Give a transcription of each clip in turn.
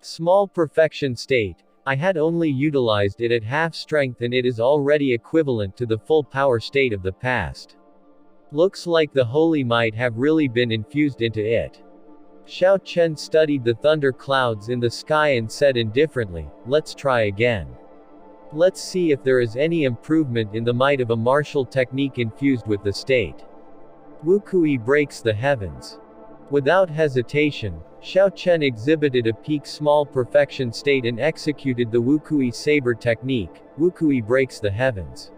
Small perfection state. I had only utilized it at half strength and it is already equivalent to the full power state of the past. Looks like the holy might have really been infused into it. Xiao Chen studied the thunder clouds in the sky and said indifferently, let's try again. Let's see if there is any improvement in the might of a martial technique infused with the state. Wukui breaks the heavens. Without hesitation, Xiao Chen exhibited a peak small perfection state and executed the Wukui saber technique. Wukui breaks the heavens.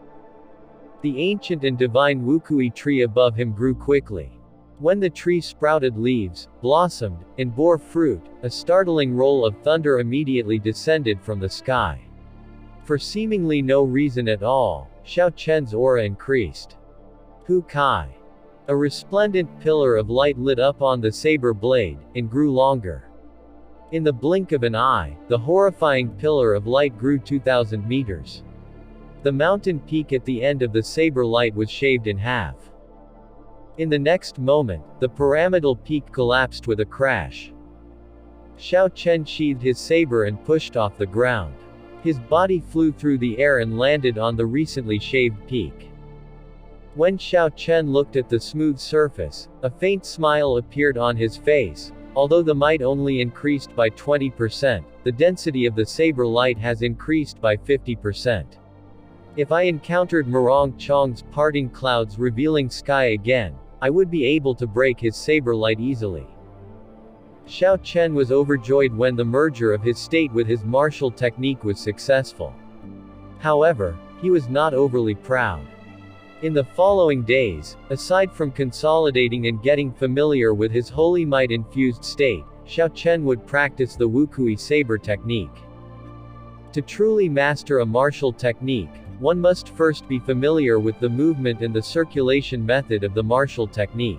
The ancient and divine Wukui tree above him grew quickly. When the tree sprouted leaves, blossomed, and bore fruit, a startling roll of thunder immediately descended from the sky. For seemingly no reason at all, Xiao Chen's aura increased. Hu Kai. A resplendent pillar of light lit up on the saber blade, and grew longer. In the blink of an eye, the horrifying pillar of light grew 2,000 meters. The mountain peak at the end of the saber light was shaved in half. In the next moment, the pyramidal peak collapsed with a crash. Xiao Chen sheathed his saber and pushed off the ground. His body flew through the air and landed on the recently shaved peak. When Xiao Chen looked at the smooth surface, a faint smile appeared on his face. Although the might only increased by 20%, the density of the saber light has increased by 50%. If I encountered Murong Chong's parting clouds revealing sky again, I would be able to break his saber light easily. Xiao Chen was overjoyed when the merger of his state with his martial technique was successful. However, he was not overly proud. In the following days, aside from consolidating and getting familiar with his holy might-infused state, Xiao Chen would practice the Wukui saber technique. To truly master a martial technique, one must first be familiar with the movement and the circulation method of the martial technique.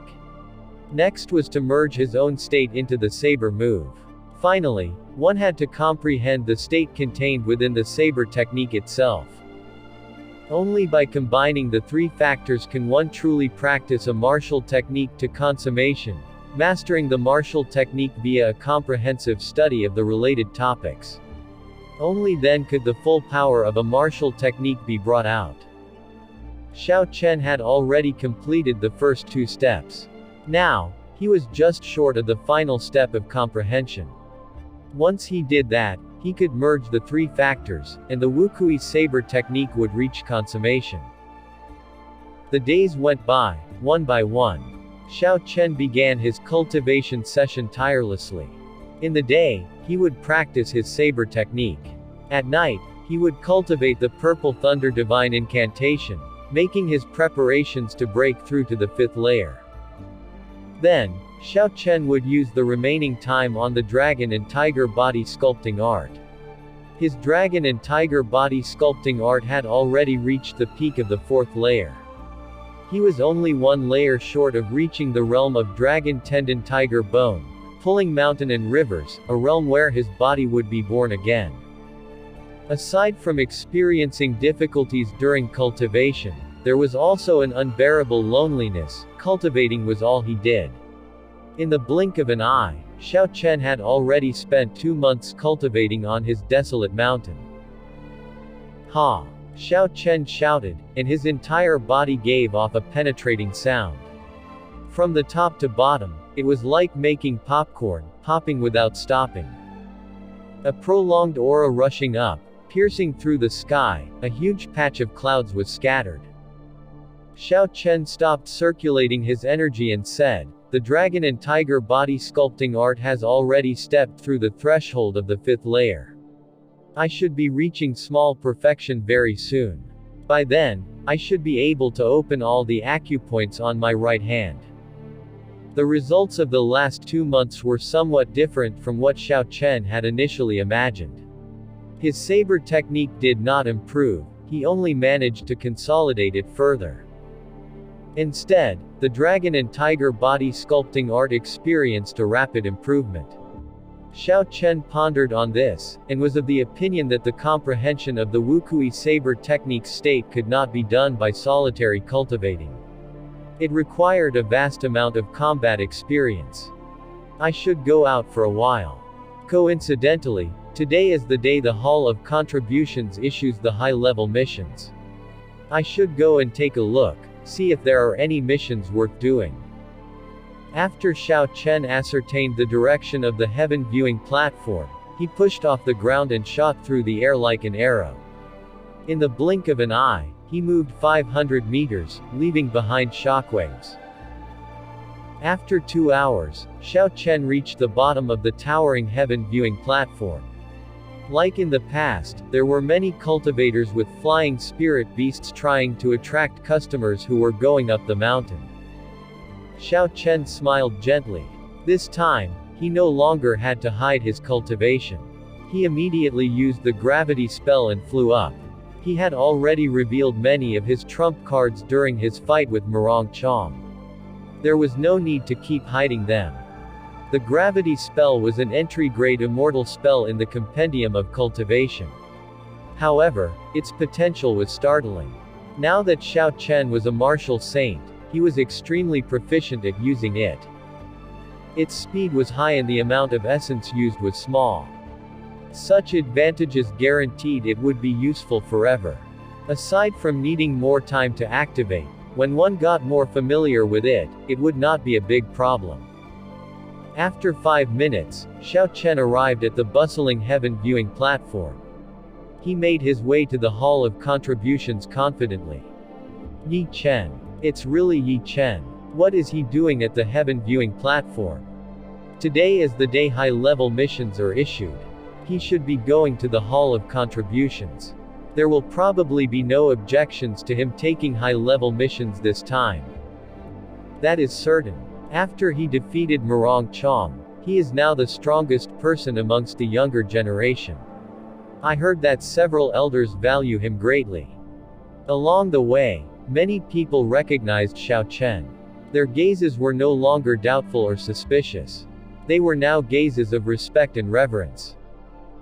Next was to merge his own state into the saber move. Finally, one had to comprehend the state contained within the saber technique itself. Only by combining the three factors can one truly practice a martial technique to consummation, mastering the martial technique via a comprehensive study of the related topics. Only then could the full power of a martial technique be brought out. Xiao Chen had already completed the first two steps. Now, he was just short of the final step of comprehension. Once he did that, he could merge the three factors, and the Wukui saber technique would reach consummation. The days went by, one by one. Xiao Chen began his cultivation session tirelessly. In the day, he would practice his saber technique. At night, he would cultivate the Purple Thunder Divine Incantation, making his preparations to break through to the fifth layer. Then, Xiao Chen would use the remaining time on the Dragon and Tiger body sculpting art. His Dragon and Tiger body sculpting art had already reached the peak of the fourth layer. He was only one layer short of reaching the realm of Dragon Tendon Tiger Bone, pulling mountain and rivers, a realm where his body would be born again. Aside from experiencing difficulties during cultivation, there was also an unbearable loneliness. Cultivating was all he did. In the blink of an eye, Xiao Chen had already spent 2 months cultivating on his desolate mountain. Ha! Xiao Chen shouted, and his entire body gave off a penetrating sound. From the top to bottom, it was like making popcorn, popping without stopping. A prolonged aura rushing up, piercing through the sky, a huge patch of clouds was scattered. Xiao Chen stopped circulating his energy and said, "The Dragon and Tiger body sculpting art has already stepped through the threshold of the fifth layer. I should be reaching small perfection very soon. By then, I should be able to open all the acupoints on my right hand." The results of the last 2 months were somewhat different from what Xiao Chen had initially imagined. His saber technique did not improve, he only managed to consolidate it further. Instead, the Dragon and Tiger body sculpting art experienced a rapid improvement. Xiao Chen pondered on this, and was of the opinion that the comprehension of the Wukui saber technique's state could not be done by solitary cultivating. It required a vast amount of combat experience. I should go out for a while. Coincidentally, today is the day the Hall of Contributions issues the high-level missions. I should go and take a look, see if there are any missions worth doing. After Xiao Chen ascertained the direction of the heaven viewing platform, he pushed off the ground and shot through the air like an arrow. In the blink of an eye, he moved 500 meters, leaving behind shockwaves. After 2 hours, Xiao Chen reached the bottom of the towering heaven viewing platform. Like in the past, there were many cultivators with flying spirit beasts trying to attract customers who were going up the mountain. Xiao Chen smiled gently. This time, he no longer had to hide his cultivation. He immediately used the gravity spell and flew up. He had already revealed many of his trump cards during his fight with Murong Chong. There was no need to keep hiding them. The gravity spell was an entry-grade immortal spell in the Compendium of Cultivation. However, its potential was startling. Now that Xiao Chen was a martial saint, he was extremely proficient at using it. Its speed was high and the amount of essence used was small. Such advantages guaranteed it would be useful forever. Aside from needing more time to activate, when one got more familiar with it, it would not be a big problem. After 5 minutes, Xiao Chen arrived at the bustling heaven viewing platform. He made his way to the Hall of Contributions confidently. Yi Chen. It's really Yi Chen. What is he doing at the heaven viewing platform? Today is the day high-level missions are issued. He should be going to the Hall of Contributions. There will probably be no objections to him taking high-level missions this time. That is certain. After he defeated Murong Chong, he is now the strongest person amongst the younger generation. I heard that several elders value him greatly. Along the way, many people recognized Xiao Chen. Their gazes were no longer doubtful or suspicious. They were now gazes of respect and reverence.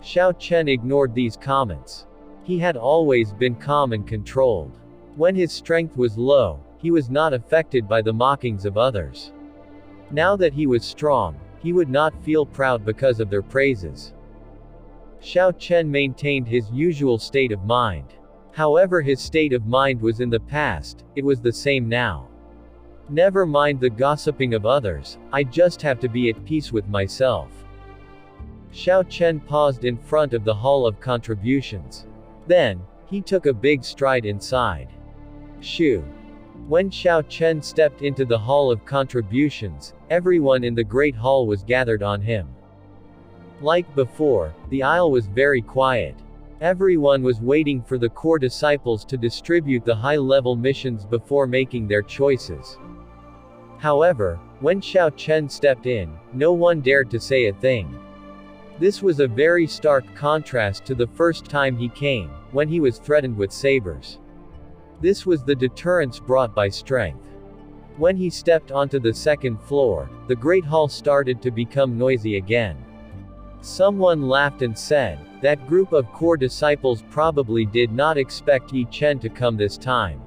Xiao Chen ignored these comments. He had always been calm and controlled. When his strength was low, he was not affected by the mockings of others. Now that he was strong, he would not feel proud because of their praises. Xiao Chen maintained his usual state of mind. However, his state of mind was in the past, it was the same now. Never mind the gossiping of others, I just have to be at peace with myself. Xiao Chen paused in front of the Hall of Contributions. Then, he took a big stride inside. Shoo. When Xiao Chen stepped into the Hall of Contributions, everyone in the Great Hall was gathered on him. Like before, the aisle was very quiet. Everyone was waiting for the core disciples to distribute the high-level missions before making their choices. However, when Xiao Chen stepped in, no one dared to say a thing. This was a very stark contrast to the first time he came, when he was threatened with sabers. This was the deterrence brought by strength. When he stepped onto the second floor, the Great Hall started to become noisy again. Someone laughed and said, that group of core disciples probably did not expect Yi Chen to come this time.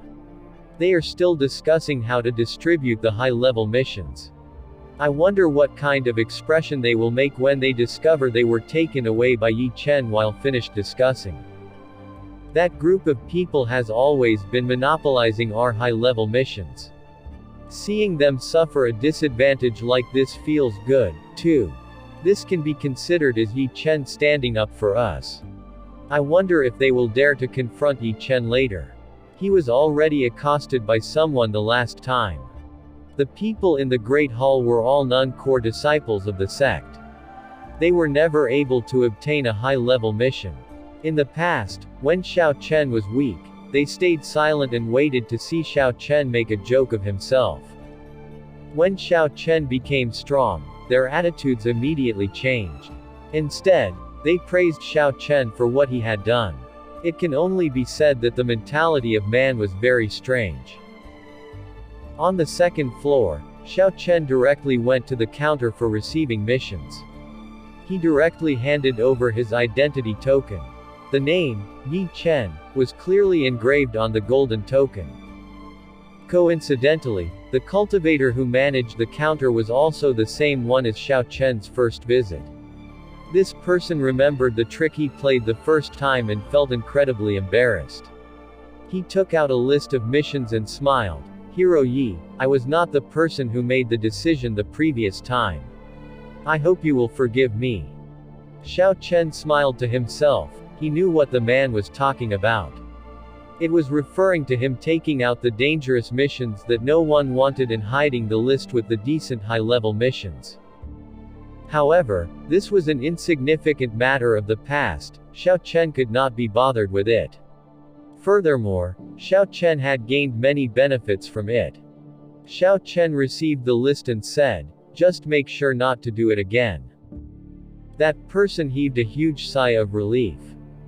They are still discussing how to distribute the high-level missions. I wonder what kind of expression they will make when they discover they were taken away by Yi Chen while finished discussing. That group of people has always been monopolizing our high-level missions. Seeing them suffer a disadvantage like this feels good, too. This can be considered as Yi Chen standing up for us. I wonder if they will dare to confront Yi Chen later. He was already accosted by someone the last time. The people in the Great Hall were all non-core disciples of the sect. They were never able to obtain a high-level mission. In the past, when Xiao Chen was weak, they stayed silent and waited to see Xiao Chen make a joke of himself. When Xiao Chen became strong, their attitudes immediately changed. Instead, they praised Xiao Chen for what he had done. It can only be said that the mentality of man was very strange. On the second floor, Xiao Chen directly went to the counter for receiving missions. He directly handed over his identity token. The name, Yi Chen, was clearly engraved on the golden token. Coincidentally, the cultivator who managed the counter was also the same one as Xiao Chen's first visit. This person remembered the trick he played the first time and felt incredibly embarrassed. He took out a list of missions and smiled. Hero Yi, I was not the person who made the decision the previous time. I hope you will forgive me. Xiao Chen smiled to himself. He knew what the man was talking about. It was referring to him taking out the dangerous missions that no one wanted and hiding the list with the decent high-level missions. However, this was an insignificant matter of the past. Xiao Chen could not be bothered with it. Furthermore, Xiao Chen had gained many benefits from it. Xiao Chen received the list and said, just make sure not to do it again. That person heaved a huge sigh of relief.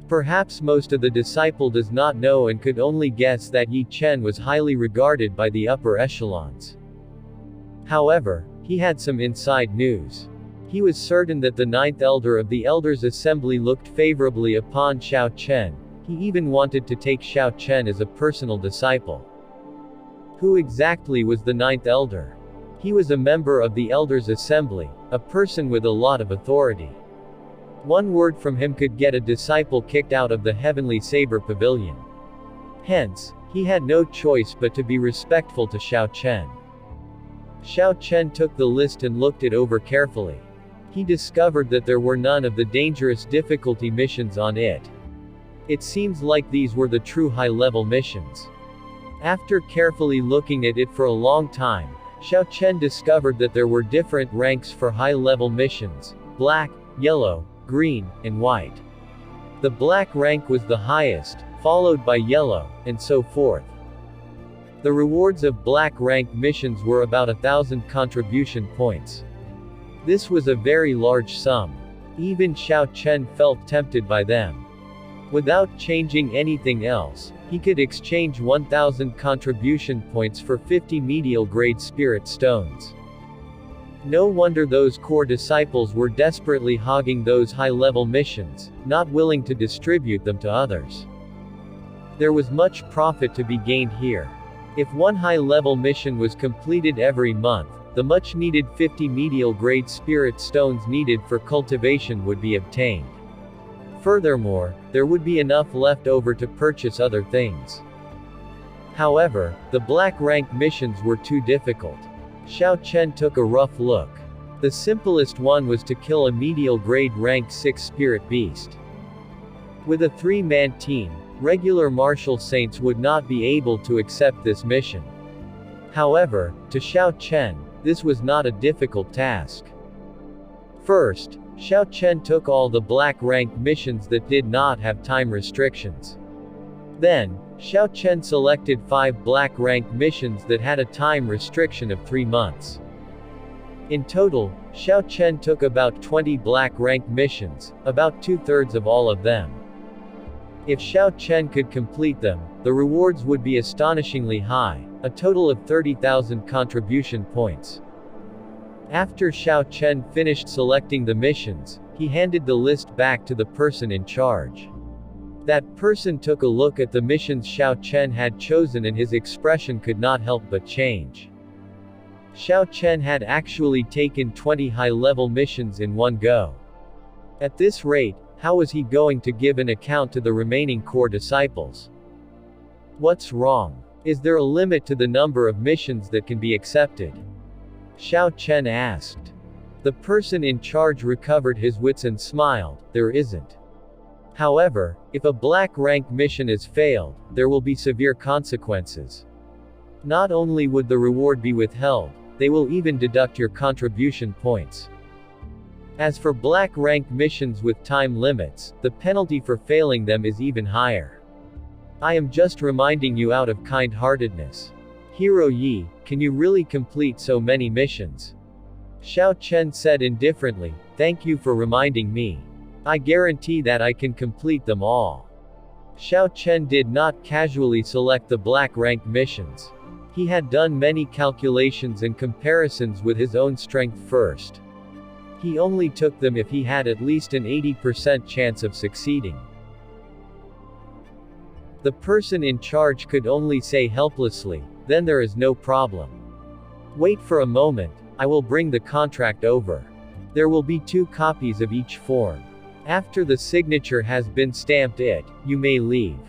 Perhaps most of the disciple does not know and could only guess that Yi Chen was highly regarded by the upper echelons. However, he had some inside news. He was certain that the ninth elder of the Elders' Assembly looked favorably upon Xiao Chen. He even wanted to take Xiao Chen as a personal disciple. Who exactly was the ninth elder? He was a member of the Elders' Assembly, a person with a lot of authority. One word from him could get a disciple kicked out of the Heavenly Saber Pavilion. Hence, he had no choice but to be respectful to Xiao Chen. Xiao Chen took the list and looked it over carefully. He discovered that there were none of the dangerous difficulty missions on it. It seems like these were the true high-level missions. After carefully looking at it for a long time, Xiao Chen discovered that there were different ranks for high-level missions: black, yellow, green, and white. The black rank was the highest, followed by yellow, and so forth. The rewards of black rank missions were about 1,000 contribution points. This was a very large sum. Even Xiao Chen felt tempted by them. Without changing anything else, he could exchange 1,000 contribution points for 50 medial grade spirit stones. No wonder those core disciples were desperately hogging those high-level missions, not willing to distribute them to others. There was much profit to be gained here. If one high-level mission was completed every month, the much-needed 50 medial grade spirit stones needed for cultivation would be obtained. Furthermore, there would be enough left over to purchase other things. However, the black rank missions were too difficult. Xiao Chen took a rough look. The simplest one was to kill a medial grade rank 6 spirit beast. With a 3-man team, regular martial saints would not be able to accept this mission. However, to Xiao Chen, this was not a difficult task. First, Xiao Chen took all the black rank missions that did not have time restrictions. Then, Xiao Chen selected 5 black rank missions that had a time restriction of 3 months. In total, Xiao Chen took about 20 black rank missions, about 2/3 of all of them. If Xiao Chen could complete them, the rewards would be astonishingly high, a total of 30,000 contribution points. After Xiao Chen finished selecting the missions, he handed the list back to the person in charge. That person took a look at the missions Xiao Chen had chosen and his expression could not help but change. Xiao Chen had actually taken 20 high-level missions in one go. At this rate, how was he going to give an account to the remaining core disciples? What's wrong? Is there a limit to the number of missions that can be accepted? Xiao Chen asked. The person in charge recovered his wits and smiled. There isn't. However, if a black rank mission is failed, there will be severe consequences. Not only would the reward be withheld, they will even deduct your contribution points. As for black rank missions with time limits, the penalty for failing them is even higher. I am just reminding you out of kind-heartedness. Hero Yi, can you really complete so many missions? Xiao Chen said indifferently, thank you for reminding me. I guarantee that I can complete them all. Xiao Chen did not casually select the black rank missions. He had done many calculations and comparisons with his own strength first. He only took them if he had at least an 80% chance of succeeding. The person in charge could only say helplessly, then there is no problem. Wait for a moment, I will bring the contract over. There will be 2 copies of each form. After the signature has been stamped you may leave.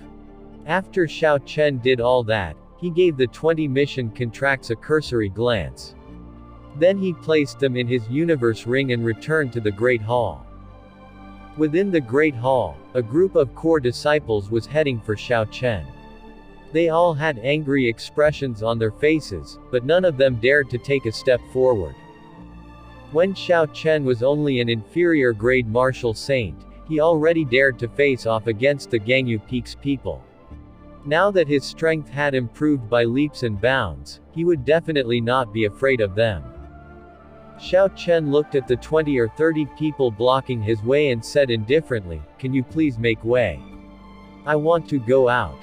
After Xiao Chen did all that, he gave the 20 mission contracts a cursory glance. Then he placed them in his universe ring and returned to the Great Hall. Within the Great Hall, a group of core disciples was heading for Xiao Chen. They all had angry expressions on their faces, but none of them dared to take a step forward. When Xiao Chen was only an inferior grade martial saint, he already dared to face off against the Gangyu Peak's people. Now that his strength had improved by leaps and bounds, he would definitely not be afraid of them. Xiao Chen looked at the 20 or 30 people blocking his way and said indifferently, "Can you please make way? I want to go out."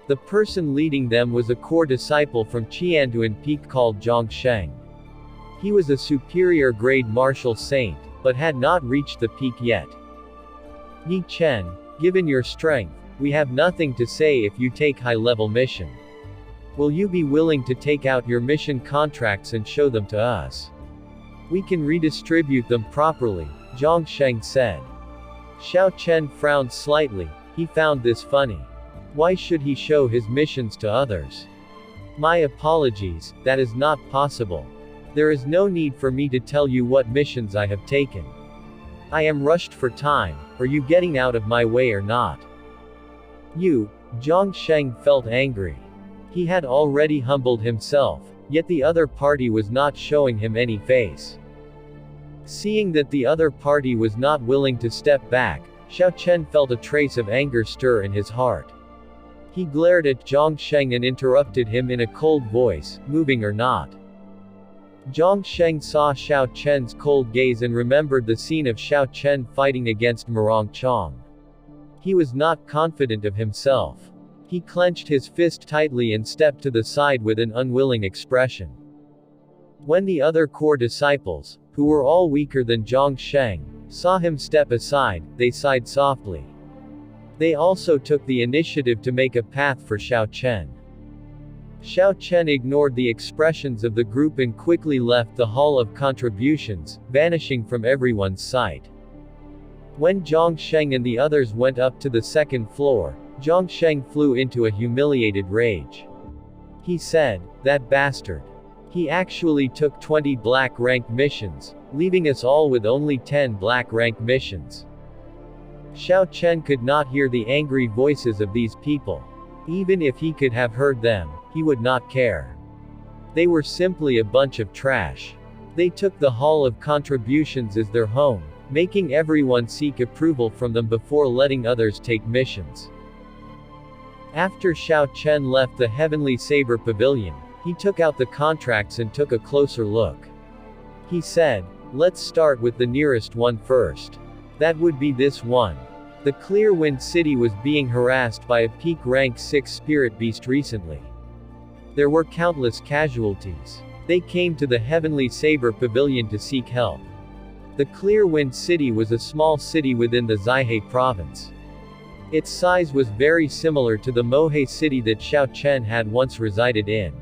The person leading them was a core disciple from Qianduan Peak called Zhang Sheng. He was a superior grade martial saint, but had not reached the peak yet. "Yi Chen, given your strength, we have nothing to say if you take high-level mission. Will you be willing to take out your mission contracts and show them to us? We can redistribute them properly," Zhang Sheng said. Xiao Chen frowned slightly. He found this funny. Why should he show his missions to others? "My apologies, that is not possible. There is no need for me to tell you what missions I have taken. I am rushed for time. Are you getting out of my way or not?" Zhang Sheng felt angry. He had already humbled himself, yet the other party was not showing him any face. Seeing that the other party was not willing to step back, Xiao Chen felt a trace of anger stir in his heart. He glared at Zhang Sheng and interrupted him in a cold voice, "Moving or not?" Zhang Sheng saw Xiao Chen's cold gaze and remembered the scene of Xiao Chen fighting against Murong Chong. He was not confident of himself. He clenched his fist tightly and stepped to the side with an unwilling expression. When the other core disciples, who were all weaker than Zhang Sheng, saw him step aside, they sighed softly. They also took the initiative to make a path for Xiao Chen. Xiao Chen ignored the expressions of the group and quickly left the Hall of Contributions, vanishing from everyone's sight. When Zhang Sheng and the others went up to the 2nd floor, Zhang Sheng flew into a humiliated rage. He said, "That bastard. He actually took 20 black rank missions, leaving us all with only 10 black rank missions." Xiao Chen could not hear the angry voices of these people. Even if he could have heard them, he would not care. They were simply a bunch of trash. They took the Hall of Contributions as their home, making everyone seek approval from them before letting others take missions. After Xiao Chen left the Heavenly Saber Pavilion, he took out the contracts and took a closer look. He said, "Let's start with the nearest one first. That would be this one." The Clear Wind City was being harassed by a peak rank 6 spirit beast recently. There were countless casualties. They came to the Heavenly Saber Pavilion to seek help. The Clear Wind City was a small city within the Zaihe province. Its size was very similar to the Mohe city that Xiao Chen had once resided in.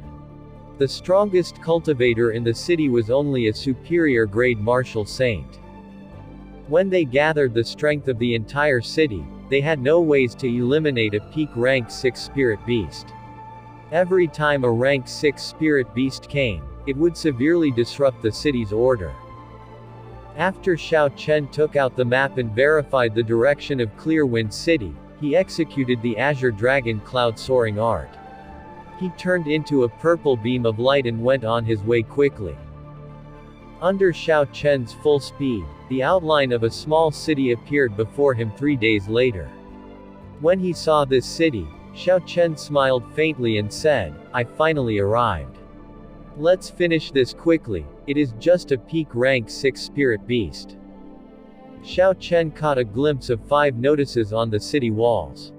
The strongest cultivator in the city was only a superior grade martial saint. When they gathered the strength of the entire city, they had no ways to eliminate a peak rank 6 spirit beast. Every time a rank 6 spirit beast came, it would severely disrupt the city's order. After Xiao Chen took out the map and verified the direction of Clearwind City, he executed the Azure Dragon Cloud Soaring art. He turned into a purple beam of light and went on his way quickly. Under Xiao Chen's full speed, the outline of a small city appeared before him 3 days later. When he saw this city, Xiao Chen smiled faintly and said, "I finally arrived. Let's finish this quickly, it is just a peak rank 6 spirit beast." Xiao Chen caught a glimpse of 5 notices on the city walls.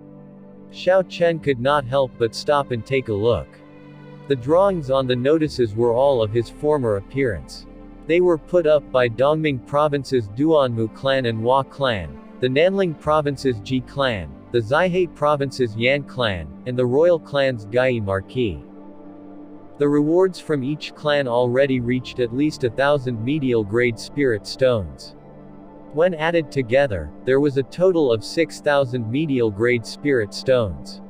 Xiao Chen could not help but stop and take a look. The drawings on the notices were all of his former appearance. They were put up by Dongming Province's Duanmu clan and Hua clan, the Nanling Province's Ji clan, the Zaihe Province's Yan clan, and the royal clan's Gai Marquis. The rewards from each clan already reached at least 1,000 medial grade spirit stones. When added together, there was a total of 6,000 medial grade spirit stones.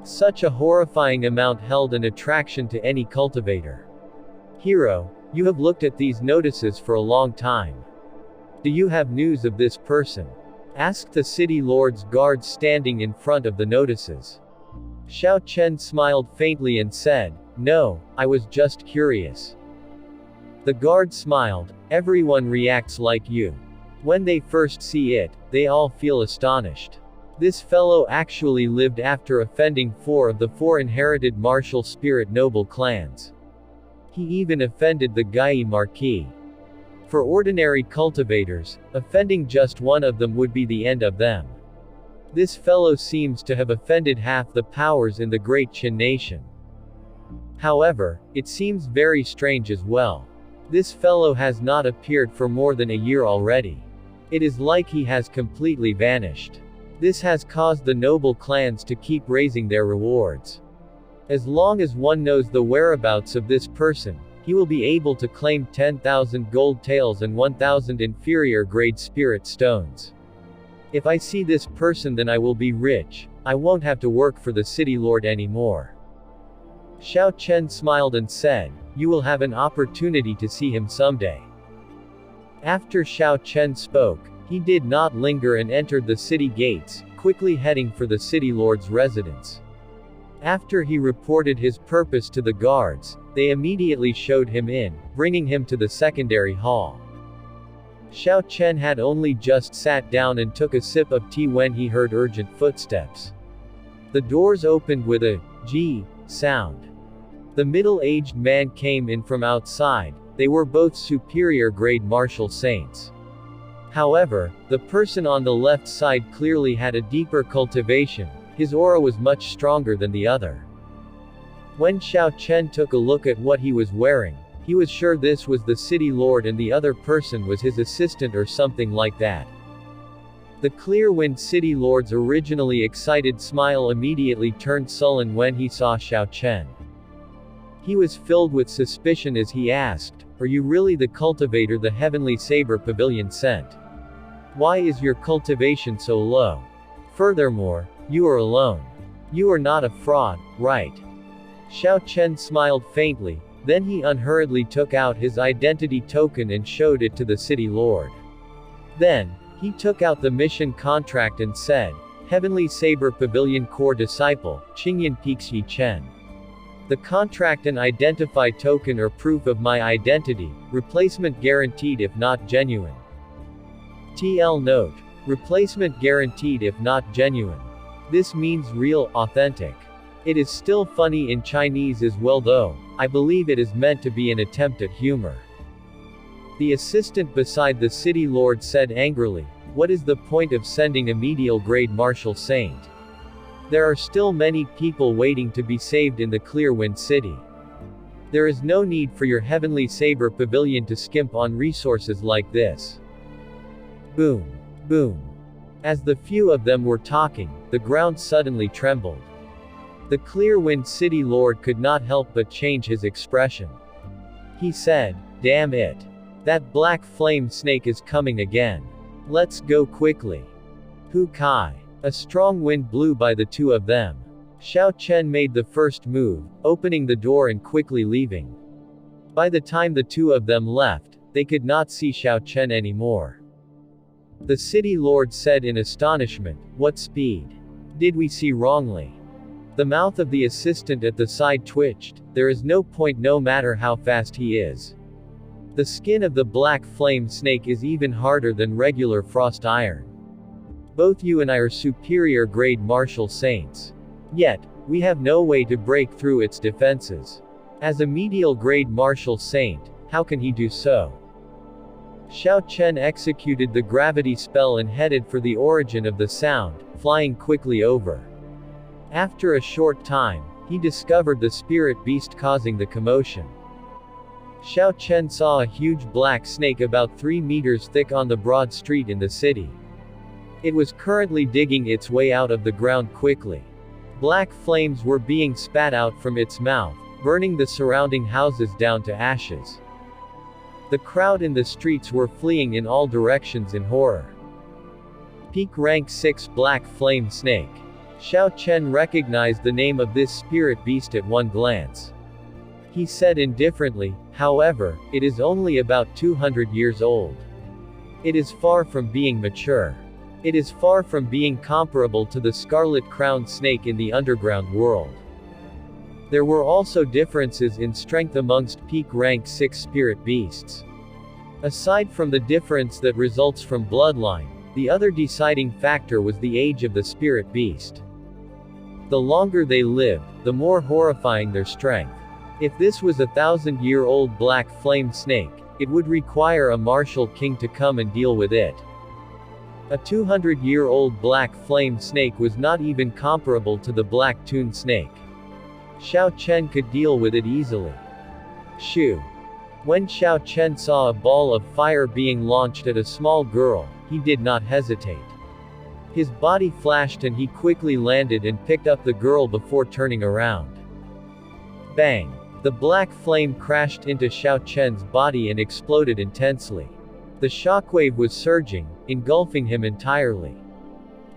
Such a horrifying amount held an attraction to any cultivator. Hero, you have looked at these notices for a long time. Do you have news of this person? Asked the city lord's guards standing in front of the notices. Xiao Chen smiled faintly and said, "No, I was just curious." The guard smiled. Everyone reacts like you. When they first see it, they all feel astonished. This fellow actually lived after offending 4 of the 4 inherited martial spirit noble clans. He even offended the Gai Marquis. For ordinary cultivators, offending just one of them would be the end of them. This fellow seems to have offended half the powers in the Great Qin nation. However, it seems very strange as well. This fellow has not appeared for more than a year already. It is like he has completely vanished. This has caused the noble clans to keep raising their rewards. As long as one knows the whereabouts of this person, he will be able to claim 10,000 gold taels and 1,000 inferior grade spirit stones. If I see this person, then I will be rich. I won't have to work for the city lord anymore. Xiao Chen smiled and said, "You will have an opportunity to see him someday." After Xiao Chen spoke, he did not linger and entered the city gates, quickly heading for the city lord's residence. After he reported his purpose to the guards, they immediately showed him in, bringing him to the secondary hall. Xiao Chen had only just sat down and took a sip of tea when he heard urgent footsteps. The doors opened with a "G" sound. The middle-aged man came in from outside. They were both superior grade martial saints. However, the person on the left side clearly had a deeper cultivation. His aura was much stronger than the other. When Xiao Chen took a look at what he was wearing, he was sure this was the city lord and the other person was his assistant or something like that. The Clearwind city lord's originally excited smile immediately turned sullen when he saw Xiao Chen. He was filled with suspicion as he asked, "Are you really the cultivator the Heavenly Saber Pavilion sent? Why is your cultivation so low? Furthermore, you are alone. You are not a fraud, right?" Xiao Chen smiled faintly, then he unhurriedly took out his identity token and showed it to the city lord. Then, he took out the mission contract and said, "Heavenly Saber Pavilion Core Disciple, Qingyan Pixi Chen. The contract and identify token are proof of my identity, replacement guaranteed if not genuine. TL note. Replacement guaranteed if not genuine. This means real, authentic. It is still funny in Chinese as well though, I believe it is meant to be an attempt at humor." The assistant beside the city lord said angrily, "What is the point of sending a medial grade martial saint? There are still many people waiting to be saved in the Clearwind city. There is no need for your Heavenly Saber Pavilion to skimp on resources like this." Boom. Boom. As the few of them were talking, the ground suddenly trembled. The Clearwind city lord could not help but change his expression. He said, "Damn it. That black flame snake is coming again. Let's go quickly." Hu Kai. A strong wind blew by the two of them. Xiao Chen made the first move, opening the door and quickly leaving. By the time the two of them left, they could not see Xiao Chen anymore. The city lord said in astonishment, "What speed? Did we see wrongly?" The mouth of the assistant at the side twitched. There is no point no matter how fast he is. The skin of the black flame snake is even harder than regular frost iron. Both you and I are superior grade martial saints. Yet, we have no way to break through its defenses. As a medial grade martial saint, how can he do so? Xiao Chen executed the gravity spell and headed for the origin of the sound, flying quickly over. After a short time, he discovered the spirit beast causing the commotion. Xiao Chen saw a huge black snake about 3 meters thick on the broad street in the city. It was currently digging its way out of the ground quickly. Black flames were being spat out from its mouth, burning the surrounding houses down to ashes. The crowd in the streets were fleeing in all directions in horror. Peak Rank 6 Black Flame Snake. Xiao Chen recognized the name of this spirit beast at one glance. He said indifferently, however, it is only about 200 years old. It is far from being mature. It is far from being comparable to the scarlet-crowned snake in the underground world. There were also differences in strength amongst peak rank 6 spirit beasts. Aside from the difference that results from bloodline, the other deciding factor was the age of the spirit beast. The longer they lived, the more horrifying their strength. If this was a 1,000-year-old black flame snake, it would require a martial king to come and deal with it. A 200-year-old black flame snake was not even comparable to the black toon snake. Xiao Chen could deal with it easily. Shoo. When Xiao Chen saw a ball of fire being launched at a small girl, he did not hesitate. His body flashed and he quickly landed and picked up the girl before turning around. Bang! The black flame crashed into Xiao Chen's body and exploded intensely. The shockwave was surging, engulfing him entirely.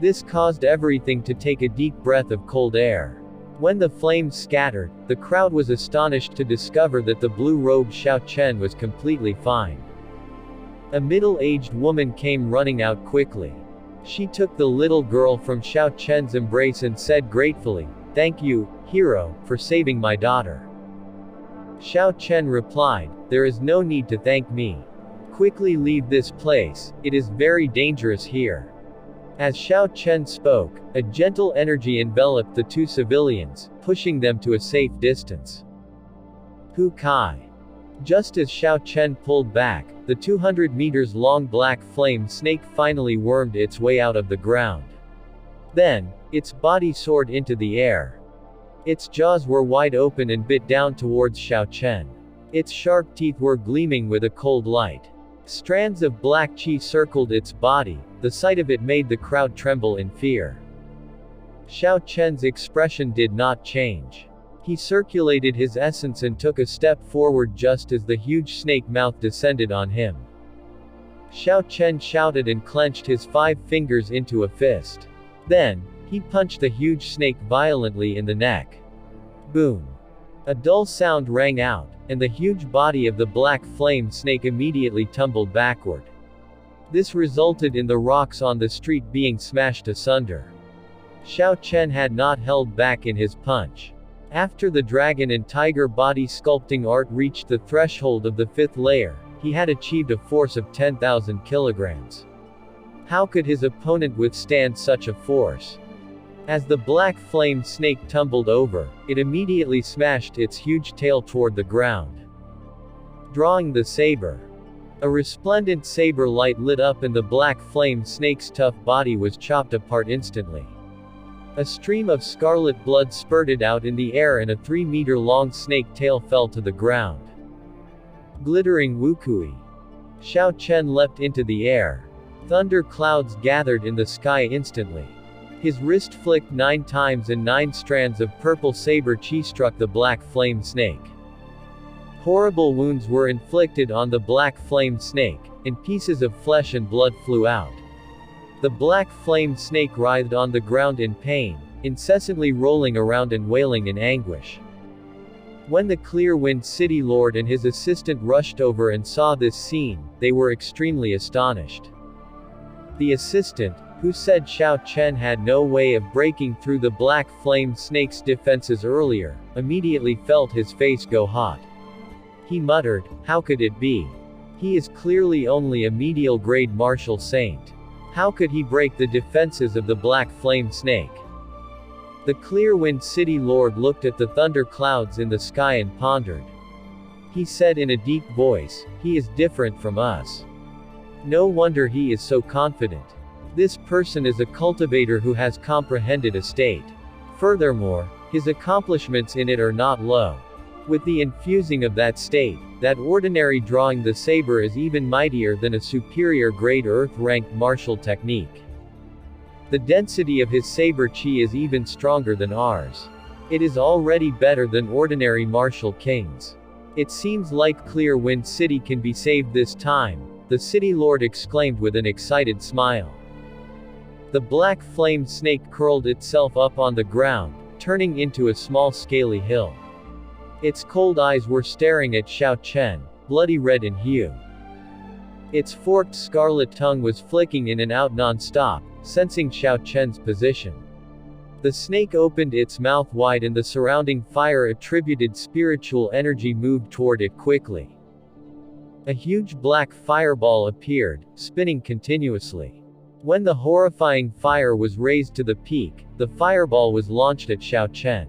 This caused everything to take a deep breath of cold air. When the flames scattered, the crowd was astonished to discover that the blue-robed Xiao Chen was completely fine. A middle-aged woman came running out quickly. She took the little girl from Xiao Chen's embrace and said gratefully, "Thank you, hero, for saving my daughter." Xiao Chen replied, "There is no need to thank me. Quickly leave this place, it is very dangerous here." As Xiao Chen spoke, a gentle energy enveloped the two civilians, pushing them to a safe distance. Hu Kai. Just as Xiao Chen pulled back, the 200 meters long black flame snake finally wormed its way out of the ground. Then, its body soared into the air. Its jaws were wide open and bit down towards Xiao Chen. Its sharp teeth were gleaming with a cold light. Strands of black chi circled its body. The sight of it made the crowd tremble in fear. Xiao Chen's expression did not change. He circulated his essence and took a step forward just as the huge snake mouth descended on him. Xiao Chen shouted and clenched his 5 fingers into a fist. Then, he punched the huge snake violently in the neck. Boom! A dull sound rang out, and the huge body of the black flame snake immediately tumbled backward. This resulted in the rocks on the street being smashed asunder. Xiao Chen had not held back in his punch. After the dragon and tiger body sculpting art reached the threshold of the 5th layer, he had achieved a force of 10,000 kilograms. How could his opponent withstand such a force? As the black flame snake tumbled over, it immediately smashed its huge tail toward the ground. Drawing the saber. A resplendent saber light lit up and the black flame snake's tough body was chopped apart instantly. A stream of scarlet blood spurted out in the air and a 3-meter-long snake tail fell to the ground. Glittering wukui. Xiao Chen leapt into the air. Thunder clouds gathered in the sky instantly. His wrist flicked 9 times and 9 strands of purple saber chi struck the black flame snake. Horrible wounds were inflicted on the black flame snake, and pieces of flesh and blood flew out. The black flame snake writhed on the ground in pain, incessantly rolling around and wailing in anguish. When the Clearwind City Lord and his assistant rushed over and saw this scene, they were extremely astonished. The assistant, who said Xiao Chen had no way of breaking through the black flame snake's defenses earlier, immediately felt his face go hot. He muttered, "How could it be? He is clearly only a medial-grade martial saint. How could he break the defenses of the black flame snake?" The Clearwind City Lord looked at the thunder clouds in the sky and pondered. He said in a deep voice, "He is different from us. No wonder he is so confident. This person is a cultivator who has comprehended a state. Furthermore, his accomplishments in it are not low. With the infusing of that state, that ordinary drawing the saber is even mightier than a superior grade earth-ranked martial technique. The density of his saber chi is even stronger than ours. It is already better than ordinary martial kings. It seems like Clear Wind City can be saved this time, the city lord exclaimed with an excited smile. The black flame snake curled itself up on the ground, turning into a small scaly hill. Its cold eyes were staring at Xiao Chen, bloody red in hue. Its forked scarlet tongue was flicking in and out non-stop, sensing Xiao Chen's position. The snake opened its mouth wide and the surrounding fire-attributed spiritual energy moved toward it quickly. A huge black fireball appeared, spinning continuously. When the horrifying fire was raised to the peak, the fireball was launched at Xiao Chen.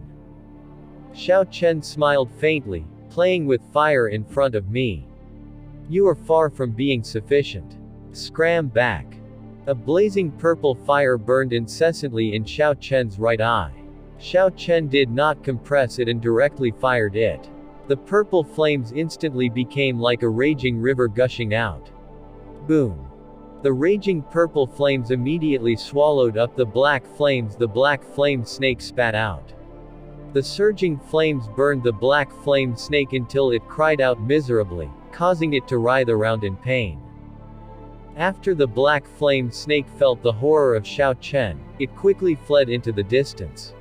Xiao Chen smiled faintly, playing with fire in front of me. You are far from being sufficient. Scram back. A blazing purple fire burned incessantly in Xiao Chen's right eye. Xiao Chen did not compress it and directly fired it. The purple flames instantly became like a raging river gushing out. Boom. The raging purple flames immediately swallowed up the black flames the black flame snake spat out. The surging flames burned the black flame snake until it cried out miserably, causing it to writhe around in pain. After the black flame snake felt the horror of Xiao Chen, it quickly fled into the distance.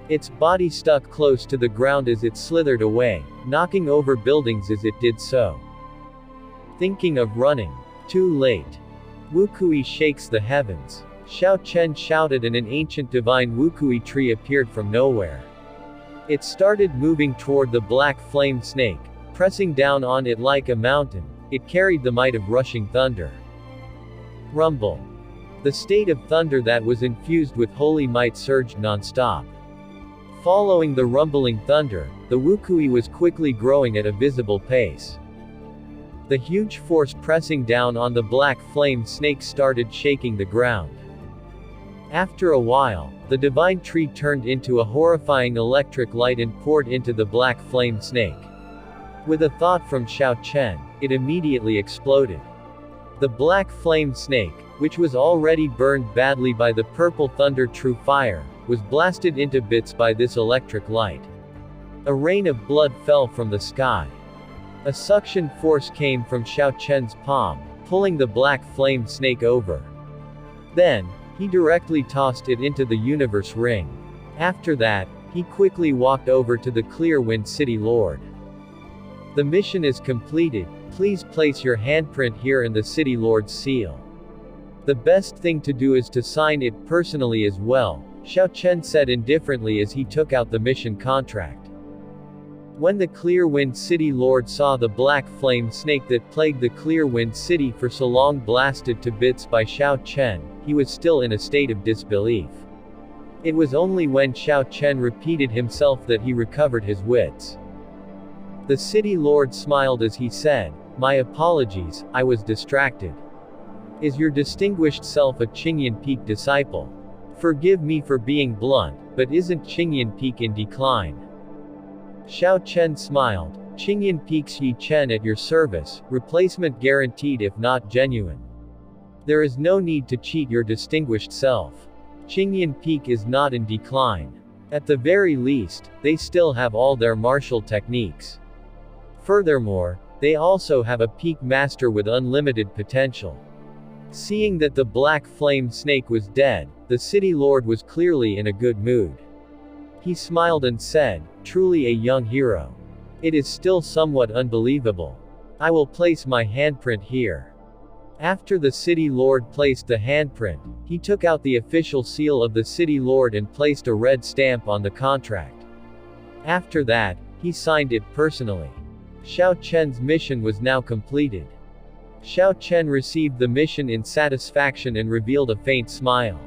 Its body stuck close to the ground as it slithered away, knocking over buildings as it did so. Thinking of running. Too late. Wukui shakes the heavens. Xiao Chen shouted and an ancient divine Wukui tree appeared from nowhere. It started moving toward the black flame snake, pressing down on it like a mountain. It carried the might of rushing thunder. Rumble. The state of thunder that was infused with holy might surged non-stop. Following the rumbling thunder, the Wukui was quickly growing at a visible pace. The huge force pressing down on the black flame snake started shaking the ground. After a while, the divine tree turned into a horrifying electric light and poured into the black flame snake. With a thought from Xiao Chen, it immediately exploded. The black flame snake, which was already burned badly by the purple thunder true fire, was blasted into bits by this electric light. A rain of blood fell from the sky. A suction force came from Xiao Chen's palm, pulling the black flame snake over. Then, he directly tossed it into the universe ring. After that, he quickly walked over to the Clear Wind City Lord. The mission is completed. Please place your handprint here and the City Lord's seal. The best thing to do is to sign it personally as well, Xiao Chen said indifferently as he took out the mission contract. When the Clear Wind City Lord saw the black flame snake that plagued the Clear Wind City for so long blasted to bits by Xiao Chen, he was still in a state of disbelief. It was only when Xiao Chen repeated himself that he recovered his wits. The City Lord smiled as he said, "My apologies, I was distracted. Is your distinguished self a Qingyan Peak disciple? Forgive me for being blunt, but isn't Qingyan Peak in decline?" Xiao Chen smiled. "Qingyan Peak's Yi Chen at your service, replacement guaranteed if not genuine. There is no need to cheat your distinguished self. Qingyan Peak is not in decline. At the very least, they still have all their martial techniques. Furthermore, they also have a peak master with unlimited potential." Seeing that the black flame snake was dead, the city lord was clearly in a good mood. He smiled and said, "Truly a young hero. It is still somewhat unbelievable. I will place my handprint here." After the city lord placed the handprint, he took out the official seal of the city lord and placed a red stamp on the contract. After that, he signed it personally. Xiao Chen's mission was now completed. Xiao Chen received the mission in satisfaction and revealed a faint smile.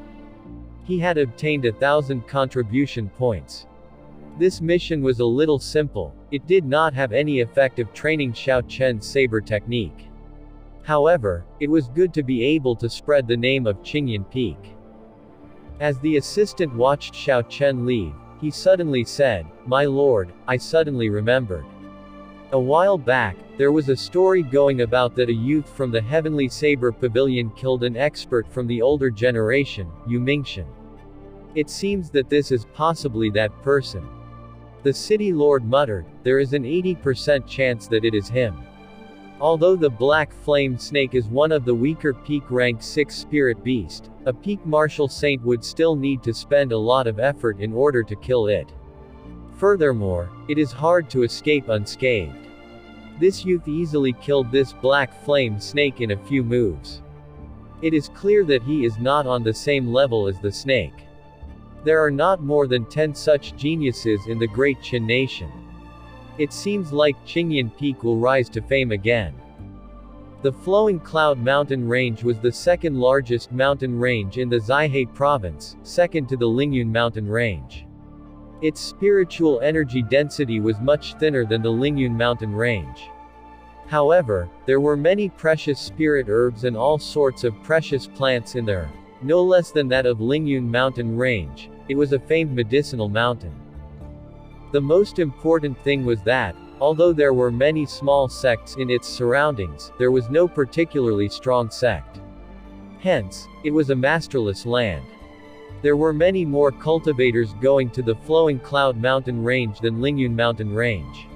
He had obtained 1,000 contribution points. This mission was a little simple, it did not have any effect of training Xiao Chen's saber technique. However, it was good to be able to spread the name of Qingyan Peak. As the assistant watched Xiao Chen leave, he suddenly said, "My lord, I suddenly remembered. A while back, there was a story going about that a youth from the Heavenly Saber Pavilion killed an expert from the older generation, Yu Mingxian. It seems that this is possibly that person. The city lord muttered, there is an 80% chance that it is him. Although the black flame snake is one of the weaker peak rank 6 spirit beast, a peak martial saint would still need to spend a lot of effort in order to kill it. Furthermore, it is hard to escape unscathed. This youth easily killed this black flame snake in a few moves. It is clear that he is not on the same level as the snake. There are not more than 10 such geniuses in the Great Qin nation. It seems like Qingyan Peak will rise to fame again. The Flowing Cloud mountain range was the second largest mountain range in the Zaihe province, second to the Lingyun mountain range. Its spiritual energy density was much thinner than the Lingyun mountain range. However, there were many precious spirit herbs and all sorts of precious plants in there, no less than that of Lingyun mountain range. It was a famed medicinal mountain. The most important thing was that, although there were many small sects in its surroundings, there was no particularly strong sect. Hence, it was a masterless land. There were many more cultivators going to the Flowing Cloud mountain range than Lingyun mountain range.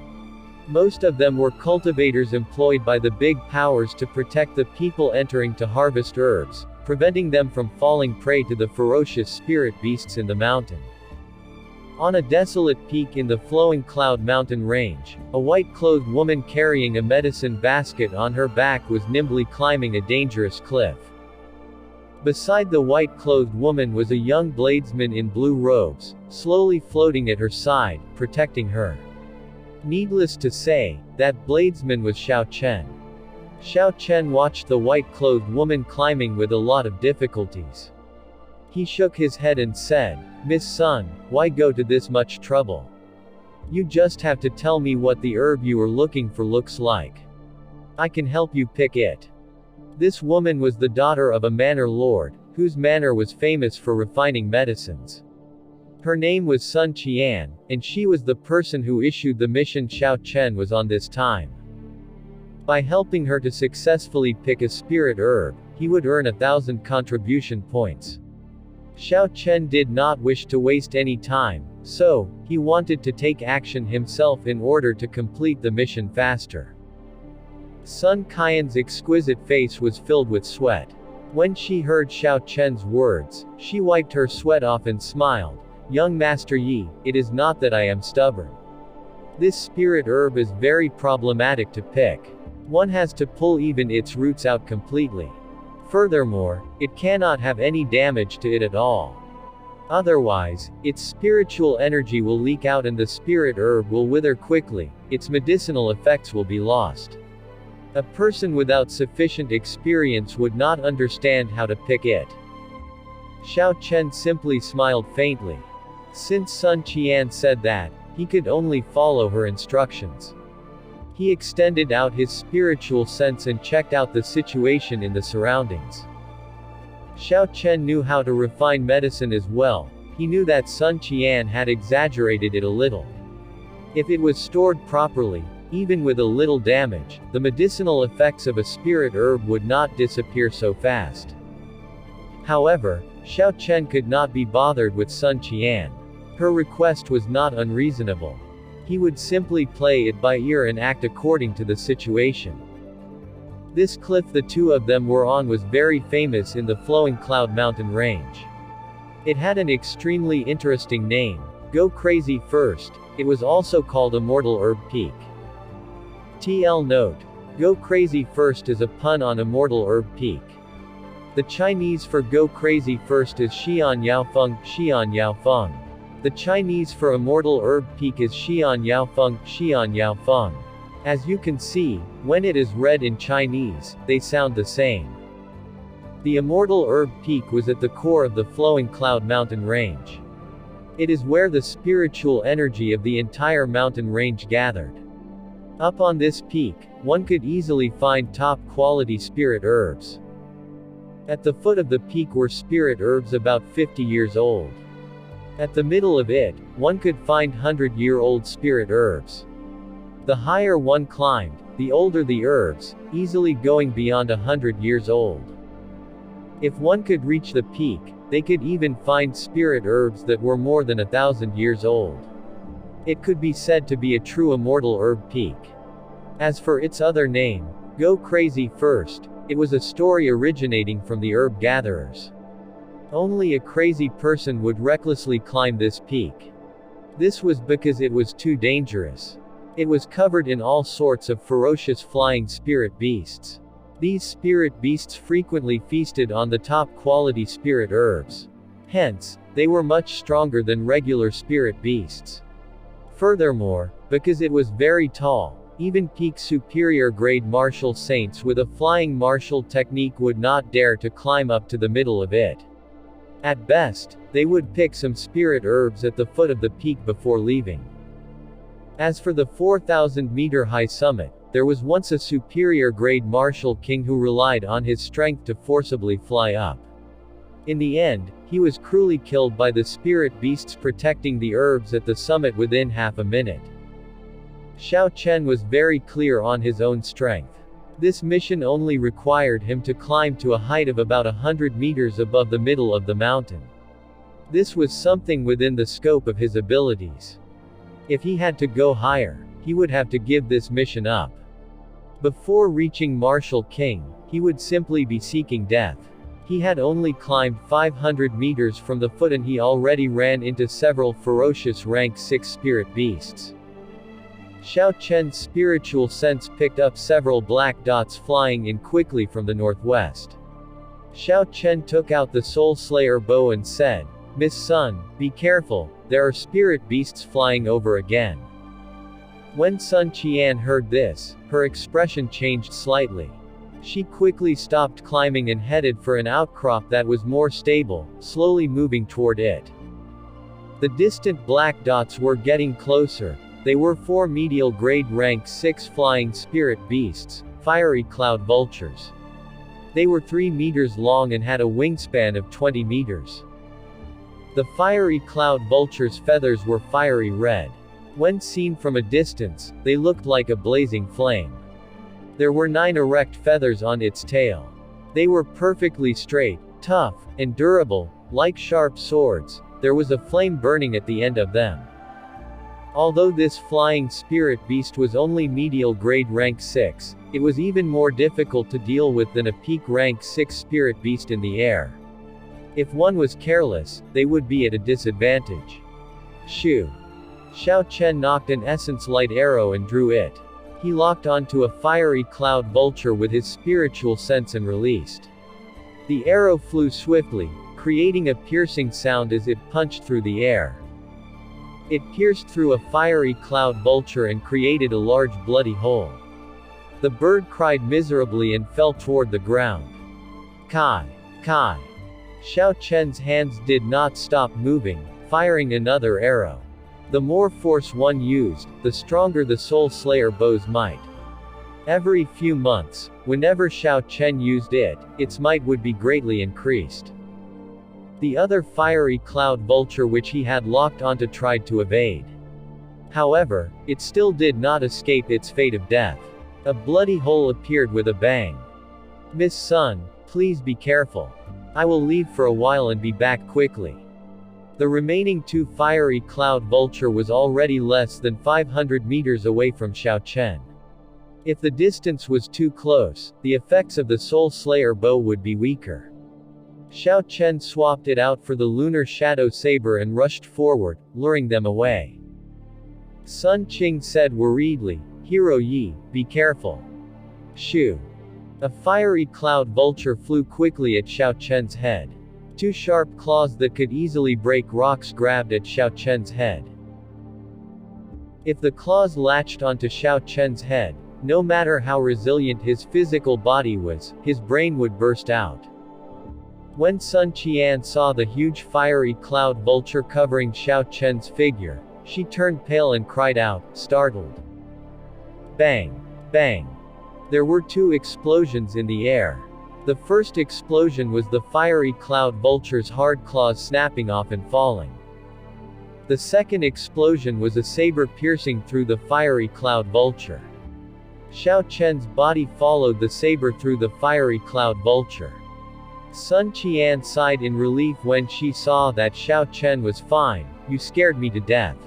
Most of them were cultivators employed by the big powers to protect the people entering to harvest herbs, preventing them from falling prey to the ferocious spirit beasts in the mountain. On a desolate peak in the Flowing Cloud mountain range, a white-clothed woman carrying a medicine basket on her back was nimbly climbing a dangerous cliff. Beside the white-clothed woman was a young bladesman in blue robes, slowly floating at her side, protecting her. Needless to say, that bladesman was Xiao Chen. Xiao Chen watched the white-clothed woman climbing with a lot of difficulties. He shook his head and said, "Miss Sun, why go to this much trouble? You just have to tell me what the herb you are looking for looks like. I can help you pick it." This woman was the daughter of a manor lord, whose manor was famous for refining medicines. Her name was Sun Qian, and she was the person who issued the mission Xiao Chen was on this time. By helping her to successfully pick a spirit herb, he would earn 1,000 contribution points. Xiao Chen did not wish to waste any time, so, he wanted to take action himself in order to complete the mission faster. Sun Qian's exquisite face was filled with sweat. When she heard Xiao Chen's words, she wiped her sweat off and smiled. "Young Master Yi, it is not that I am stubborn. This spirit herb is very problematic to pick. One has to pull even its roots out completely. Furthermore, it cannot have any damage to it at all. Otherwise, its spiritual energy will leak out and the spirit herb will wither quickly, its medicinal effects will be lost. A person without sufficient experience would not understand how to pick it." Xiao Chen simply smiled faintly. Since Sun Qian said that, he could only follow her instructions. He extended out his spiritual sense and checked out the situation in the surroundings. Xiao Chen knew how to refine medicine as well. He knew that Sun Qian had exaggerated it a little. If it was stored properly, even with a little damage, the medicinal effects of a spirit herb would not disappear so fast. However, Xiao Chen could not be bothered with Sun Qian. Her request was not unreasonable. He would simply play it by ear and act according to the situation. This cliff the two of them were on was very famous in the Flowing Cloud mountain range. It had an extremely interesting name, Go Crazy First. It was also called Immortal Herb Peak. TL note. Go Crazy First is a pun on Immortal Herb Peak. The Chinese for Go Crazy First is Xian Yaofeng, Xian Yaofeng. The Chinese for Immortal Herb Peak is Xian Yaofeng, Xian Yaofeng. As you can see, when it is read in Chinese, they sound the same. The Immortal Herb Peak was at the core of the Flowing Cloud mountain range. It is where the spiritual energy of the entire mountain range gathered. Up on this peak, one could easily find top-quality spirit herbs. At the foot of the peak were spirit herbs about 50 years old. At the middle of it, one could find 100-year-old spirit herbs. The higher one climbed, the older the herbs, easily going beyond 100 years old. If one could reach the peak, They could even find spirit herbs that were more than 1,000 years old. It could be said to be a true immortal herb peak. As for its other name, Go Crazy First, it was a story originating from the herb gatherers. Only a crazy person would recklessly climb this peak. This was because it was too dangerous. It was covered in all sorts of ferocious flying spirit beasts. These spirit beasts frequently feasted on the top quality spirit herbs. Hence, they were much stronger than regular spirit beasts. Furthermore, because it was very tall, even peak superior grade martial saints with a flying martial technique would not dare to climb up to the middle of it. At best, they would pick some spirit herbs at the foot of the peak before leaving. As for the 4,000-meter high summit, there was once a superior grade martial king who relied on his strength to forcibly fly up. In the end, he was cruelly killed by the spirit beasts protecting the herbs at the summit within half a minute. Xiao Chen was very clear on his own strength. This mission only required him to climb to a height of about 100 meters above the middle of the mountain. This was something within the scope of his abilities. If he had to go higher, he would have to give this mission up. Before reaching Martial King, he would simply be seeking death. He had only climbed 500 meters from the foot and he already ran into several ferocious rank 6 spirit beasts. Xiao Chen's spiritual sense picked up several black dots flying in quickly from the northwest. Xiao Chen took out the Soul Slayer bow and said, "Miss Sun, be careful, there are spirit beasts flying over again." When Sun Qian heard this, her expression changed slightly. She quickly stopped climbing and headed for an outcrop that was more stable, slowly moving toward it. The distant black dots were getting closer. They were 4 medial grade rank 6 flying spirit beasts, fiery cloud vultures. They were 3 meters long and had a wingspan of 20 meters. The fiery cloud vulture's feathers were fiery red. When seen from a distance, they looked like a blazing flame. There were 9 erect feathers on its tail. They were perfectly straight, tough, and durable, like sharp swords. There was a flame burning at the end of them. Although this flying spirit beast was only medial grade rank 6, it was even more difficult to deal with than a peak rank 6 spirit beast in the air. If one was careless, they would be at a disadvantage. Shoo! Xiao Chen knocked an essence light arrow and drew it. He locked onto a fiery cloud vulture with his spiritual sense and released. The arrow flew swiftly, creating a piercing sound as it punched through the air. It pierced through a fiery cloud vulture and created a large bloody hole. The bird cried miserably and fell toward the ground. Kai! Kai! Xiao Chen's hands did not stop moving, firing another arrow. The more force one used, the stronger the Soul Slayer bow's might. Every few months, whenever Xiao Chen used it, its might would be greatly increased. The other fiery cloud vulture which he had locked onto tried to evade. However, it still did not escape its fate of death. A bloody hole appeared with a bang. "Miss Sun, please be careful. I will leave for a while and be back quickly." The remaining 2 fiery cloud vulture was already less than 500 meters away from Xiao Chen. If the distance was too close, the effects of the Soul Slayer bow would be weaker. Xiao Chen swapped it out for the lunar shadow saber and rushed forward, luring them away. Sun Qing said worriedly, "Hero Yi, be careful." Shoo! A fiery cloud vulture flew quickly at Xiao Chen's head. 2 sharp claws that could easily break rocks grabbed at Xiao Chen's head. If the claws latched onto Xiao Chen's head, no matter how resilient his physical body was, his brain would burst out. When Sun Qian saw the huge fiery cloud vulture covering Xiao Chen's figure, she turned pale and cried out, startled. Bang! Bang! There were 2 explosions in the air. The first explosion was the fiery cloud vulture's hard claws snapping off and falling. The second explosion was a saber piercing through the fiery cloud vulture. Xiao Chen's body followed the saber through the fiery cloud vulture. Sun Qian sighed in relief when she saw that Xiao Chen was fine. You scared me to death.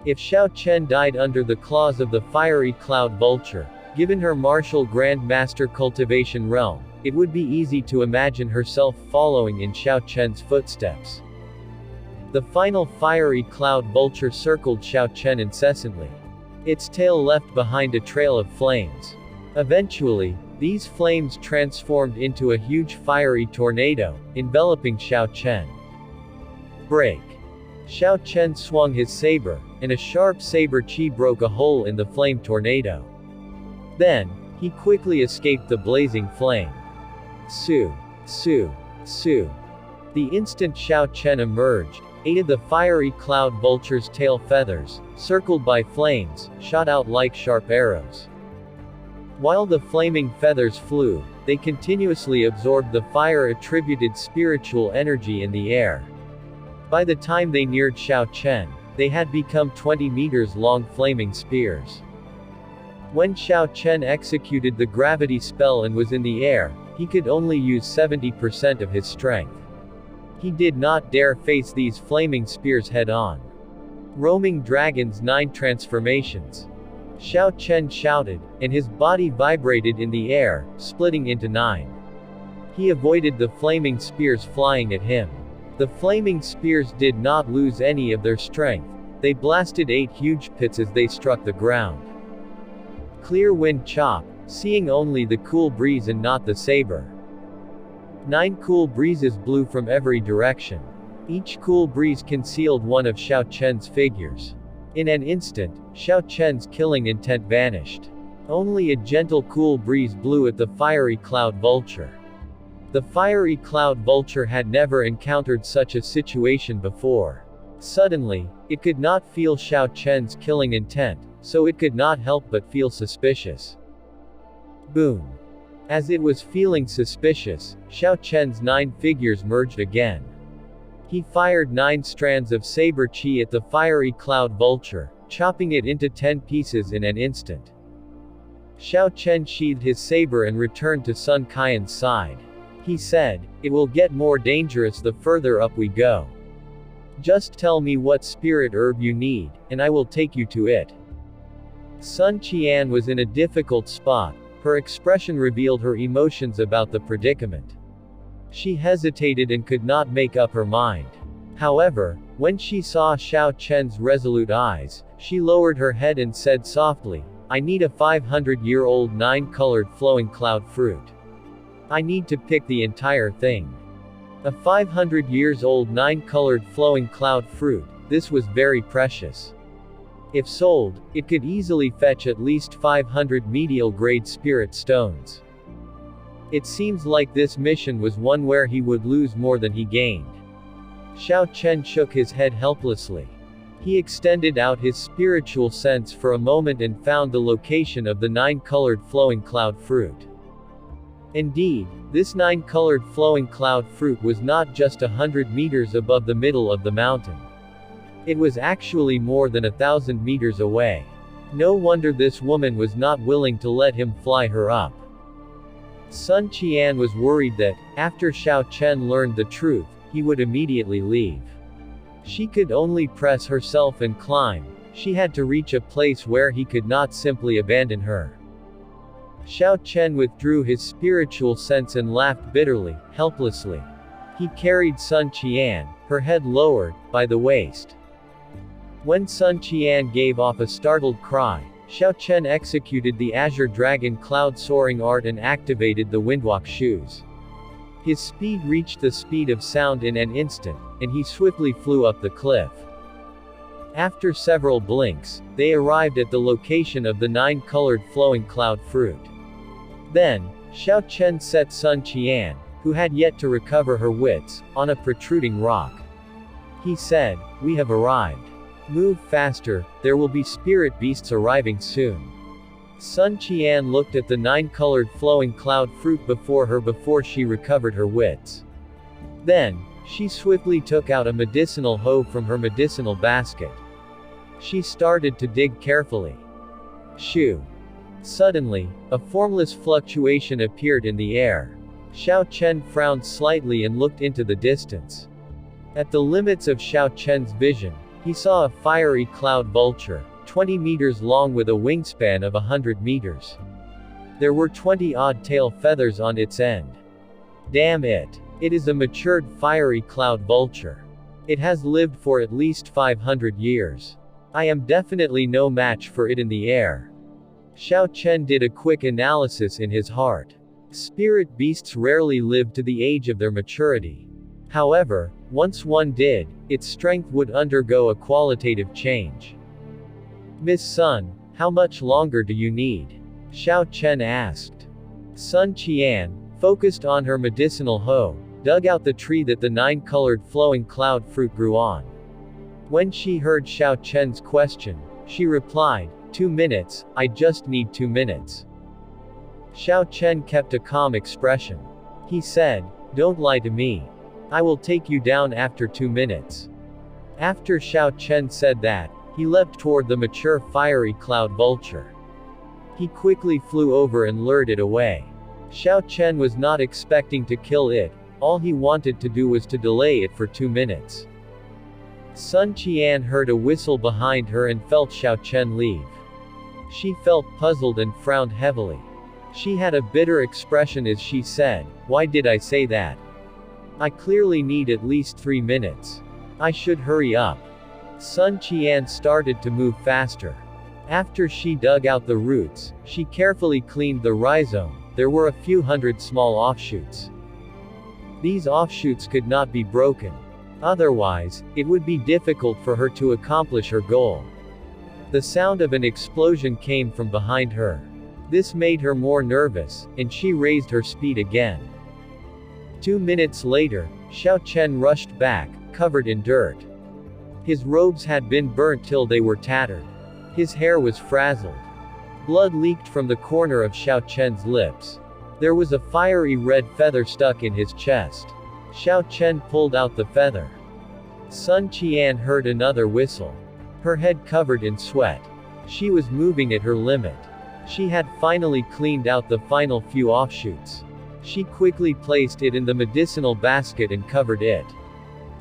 If Xiao Chen died under the claws of the fiery cloud vulture, given her martial Grand Master cultivation realm, it would be easy to imagine herself following in Xiao Chen's footsteps. The final fiery cloud vulture circled Xiao Chen incessantly. Its tail left behind a trail of flames. Eventually, these flames transformed into a huge fiery tornado, enveloping Xiao Chen. Break. Xiao Chen swung his saber, and a sharp saber chi broke a hole in the flame tornado. Then, he quickly escaped the blazing flame. Su. Su. Su. The instant Xiao Chen emerged, 8 of the fiery cloud vulture's tail feathers, circled by flames, shot out like sharp arrows. While the flaming feathers flew, they continuously absorbed the fire-attributed spiritual energy in the air. By the time they neared Xiao Chen, they had become 20 meters long flaming spears. When Xiao Chen executed the gravity spell and was in the air, he could only use 70% of his strength. He did not dare face these flaming spears head-on. Roaming Dragon's 9 transformations. Xiao Chen shouted, and his body vibrated in the air, splitting into 9. He avoided the flaming spears flying at him. The flaming spears did not lose any of their strength. They blasted 8 huge pits as they struck the ground. Clear wind chop, seeing only the cool breeze and not the saber. 9 cool breezes blew from every direction. Each cool breeze concealed one of Xiao Chen's figures. In an instant, Xiao Chen's killing intent vanished. Only a gentle cool breeze blew at the fiery cloud vulture. The fiery cloud vulture had never encountered such a situation before. Suddenly, it could not feel Xiao Chen's killing intent, so it could not help but feel suspicious. Boom. As it was feeling suspicious, Xiao Chen's 9 figures merged again. He fired 9 strands of saber chi at the fiery cloud vulture, chopping it into 10 pieces in an instant. Xiao Chen sheathed his saber and returned to Sun Qian's side. He said, "It will get more dangerous the further up we go. Just tell me what spirit herb you need, and I will take you to it." Sun Qian was in a difficult spot. Her expression revealed her emotions about the predicament. She hesitated and could not make up her mind. However, when she saw Xiao Chen's resolute eyes, she lowered her head and said softly, "I need a 500-year-old 9-colored flowing cloud fruit. I need to pick the entire thing." A 500 years old 9-colored flowing cloud fruit, this was very precious. If sold, it could easily fetch at least 500 medial-grade spirit stones. It seems like this mission was one where he would lose more than he gained. Xiao Chen shook his head helplessly. He extended out his spiritual sense for a moment and found the location of the 9-colored flowing cloud fruit. Indeed, this 9-colored flowing cloud fruit was not just 100 meters above the middle of the mountain. It was actually more than 1,000 meters away. No wonder this woman was not willing to let him fly her up. Sun Qian was worried that, after Xiao Chen learned the truth, he would immediately leave. She could only press herself and climb. She had to reach a place where he could not simply abandon her. Xiao Chen withdrew his spiritual sense and laughed bitterly, helplessly. He carried Sun Qian, her head lowered, by the waist. When Sun Qian gave off a startled cry, Xiao Chen executed the Azure Dragon Cloud Soaring Art and activated the Windwalk shoes. His speed reached the speed of sound in an instant, and he swiftly flew up the cliff. After several blinks, they arrived at the location of the 9-colored flowing cloud fruit. Then, Xiao Chen set Sun Qian, who had yet to recover her wits, on a protruding rock. He said, "We have arrived. Move faster, there will be spirit beasts arriving soon." Sun Qian looked at the 9-colored flowing cloud fruit before her before she recovered her wits. Then, she swiftly took out a medicinal hoe from her medicinal basket. She started to dig carefully. Shoo! Suddenly, a formless fluctuation appeared in the air. Xiao Chen frowned slightly and looked into the distance. At the limits of Xiao Chen's vision, he saw a fiery cloud vulture, 20 meters long with a wingspan of 100 meters. There were 20-odd tail feathers on its end. Damn it! It is a matured fiery cloud vulture. It has lived for at least 500 years. I am definitely no match for it in the air. Xiao Chen did a quick analysis in his heart. Spirit beasts rarely live to the age of their maturity. However, once one did, its strength would undergo a qualitative change. Miss Sun, how much longer do you need? Xiao Chen asked. Sun Qian, focused on her medicinal hoe, dug out the tree that the 9-colored flowing cloud fruit grew on. When she heard Xiao Chen's question, she replied, 2 minutes, I just need 2 minutes. Xiao Chen kept a calm expression. He said, don't lie to me. I will take you down after 2 minutes. After Xiao Chen said that, he leapt toward the mature fiery cloud vulture. He quickly flew over and lured it away. Xiao Chen was not expecting to kill it, all he wanted to do was to delay it for 2 minutes. Sun Qian heard a whistle behind her and felt Xiao Chen leave. She felt puzzled and frowned heavily. She had a bitter expression as she said, why did I say that? I clearly need at least 3 minutes. I should hurry up. Sun Qian started to move faster. After she dug out the roots, she carefully cleaned the rhizome. There were a few hundred small offshoots. These offshoots could not be broken. Otherwise, it would be difficult for her to accomplish her goal. The sound of an explosion came from behind her. This made her more nervous, and she raised her speed again. 2 minutes later, Xiao Chen rushed back, covered in dirt. His robes had been burnt till they were tattered. His hair was frazzled. Blood leaked from the corner of Xiao Chen's lips. There was a fiery red feather stuck in his chest. Xiao Chen pulled out the feather. Sun Qian heard another whistle. Her head covered in sweat. She was moving at her limit. She had finally cleaned out the final few offshoots. She quickly placed it in the medicinal basket and covered it.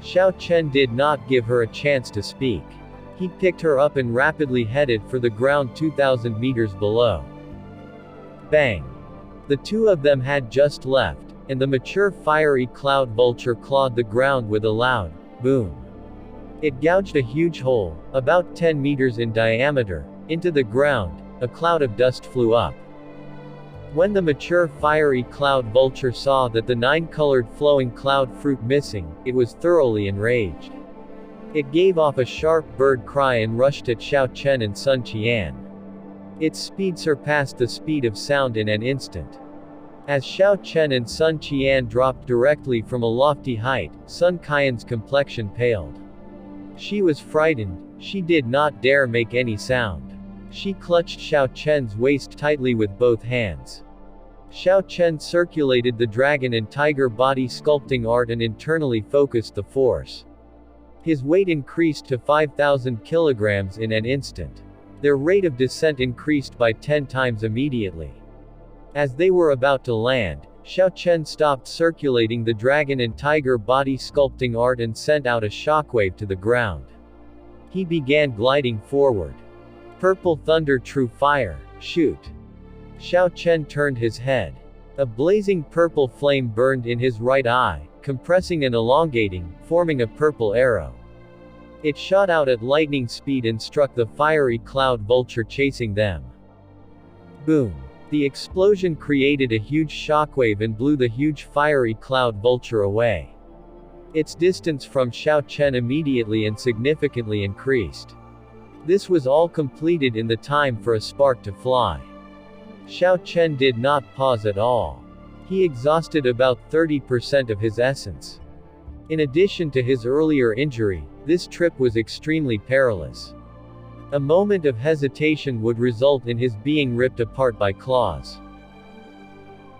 Xiao Chen did not give her a chance to speak. He picked her up and rapidly headed for the ground 2,000 meters below. Bang! The two of them had just left, and the mature fiery cloud vulture clawed the ground with a loud boom. It gouged a huge hole, about 10 meters in diameter, into the ground. A cloud of dust flew up. When the mature fiery cloud vulture saw that the 9-colored flowing cloud fruit missing, it was thoroughly enraged. It gave off a sharp bird cry and rushed at Xiao Chen and Sun Qian. Its speed surpassed the speed of sound in an instant. As Xiao Chen and Sun Qian dropped directly from a lofty height, Sun Qian's complexion paled. She was frightened. She did not dare make any sound. She clutched Xiao Chen's waist tightly with both hands. Xiao Chen circulated the dragon and tiger body sculpting art and internally focused the force. His weight increased to 5,000 kilograms in an instant. Their rate of descent increased by 10 times immediately. As they were about to land, Xiao Chen stopped circulating the dragon and tiger body sculpting art and sent out a shockwave to the ground. He began gliding forward. Purple thunder, true fire, shoot! Xiao Chen turned his head. A blazing purple flame burned in his right eye, compressing and elongating, forming a purple arrow. It shot out at lightning speed and struck the fiery cloud vulture chasing them. Boom! The explosion created a huge shockwave and blew the huge fiery cloud vulture away. Its distance from Xiao Chen immediately and significantly increased. This was all completed in the time for a spark to fly. Xiao Chen did not pause at all. He exhausted about 30% of his essence. In addition to his earlier injury, this trip was extremely perilous. A moment of hesitation would result in his being ripped apart by claws.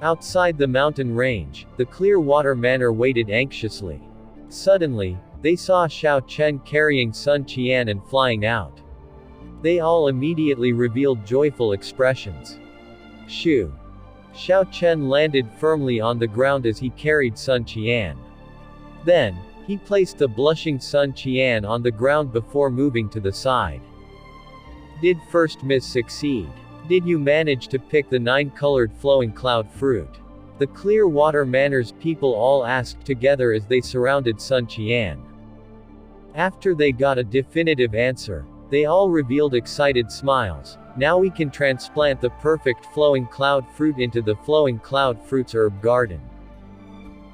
Outside the mountain range, the Clearwater Manor waited anxiously. Suddenly, they saw Xiao Chen carrying Sun Qian and flying out. They all immediately revealed joyful expressions. Shoo! Xiao Chen landed firmly on the ground as he carried Sun Qian. Then, he placed the blushing Sun Qian on the ground before moving to the side. Did first miss succeed? Did you manage to pick the 9-colored flowing cloud fruit? The clear water manners people all asked together as they surrounded Sun Qian. After they got a definitive answer, they all revealed excited smiles. Now we can transplant the perfect flowing cloud fruit into the flowing cloud fruits herb garden.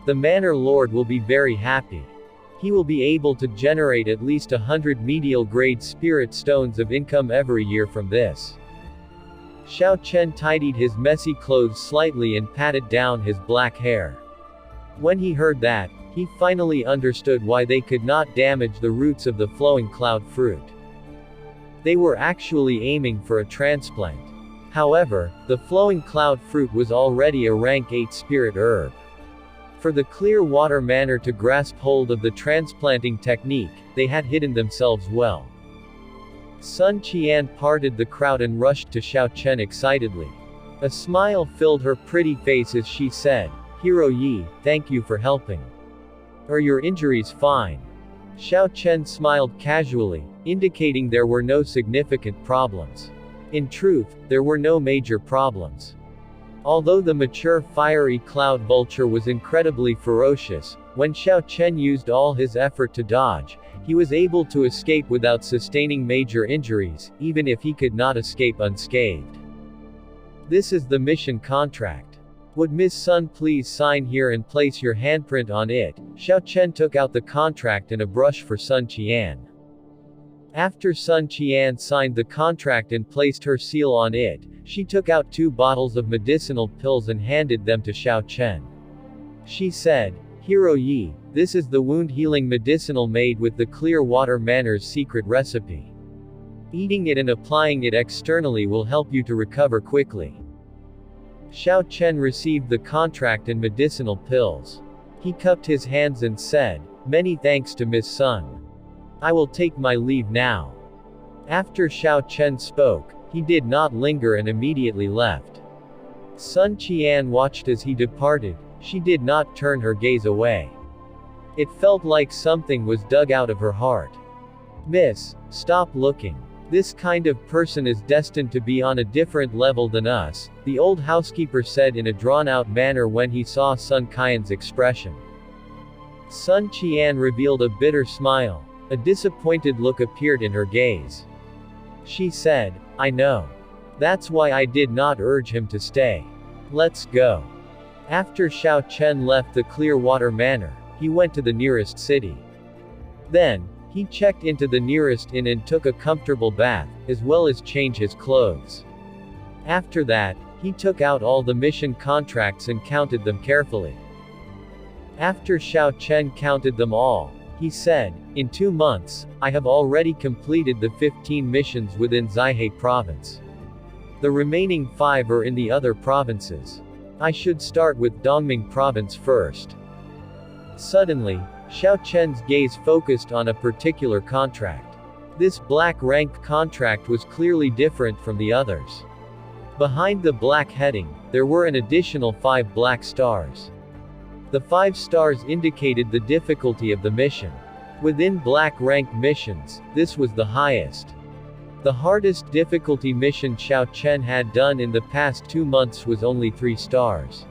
The Manor Lord will be very happy. He will be able to generate at least 100 medial grade spirit stones of income every year from this. Xiao Chen tidied his messy clothes slightly and patted down his black hair. When he heard that, he finally understood why they could not damage the roots of the flowing cloud fruit. They were actually aiming for a transplant. However, the flowing cloud fruit was already a rank 8 spirit herb. For the clear water manner to grasp hold of the transplanting technique, they had hidden themselves well. Sun Qian parted the crowd and rushed to Xiao Chen excitedly. A smile filled her pretty face as she said, "Hero Yi, thank you for helping. Are your injuries fine?" Xiao Chen smiled casually, indicating there were no significant problems. In truth, there were no major problems. Although the mature fiery cloud vulture was incredibly ferocious, when Xiao Chen used all his effort to dodge, he was able to escape without sustaining major injuries, even if he could not escape unscathed. This is the mission contract. Would Miss Sun please sign here and place your handprint on it? Xiao Chen took out the contract and a brush for Sun Qian. After Sun Qian signed the contract and placed her seal on it, she took out 2 bottles of medicinal pills and handed them to Xiao Chen. She said, "Hero Yi, this is the wound healing medicinal made with the clear water manor's secret recipe. Eating it and applying it externally will help you to recover quickly." Xiao Chen received the contract and medicinal pills. He cupped his hands and said, "Many thanks to Miss Sun. I will take my leave now." After Xiao Chen spoke, he did not linger and immediately left. Sun Qian watched as he departed. She did not turn her gaze away. It felt like something was dug out of her heart. "Miss, stop looking. This kind of person is destined to be on a different level than us," the old housekeeper said in a drawn-out manner when he saw Sun Qian's expression. Sun Qian revealed a bitter smile. A disappointed look appeared in her gaze. She said, "I know. That's why I did not urge him to stay. Let's go." After Xiao Chen left the clear water manor, he went to the nearest city. Then, he checked into the nearest inn and took a comfortable bath, as well as change his clothes. After that, he took out all the mission contracts and counted them carefully. After Xiao Chen counted them all, he said, "In 2 months, I have already completed the 15 missions within Zaihe province. The remaining 5 are in the other provinces. I should start with Dongming province first." Suddenly, Xiao Chen's gaze focused on a particular contract. This black rank contract was clearly different from the others. Behind the black heading, there were an additional 5 black stars. The 5 stars indicated the difficulty of the mission. Within black rank missions, this was the highest. The hardest difficulty mission Xiao Chen had done in the past 2 months was only 3 stars.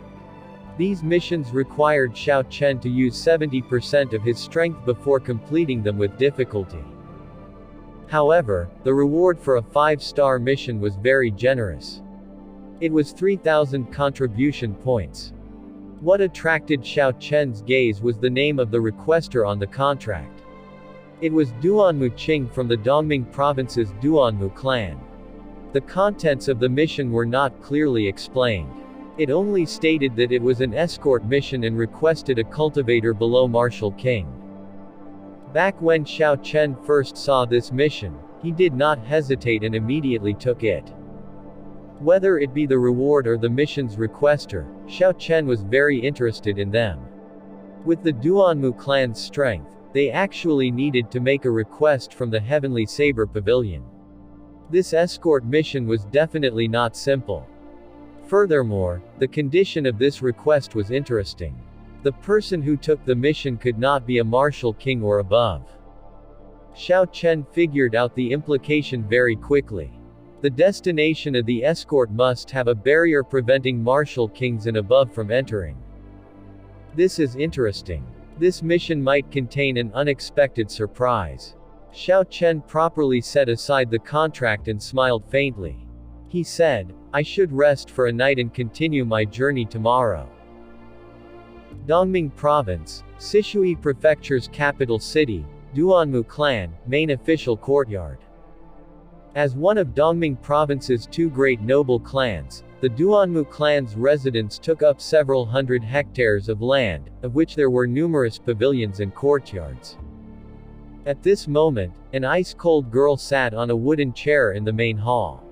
These missions required Xiao Chen to use 70% of his strength before completing them with difficulty. However, the reward for a 5-star mission was very generous. It was 3,000 contribution points. What attracted Xiao Chen's gaze was the name of the requester on the contract. It was Duanmu Qing from the Dongming province's Duanmu clan. The contents of the mission were not clearly explained. It only stated that it was an escort mission and requested a cultivator below Martial King. Back when Xiao Chen first saw this mission, he did not hesitate and immediately took it. Whether it be the reward or the mission's requester, Xiao Chen was very interested in them. With the Duanmu clan's strength, they actually needed to make a request from the Heavenly Saber Pavilion. This escort mission was definitely not simple. Furthermore, the condition of this request was interesting. The person who took the mission could not be a martial king or above. Xiao Chen figured out the implication very quickly. The destination of the escort must have a barrier preventing martial kings and above from entering. This is interesting. This mission might contain an unexpected surprise. Xiao Chen properly set aside the contract and smiled faintly. He said, I should rest for a night and continue my journey tomorrow. Dongming Province, Sishui Prefecture's capital city, Duanmu Clan, main official courtyard. As one of Dongming Province's two great noble clans, the Duanmu clan's residents took up several hundred hectares of land, of which there were numerous pavilions and courtyards. At this moment, an ice-cold girl sat on a wooden chair in the main hall.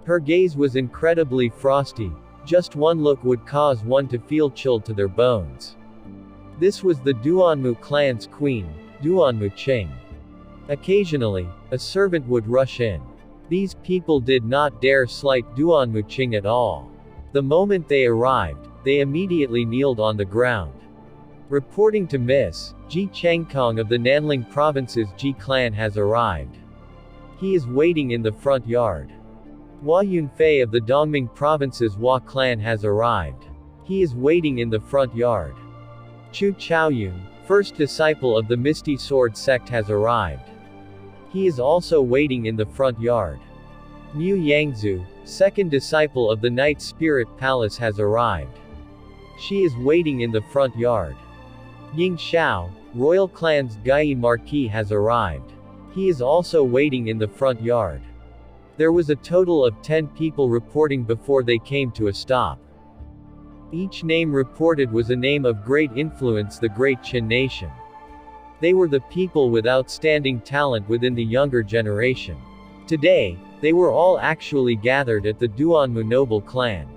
Her gaze was incredibly frosty, just one look would cause one to feel chilled to their bones. This was the Duanmu clan's queen, Duanmu Qing. Occasionally, a servant would rush in. These people did not dare slight Duanmu Qing at all. The moment they arrived, they immediately kneeled on the ground. Reporting to Miss Ji Changkong of the Nanling Province's Ji clan has arrived. He is waiting in the front yard. Hua Yunfei of the Dongming Province's Hua clan has arrived. He is waiting in the front yard. Chu Chaoyun, first disciple of the Misty Sword sect has arrived. He is also waiting in the front yard. Mu Yangzhu, second disciple of the Night Spirit Palace has arrived. She is waiting in the front yard. Ying Xiao, Royal Clan's Gai Marquis has arrived. He is also waiting in the front yard. There was a total of 10 people reporting before they came to a stop. Each name reported was a name of great influence the Great Qin nation. They were the people with outstanding talent within the younger generation. Today, they were all actually gathered at the Duanmu noble clan.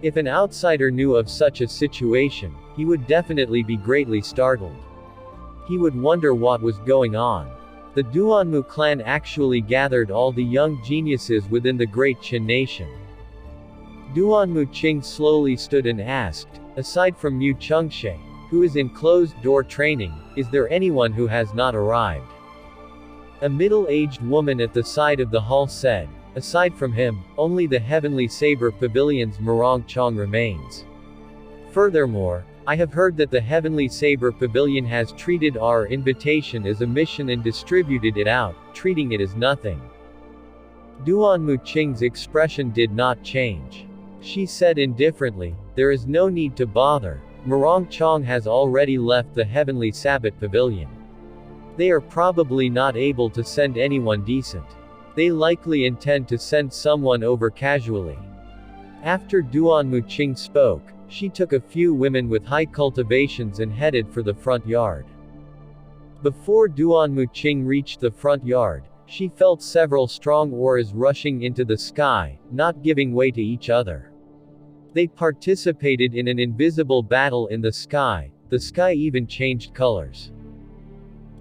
If an outsider knew of such a situation, he would definitely be greatly startled. He would wonder what was going on. The Duanmu clan actually gathered all the young geniuses within the Great Qin nation. Duanmu Qing slowly stood and asked, aside from Mu Chengshe, who is in closed-door training, is there anyone who has not arrived? A middle-aged woman at the side of the hall said, aside from him, only the Heavenly Saber Pavilion's Murong Chong remains. Furthermore, I have heard that the Heavenly Saber Pavilion has treated our invitation as a mission and distributed it out, treating it as nothing. Duanmu Qing's expression did not change. She said indifferently, there is no need to bother. Murong Chong has already left the Heavenly Sabbat Pavilion. They are probably not able to send anyone decent. They likely intend to send someone over casually. After Duanmu Qing spoke, she took a few women with high cultivations and headed for the front yard. Before Duanmu Qing reached the front yard, she felt several strong auras rushing into the sky, not giving way to each other. They participated in an invisible battle in the sky even changed colors.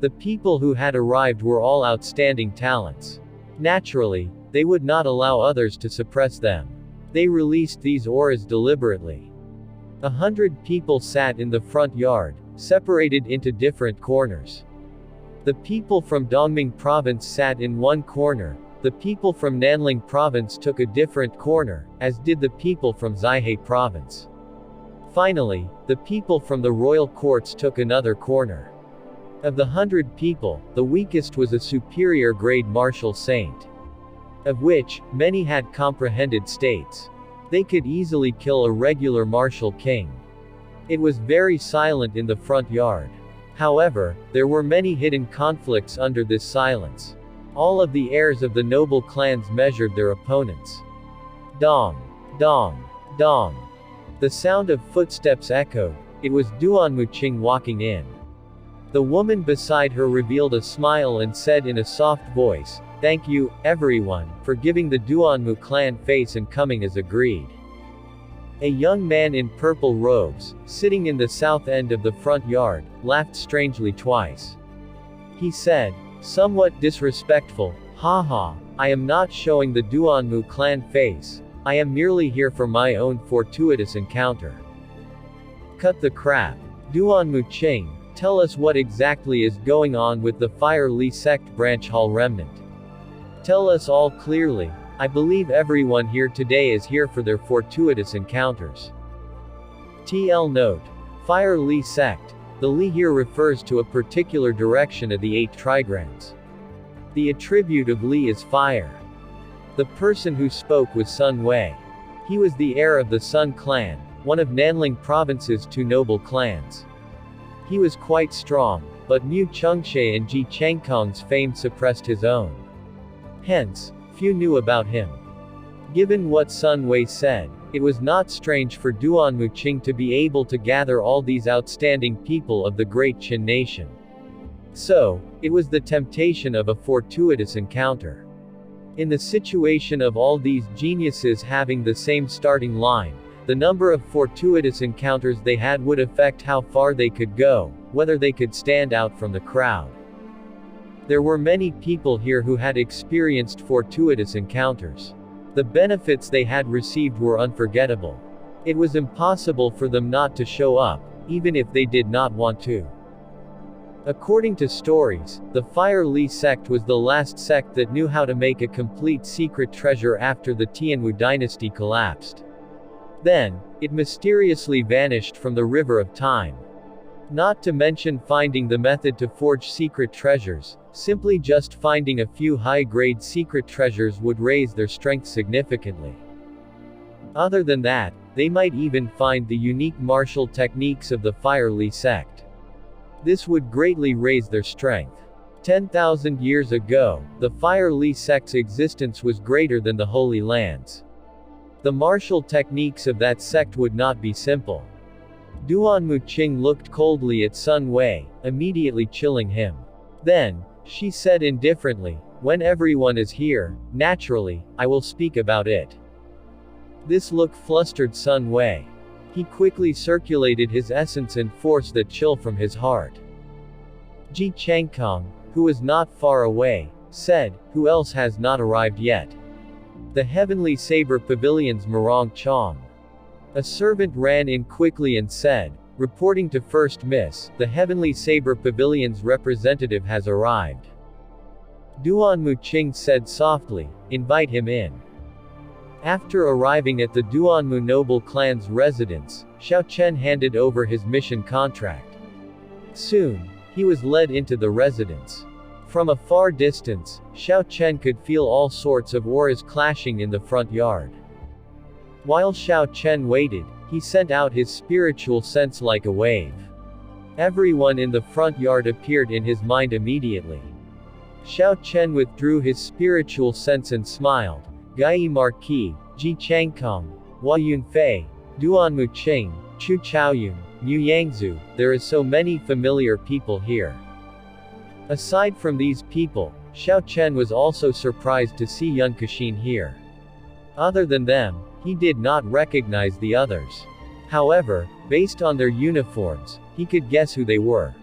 The people who had arrived were all outstanding talents. Naturally, they would not allow others to suppress them. They released these auras deliberately. 100 people sat in the front yard, separated into different corners. The people from Dongming Province sat in one corner, the people from Nanling Province took a different corner, as did the people from Zaihe Province. Finally, the people from the royal courts took another corner. Of the 100 people, the weakest was a superior grade martial saint. Of which, many had comprehended states. They could easily kill a regular martial king. It was very silent in the front yard. However, there were many hidden conflicts under this silence. All of the heirs of the noble clans measured their opponents. Dong! Dong! Dong! The sound of footsteps echoed. It was Duanmu Qing walking in. The woman beside her revealed a smile and said in a soft voice, "Thank you, everyone, for giving the Duanmu clan face and coming as agreed." A young man in purple robes, sitting in the south end of the front yard, laughed strangely twice. He said, somewhat disrespectful, "Ha ha, I am not showing the Duanmu clan face. I am merely here for my own fortuitous encounter. Cut the crap. Duanmu Qing, tell us what exactly is going on with the Fire Li sect branch hall remnant. Tell us all clearly. I believe everyone here today is here for their fortuitous encounters. TL note. Fire Li sect. The Li here refers to a particular direction of the 8 trigrams. The attribute of Li is fire. The person who spoke was Sun Wei. He was the heir of the Sun clan, one of Nanling province's 2 noble clans. He was quite strong, but Mu Chengxie and Ji Changkong's fame suppressed his own. Hence, few knew about him. Given what Sun Wei said, it was not strange for Duanmu Qing to be able to gather all these outstanding people of the great Qin nation. So, it was the temptation of a fortuitous encounter. In the situation of all these geniuses having the same starting line, the number of fortuitous encounters they had would affect how far they could go, whether they could stand out from the crowd. There were many people here who had experienced fortuitous encounters. The benefits they had received were unforgettable. It was impossible for them not to show up, even if they did not want to. According to stories, the Fire Li sect was the last sect that knew how to make a complete secret treasure after the Tianwu dynasty collapsed. Then, it mysteriously vanished from the river of time. Not to mention finding the method to forge secret treasures, simply just finding a few high-grade secret treasures would raise their strength significantly. Other than that, they might even find the unique martial techniques of the Fire Li sect. This would greatly raise their strength. 10,000 years ago, the Fire Li sect's existence was greater than the Holy Lands. The martial techniques of that sect would not be simple. Duanmu Qing looked coldly at Sun Wei, immediately chilling him. Then, she said indifferently, when everyone is here, naturally, I will speak about it. This look flustered Sun Wei. He quickly circulated his essence and forced that chill from his heart. Ji Changkong, who was not far away, said, who else has not arrived yet? The Heavenly Saber Pavilion's Morong Chong. A servant ran in quickly and said, reporting to First Miss, the Heavenly Saber Pavilion's representative has arrived. Duanmu Qing said softly, invite him in. After arriving at the Duanmu noble clan's residence, Xiao Chen handed over his mission contract. Soon, he was led into the residence. From a far distance, Xiao Chen could feel all sorts of auras clashing in the front yard. While Xiao Chen waited, he sent out his spiritual sense like a wave. Everyone in the front yard appeared in his mind immediately. Xiao Chen withdrew his spiritual sense and smiled. Gai Marquis, Ji Changkong, Hua Yunfei, Duanmu Qing, Chu Chaoyun, Mu Yangzhu, there is so many familiar people here. Aside from these people, Xiao Chen was also surprised to see Yun Kexin here. Other than them, he did not recognize the others. However, based on their uniforms, he could guess who they were.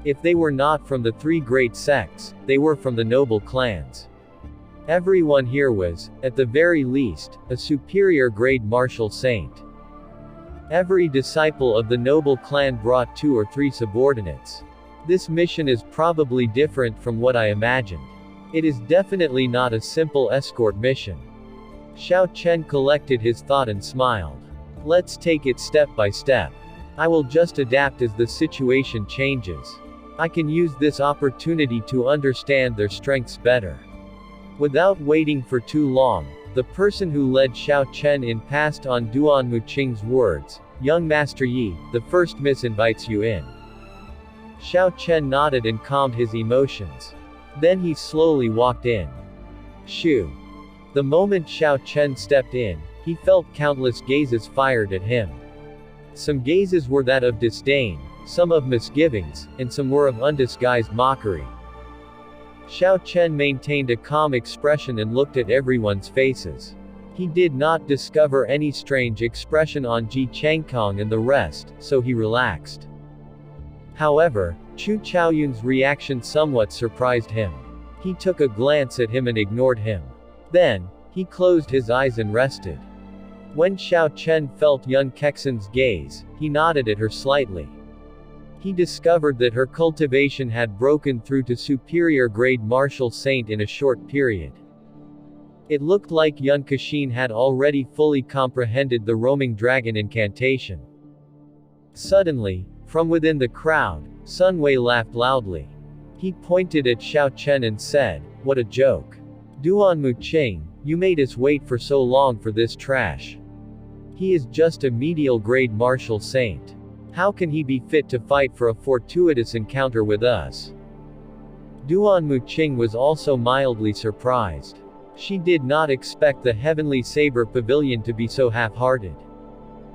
If they were not from the 3 great sects, they were from the noble clans. Everyone here was, at the very least, a superior grade martial saint. Every disciple of the noble clan brought 2 or 3 subordinates. This mission is probably different from what I imagined. It is definitely not a simple escort mission. Xiao Chen collected his thought and smiled. Let's take it step by step. I will just adapt as the situation changes. I can use this opportunity to understand their strengths better. Without waiting for too long, the person who led Xiao Chen in passed on Duanmu Qing's words, Young Master Yi, the First Miss invites you in. Xiao Chen nodded and calmed his emotions. Then he slowly walked in. Shoo. The moment Xiao Chen stepped in, he felt countless gazes fired at him. Some gazes were that of disdain, some of misgivings, and some were of undisguised mockery. Xiao Chen maintained a calm expression and looked at everyone's faces. He did not discover any strange expression on Ji Changkong and the rest, so he relaxed. However, Chu Chaoyun's reaction somewhat surprised him. He took a glance at him and ignored him. Then, he closed his eyes and rested. When Xiao Chen felt Yun Kexin's gaze, he nodded at her slightly. He discovered that her cultivation had broken through to superior grade martial saint in a short period. It looked like Yun Kexin had already fully comprehended the roaming dragon incantation. Suddenly, from within the crowd, Sun Wei laughed loudly. He pointed at Xiao Chen and said, "What a joke. Duan Muqing, you made us wait for so long for this trash. He is just a medial grade martial saint. How can he be fit to fight for a fortuitous encounter with us?" Duan Muqing was also mildly surprised. She did not expect the Heavenly Saber Pavilion to be so half-hearted.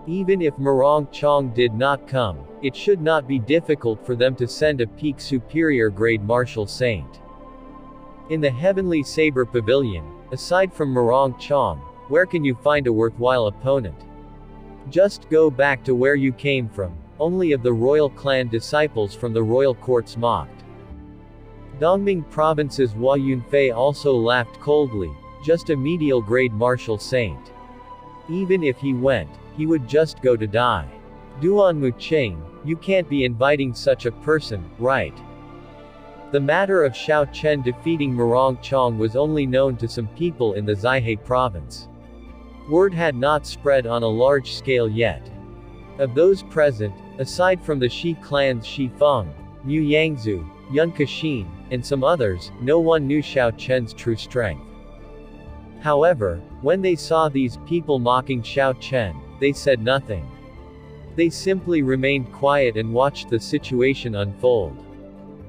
Even if Murong Chong did not come, it should not be difficult for them to send a peak superior grade martial saint. In the Heavenly Saber Pavilion, aside from Murong Chong, where can you find a worthwhile opponent? Just go back to where you came from. Only of the royal clan disciples from the royal courts mocked. Dongming Province's Hua Yunfei also laughed coldly, just a medial grade martial saint. Even if he went, he would just go to die. Duan Muqing, you can't be inviting such a person, right? The matter of Xiao Chen defeating Murong Chong was only known to some people in the Zaihe province. Word had not spread on a large scale yet. Of those present, aside from the Shi clans Shi Feng, Mu Yangzhu, Yun Kexin, and some others, no one knew Xiao Chen's true strength. However, when they saw these people mocking Xiao Chen, they said nothing. They simply remained quiet and watched the situation unfold.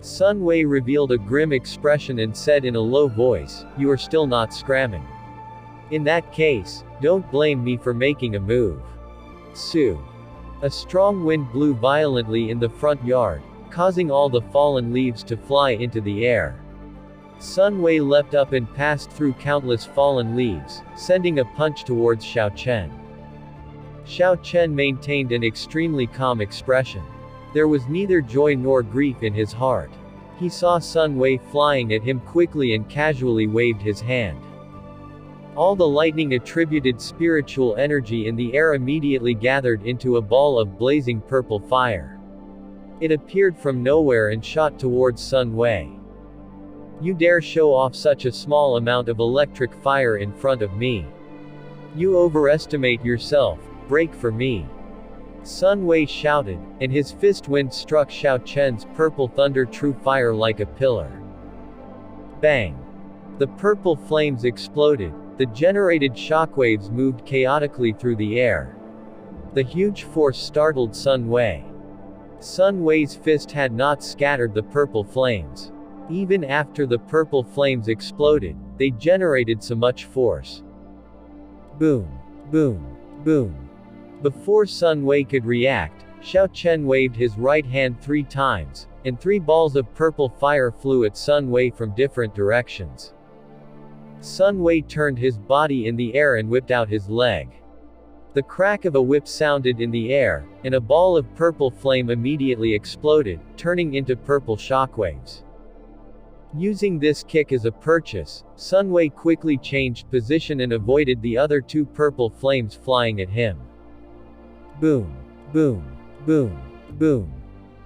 Sun Wei revealed a grim expression and said in a low voice, "You are still not scramming. In that case, don't blame me for making a move." Su. A strong wind blew violently in the front yard, causing all the fallen leaves to fly into the air. Sun Wei leapt up and passed through countless fallen leaves, sending a punch towards Xiao Chen. Xiao Chen maintained an extremely calm expression. There was neither joy nor grief in his heart. He saw Sun Wei flying at him quickly and casually waved his hand. All the lightning attributed spiritual energy in the air immediately gathered into a ball of blazing purple fire. It appeared from nowhere and shot towards Sun Wei. "You dare show off such a small amount of electric fire in front of me? You overestimate yourself, break for me." Sun Wei shouted, and his fist wind struck Xiao Chen's purple thunder true fire like a pillar. Bang! The purple flames exploded, the generated shockwaves moved chaotically through the air. The huge force startled Sun Wei. Sun Wei's fist had not scattered the purple flames. Even after the purple flames exploded, they generated so much force. Boom! Boom! Boom! Before Sun Wei could react, Xiao Chen waved his right hand 3 times, and 3 balls of purple fire flew at Sun Wei from different directions. Sun Wei turned his body in the air and whipped out his leg. The crack of a whip sounded in the air, and a ball of purple flame immediately exploded, turning into purple shockwaves. Using this kick as a purchase, Sun Wei quickly changed position and avoided the other 2 purple flames flying at him. Boom! Boom! Boom! Boom!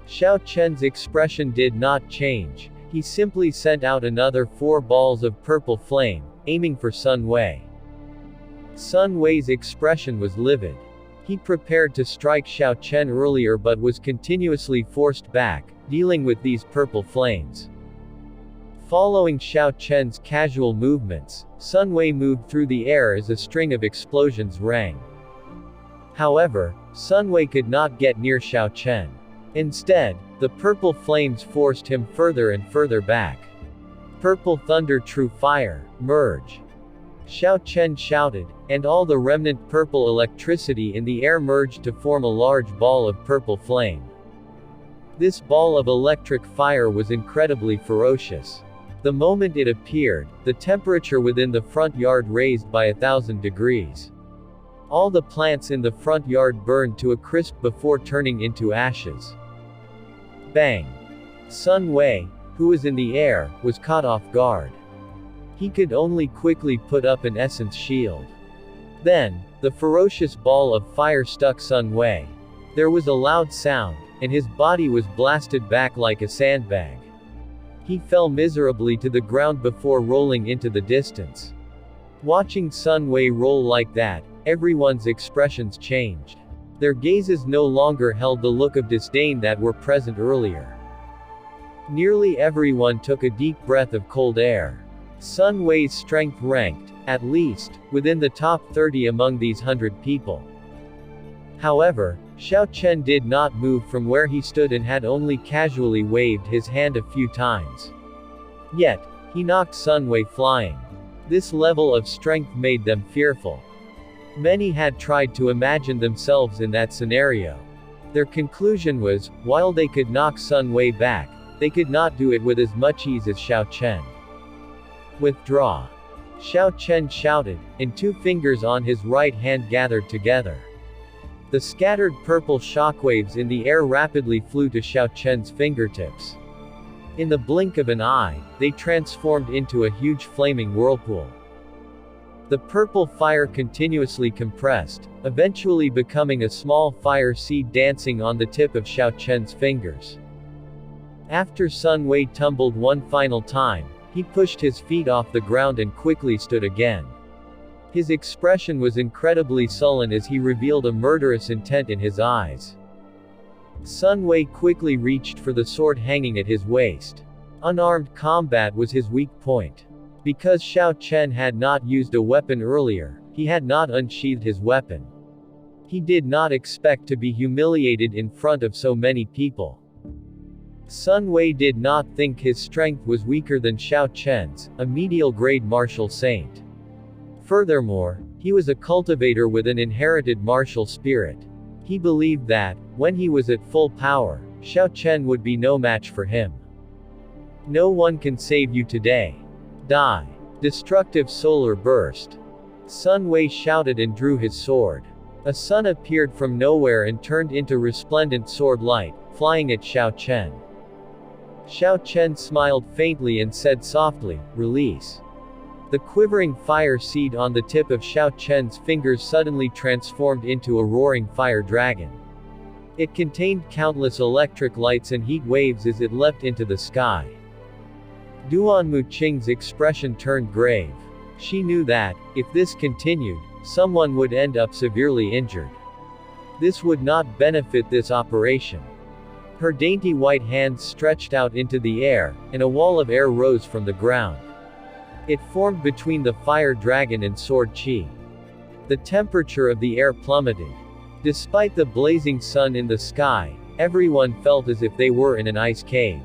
Xiao Chen's expression did not change. He simply sent out another 4 balls of purple flame, aiming for Sun Wei. Sun Wei's expression was livid. He prepared to strike Xiao Chen earlier but was continuously forced back, dealing with these purple flames. Following Xiao Chen's casual movements, Sun Wei moved through the air as a string of explosions rang. However, Sun Wei could not get near Xiao Chen. Instead, the purple flames forced him further and further back. Purple thunder true fire, merge! Xiao Chen shouted, and all the remnant purple electricity in the air merged to form a large ball of purple flame. This ball of electric fire was incredibly ferocious. The moment it appeared, the temperature within the front yard raised by 1,000 degrees. All the plants in the front yard burned to a crisp before turning into ashes. Bang! Sun Wei, who was in the air, was caught off guard. He could only quickly put up an essence shield. Then, the ferocious ball of fire struck Sun Wei. There was a loud sound, and his body was blasted back like a sandbag. He fell miserably to the ground before rolling into the distance. Watching Sun Wei roll like that, everyone's expressions changed. Their gazes no longer held the look of disdain that were present earlier. Nearly everyone took a deep breath of cold air. Sun Wei's strength ranked, at least, within the top 30 among these 100 people. However, Xiao Chen did not move from where he stood and had only casually waved his hand a few times. Yet, he knocked Sun Wei flying. This level of strength made them fearful. Many had tried to imagine themselves in that scenario. Their conclusion was, while they could knock Sun Wei back, they could not do it with as much ease as Xiao Chen. Withdraw. Xiao Chen shouted, and two fingers on his right hand gathered together. The scattered purple shockwaves in the air rapidly flew to Xiao Chen's fingertips. In the blink of an eye, they transformed into a huge flaming whirlpool. The purple fire continuously compressed, eventually becoming a small fire seed dancing on the tip of Xiao Chen's fingers. After Sun Wei tumbled one final time, he pushed his feet off the ground and quickly stood again. His expression was incredibly sullen as he revealed a murderous intent in his eyes. Sun Wei quickly reached for the sword hanging at his waist. Unarmed combat was his weak point. Because Xiao Chen had not used a weapon earlier, he had not unsheathed his weapon. He did not expect to be humiliated in front of so many people. Sun Wei did not think his strength was weaker than Xiao Chen's, a medial-grade martial saint. Furthermore, he was a cultivator with an inherited martial spirit. He believed that, when he was at full power, Xiao Chen would be no match for him. No one can save you today. Die. Destructive solar burst. Sun Wei shouted and drew his sword. A sun appeared from nowhere and turned into resplendent sword light, flying at Xiao Chen. Xiao Chen smiled faintly and said softly, "Release." The quivering fire seed on the tip of Xiao Chen's fingers suddenly transformed into a roaring fire dragon. It contained countless electric lights and heat waves as it leapt into the sky. Duan Muqing's expression turned grave. She knew that, if this continued, someone would end up severely injured. This would not benefit this operation. Her dainty white hands stretched out into the air, and a wall of air rose from the ground. It formed between the fire dragon and sword chi. The temperature of the air plummeted. Despite the blazing sun in the sky, everyone felt as if they were in an ice cave.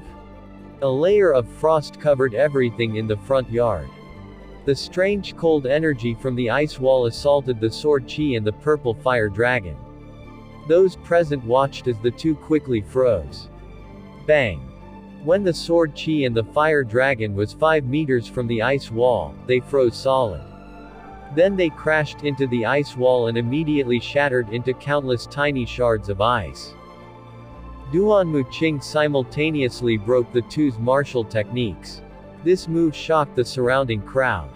A layer of frost covered everything in the front yard. The strange cold energy from the ice wall assaulted the sword chi and the purple fire dragon. Those present watched as the two quickly froze. Bang! When the sword chi and the fire dragon was 5 meters from the ice wall, they froze solid. Then they crashed into the ice wall and immediately shattered into countless tiny shards of ice. Duan Muqing simultaneously broke the two's martial techniques. This move shocked the surrounding crowd.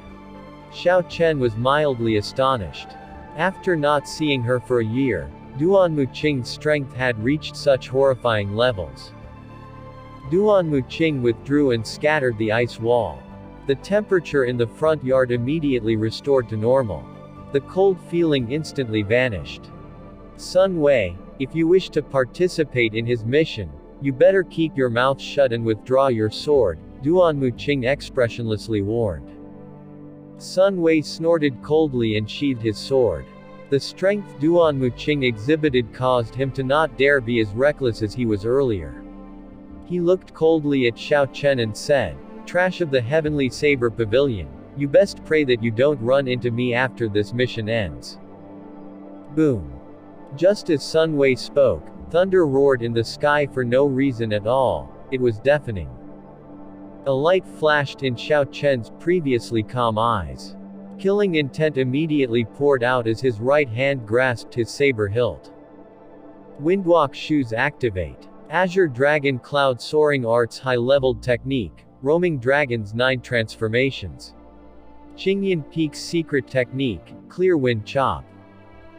Xiao Chen was mildly astonished. After not seeing her for a year, Duan Muqing's strength had reached such horrifying levels. Duan Muqing withdrew and scattered the ice wall. The temperature in the front yard immediately restored to normal. The cold feeling instantly vanished. Sun Wei, if you wish to participate in his mission, you better keep your mouth shut and withdraw your sword, Duan Muqing expressionlessly warned. Sun Wei snorted coldly and sheathed his sword. The strength Duan Muqing exhibited caused him to not dare be as reckless as he was earlier. He looked coldly at Xiao Chen and said, "Trash of the Heavenly Saber Pavilion, you best pray that you don't run into me after this mission ends." Boom. Just as Sun Wei spoke, thunder roared in the sky for no reason at all. It was deafening. A light flashed in Xiao Chen's previously calm eyes. Killing intent immediately poured out as his right hand grasped his saber hilt. Windwalk shoes activate. Azure Dragon Cloud Soaring Arts High-Leveled Technique. Roaming Dragons 9 Transformations. Qingyan Peak's secret technique, clear wind chop.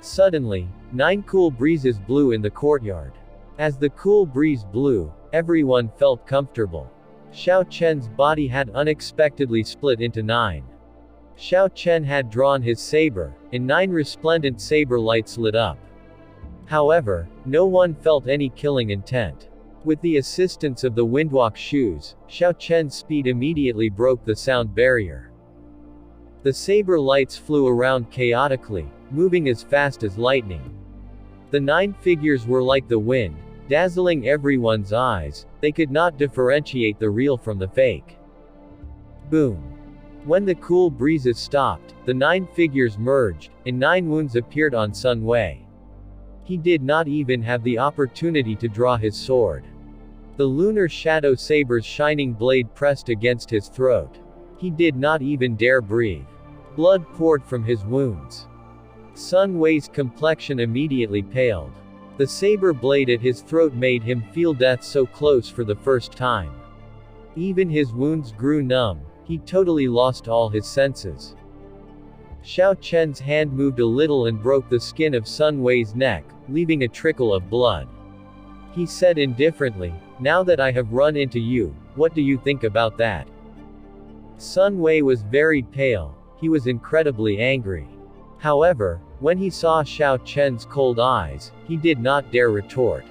Suddenly, 9 cool breezes blew in the courtyard. As the cool breeze blew, everyone felt comfortable. Xiao Chen's body had unexpectedly split into 9. Xiao Chen had drawn his saber, and 9 resplendent saber lights lit up. However, no one felt any killing intent. With the assistance of the windwalk shoes, Xiao Chen's speed immediately broke the sound barrier. The saber lights flew around chaotically, moving as fast as lightning. The 9 figures were like the wind, dazzling everyone's eyes. They could not differentiate the real from the fake. Boom. When the cool breezes stopped, the 9 figures merged, and 9 wounds appeared on Sun Wei. He did not even have the opportunity to draw his sword. The lunar shadow saber's shining blade pressed against his throat. He did not even dare breathe. Blood poured from his wounds. Sun Wei's complexion immediately paled. The saber blade at his throat made him feel death so close for the first time. Even his wounds grew numb. He totally lost all his senses. Xiao Chen's hand moved a little and broke the skin of Sun Wei's neck, leaving a trickle of blood. He said indifferently, "Now that I have run into you, what do you think about that?" Sun Wei was very pale. He was incredibly angry. However, when he saw Xiao Chen's cold eyes, he did not dare retort.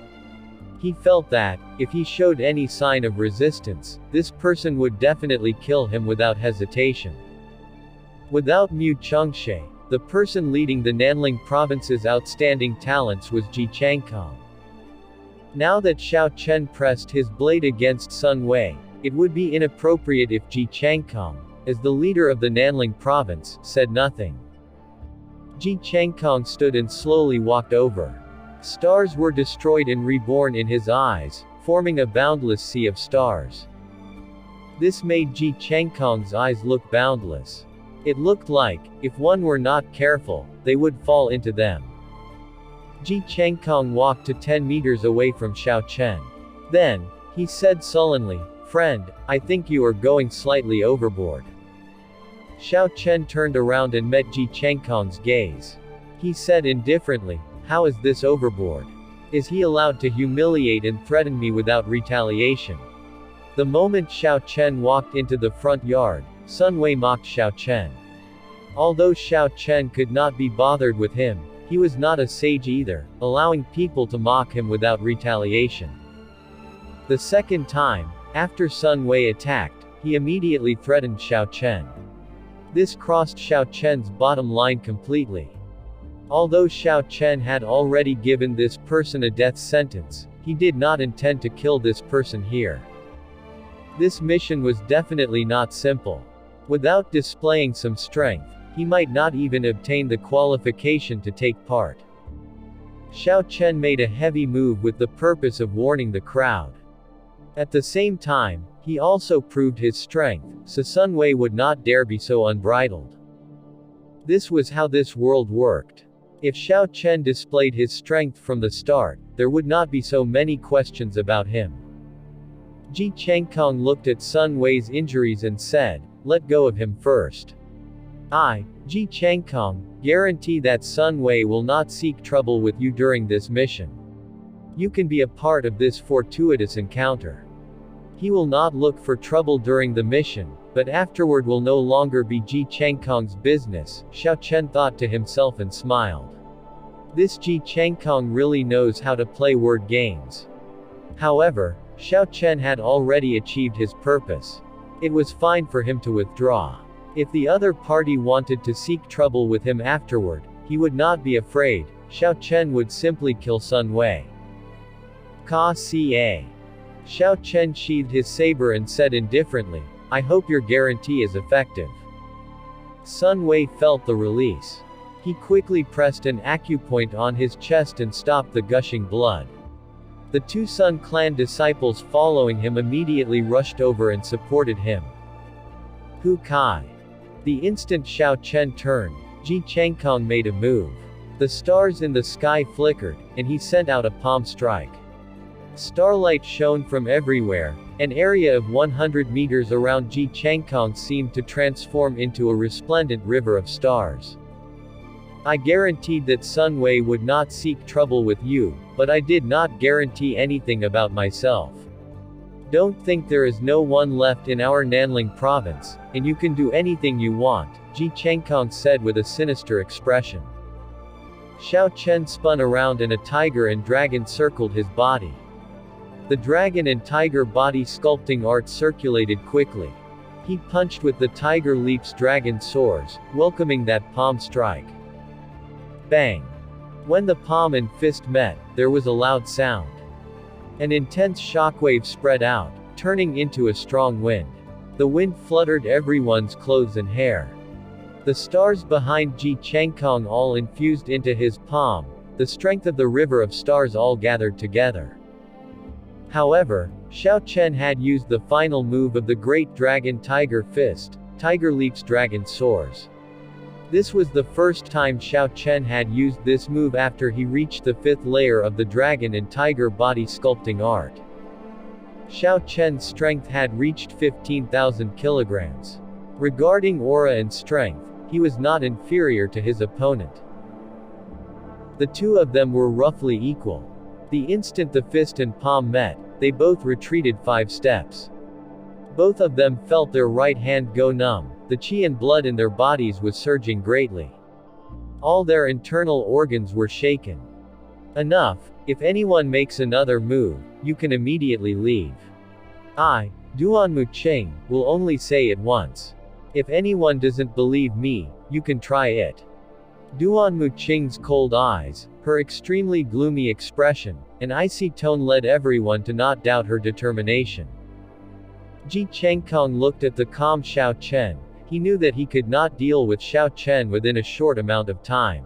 He felt that, if he showed any sign of resistance, this person would definitely kill him without hesitation. Without Mu Chengshe, the person leading the Nanling province's outstanding talents was Ji Changkong. Now that Xiao Chen pressed his blade against Sun Wei, it would be inappropriate if Ji Changkong, as the leader of the Nanling province, said nothing. Ji Changkong stood and slowly walked over. Stars were destroyed and reborn in his eyes, forming a boundless sea of stars. This made Ji Changkong's eyes look boundless. It looked like, if one were not careful, they would fall into them. Ji Changkong walked to 10 meters away from Xiao Chen. Then, he said sullenly, "Friend, I think you are going slightly overboard." Xiao Chen turned around and met Ji Changkong's gaze. He said indifferently, "How is this overboard? Is he allowed to humiliate and threaten me without retaliation?" The moment Xiao Chen walked into the front yard, Sun Wei mocked Xiao Chen. Although Xiao Chen could not be bothered with him, he was not a sage either, allowing people to mock him without retaliation. The second time, after Sun Wei attacked, he immediately threatened Xiao Chen. This crossed Xiao Chen's bottom line completely. Although Xiao Chen had already given this person a death sentence, he did not intend to kill this person here. This mission was definitely not simple. Without displaying some strength, he might not even obtain the qualification to take part. Xiao Chen made a heavy move with the purpose of warning the crowd. At the same time, he also proved his strength, so Sun Wei would not dare be so unbridled. This was how this world worked. If Xiao Chen displayed his strength from the start, there would not be so many questions about him. Ji Changkong looked at Sun Wei's injuries and said, "Let go of him first. I, Ji Changkong, guarantee that Sun Wei will not seek trouble with you during this mission. You can be a part of this fortuitous encounter. He will not look for trouble during the mission, but afterward will no longer be Ji Changkong's business." Xiao Chen thought to himself and smiled. This Ji Changkong really knows how to play word games. However, Xiao Chen had already achieved his purpose. It was fine for him to withdraw. If the other party wanted to seek trouble with him afterward, he would not be afraid. Xiao Chen would simply kill Sun Wei. Ka-ca. Xiao Chen sheathed his saber and said indifferently, "I hope your guarantee is effective." Sun Wei felt the release. He quickly pressed an acupoint on his chest and stopped the gushing blood. The 2 Sun Clan disciples following him immediately rushed over and supported him. Hu Kai. The instant Xiao Chen turned, Ji Changkong made a move. The stars in the sky flickered, and he sent out a palm strike. Starlight shone from everywhere, An area of 100 meters around Ji Changkong seemed to transform into a resplendent river of stars. I guaranteed that Sun Wei would not seek trouble with you, but I did not guarantee anything about myself. Don't think there is no one left in our Nanling province, and you can do anything you want, Ji Changkong said with a sinister expression. Xiao Chen spun around and a tiger and dragon circled his body. The dragon and tiger body sculpting art circulated quickly. He punched with the tiger leaps dragon soars, welcoming that palm strike. Bang! When the palm and fist met, there was a loud sound. An intense shockwave spread out, turning into a strong wind. The wind fluttered everyone's clothes and hair. The stars behind Ji Changkong all infused into his palm, the strength of the river of stars all gathered together. However, Xiao Chen had used the final move of the great dragon tiger fist, tiger leaps dragon soars. This was the first time Xiao Chen had used this move after he reached the 5th layer of the dragon and tiger body sculpting art. Xiao Chen's strength had reached 15,000 kilograms. Regarding aura and strength, he was not inferior to his opponent. The two of them were roughly equal. The instant the fist and palm met, they both retreated 5 steps. Both of them felt their right hand go numb, the qi and blood in their bodies was surging greatly. All their internal organs were shaken. Enough, if anyone makes another move, you can immediately leave. I, Duan Muqing, will only say it once. If anyone doesn't believe me, you can try it. Duan Muqing's cold eyes, her extremely gloomy expression, and icy tone led everyone to not doubt her determination. Ji Changkong looked at the calm Xiao Chen. He knew that he could not deal with Xiao Chen within a short amount of time.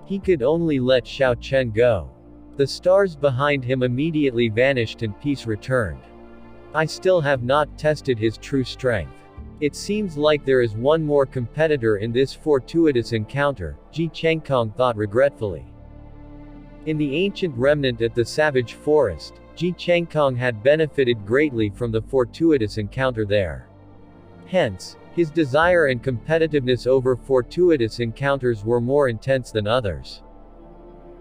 He could only let Xiao Chen go. The stars behind him immediately vanished and peace returned. I still have not tested his true strength. It seems like there is one more competitor in this fortuitous encounter, Ji Changkong thought regretfully. In the ancient remnant at the savage forest, Ji Changkong had benefited greatly from the fortuitous encounter there. Hence, his desire and competitiveness over fortuitous encounters were more intense than others.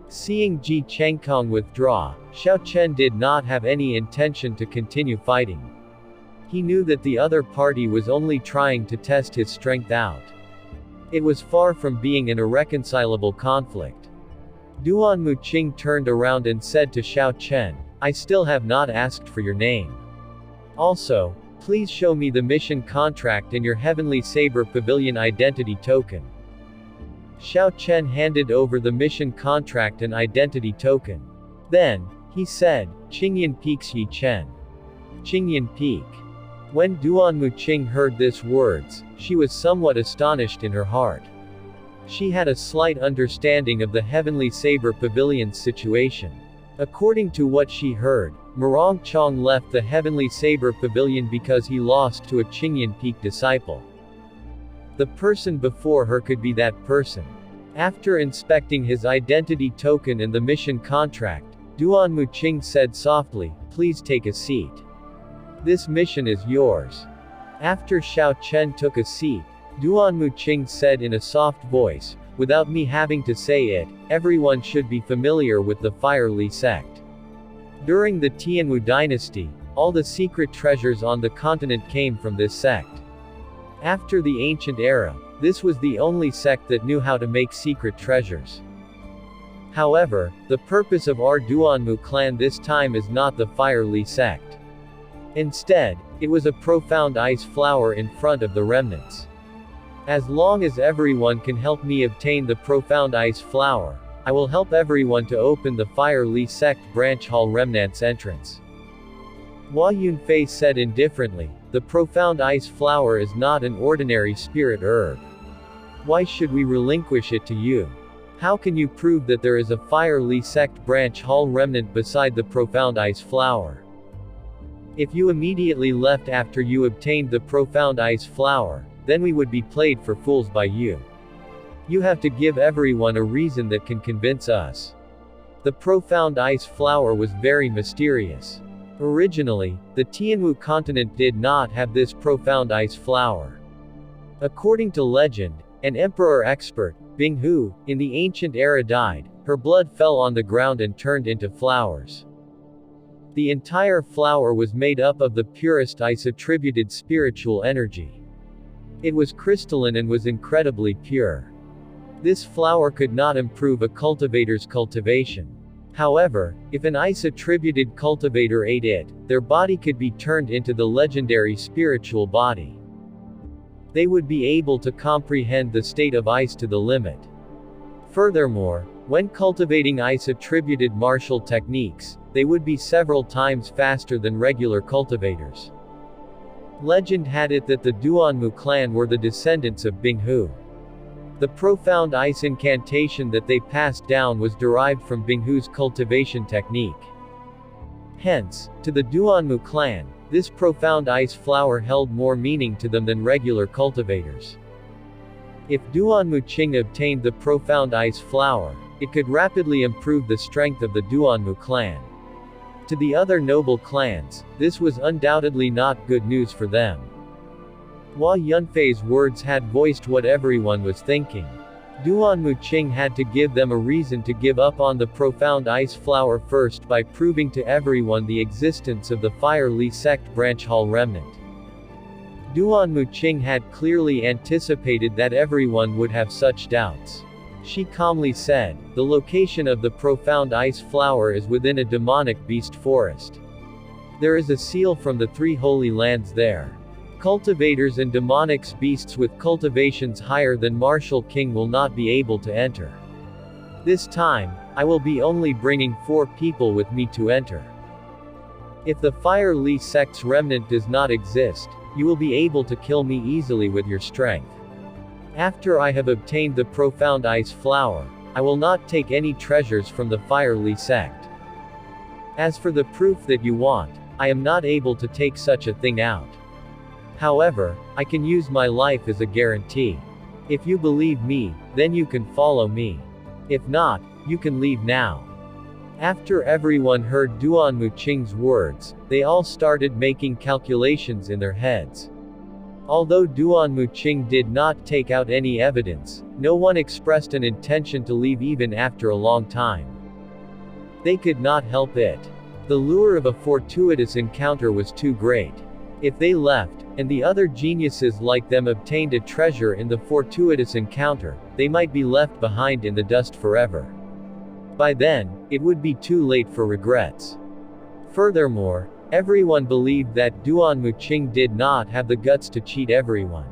Seeing Ji Changkong withdraw, Xiao Chen did not have any intention to continue fighting. He knew that the other party was only trying to test his strength out. It was far from being an irreconcilable conflict. Duan Muqing turned around and said to Xiao Chen, I still have not asked for your name. Also, please show me the mission contract and your Heavenly Saber Pavilion identity token. Xiao Chen handed over the mission contract and identity token. Then, he said, Qingyan Peak Yi Chen. Qingyan Peak. When Duan Muqing heard these words, she was somewhat astonished in her heart. She had a slight understanding of the Heavenly Saber Pavilion's situation. According to what she heard, Murong Chong left the Heavenly Saber Pavilion because he lost to a Qingyan Peak disciple. The person before her could be that person. After inspecting his identity token and the mission contract, Duan Muqing said softly, please take a seat. This mission is yours. After Xiao Chen took a seat, Duan Muqing said in a soft voice, without me having to say it, everyone should be familiar with the Fire Li sect. During the Tianwu dynasty, all the secret treasures on the continent came from this sect. After the ancient era, this was the only sect that knew how to make secret treasures. However, the purpose of our Duanmu clan this time is not the Fire Li sect. Instead, it was a profound ice flower in front of the remnants. As long as everyone can help me obtain the profound ice flower, I will help everyone to open the Fire Li sect branch hall remnants entrance. Hua Yunfei said indifferently, the profound ice flower is not an ordinary spirit herb. Why should we relinquish it to you? How can you prove that there is a Fire Li sect branch hall remnant beside the profound ice flower? If you immediately left after you obtained the profound ice flower, then we would be played for fools by you. You have to give everyone a reason that can convince us. The profound ice flower was very mysterious. Originally, the Tianwu continent did not have this profound ice flower. According to legend, an emperor expert, Bing Hu, in the ancient era died, her blood fell on the ground and turned into flowers. The entire flower was made up of the purest ice attributed spiritual energy. It was crystalline and was incredibly pure. This flower could not improve a cultivator's cultivation. However, if an ice-attributed cultivator ate it, their body could be turned into the legendary spiritual body. They would be able to comprehend the state of ice to the limit. Furthermore, when cultivating ice-attributed martial techniques, they would be several times faster than regular cultivators. Legend had it that the Duanmu clan were the descendants of Bing Hu. The profound ice incantation that they passed down was derived from Bing Hu's cultivation technique. Hence, to the Duanmu clan, this profound ice flower held more meaning to them than regular cultivators. If Duanmu Qing obtained the profound ice flower, it could rapidly improve the strength of the Duanmu clan. To the other noble clans, this was undoubtedly not good news for them. Hua Yunfei's words had voiced what everyone was thinking. Duanmu Qing had to give them a reason to give up on the profound ice flower first by proving to everyone the existence of the Fire Li sect branch hall remnant. Duanmu Qing had clearly anticipated that everyone would have such doubts. She calmly said, "The location of the profound ice flower is within a demonic beast forest. There is a seal from the three holy lands there. Cultivators and demonic beasts with cultivations higher than Martial King will not be able to enter. This time, I will be only bringing 4 people with me to enter. If the Fire Li sect's remnant does not exist, you will be able to kill me easily with your strength. After I have obtained the profound ice flower, I will not take any treasures from the Fire Li sect. As for the proof that you want, I am not able to take such a thing out. However, I can use my life as a guarantee. If you believe me, then you can follow me. If not, you can leave now." After everyone heard Duanmu Qing's words, they all started making calculations in their heads. Although Duanmu Qing did not take out any evidence, no one expressed an intention to leave even after a long time. They could not help it. The lure of a fortuitous encounter was too great. If they left, and the other geniuses like them obtained a treasure in the fortuitous encounter, they might be left behind in the dust forever. By then, it would be too late for regrets. Furthermore, everyone believed that Duanmu Qing did not have the guts to cheat everyone.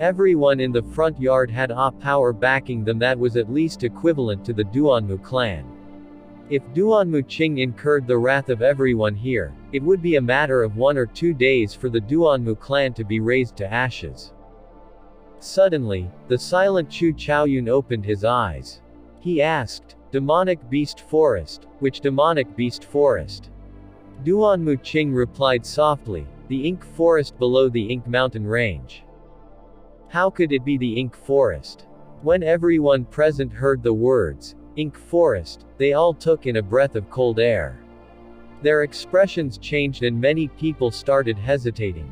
Everyone in the front yard had a power backing them that was at least equivalent to the Duanmu clan. If Duanmu Qing incurred the wrath of everyone here, it would be a matter of 1 or 2 days for the Duanmu clan to be razed to ashes. Suddenly, the silent Chu Chaoyun opened his eyes. He asked, "Demonic beast forest, which demonic beast forest?" Duanmu Qing replied softly, "The Ink forest below the Ink mountain range." How could it be the Ink forest? When everyone present heard the words, Ink forest, they all took in a breath of cold air. Their expressions changed and many people started hesitating.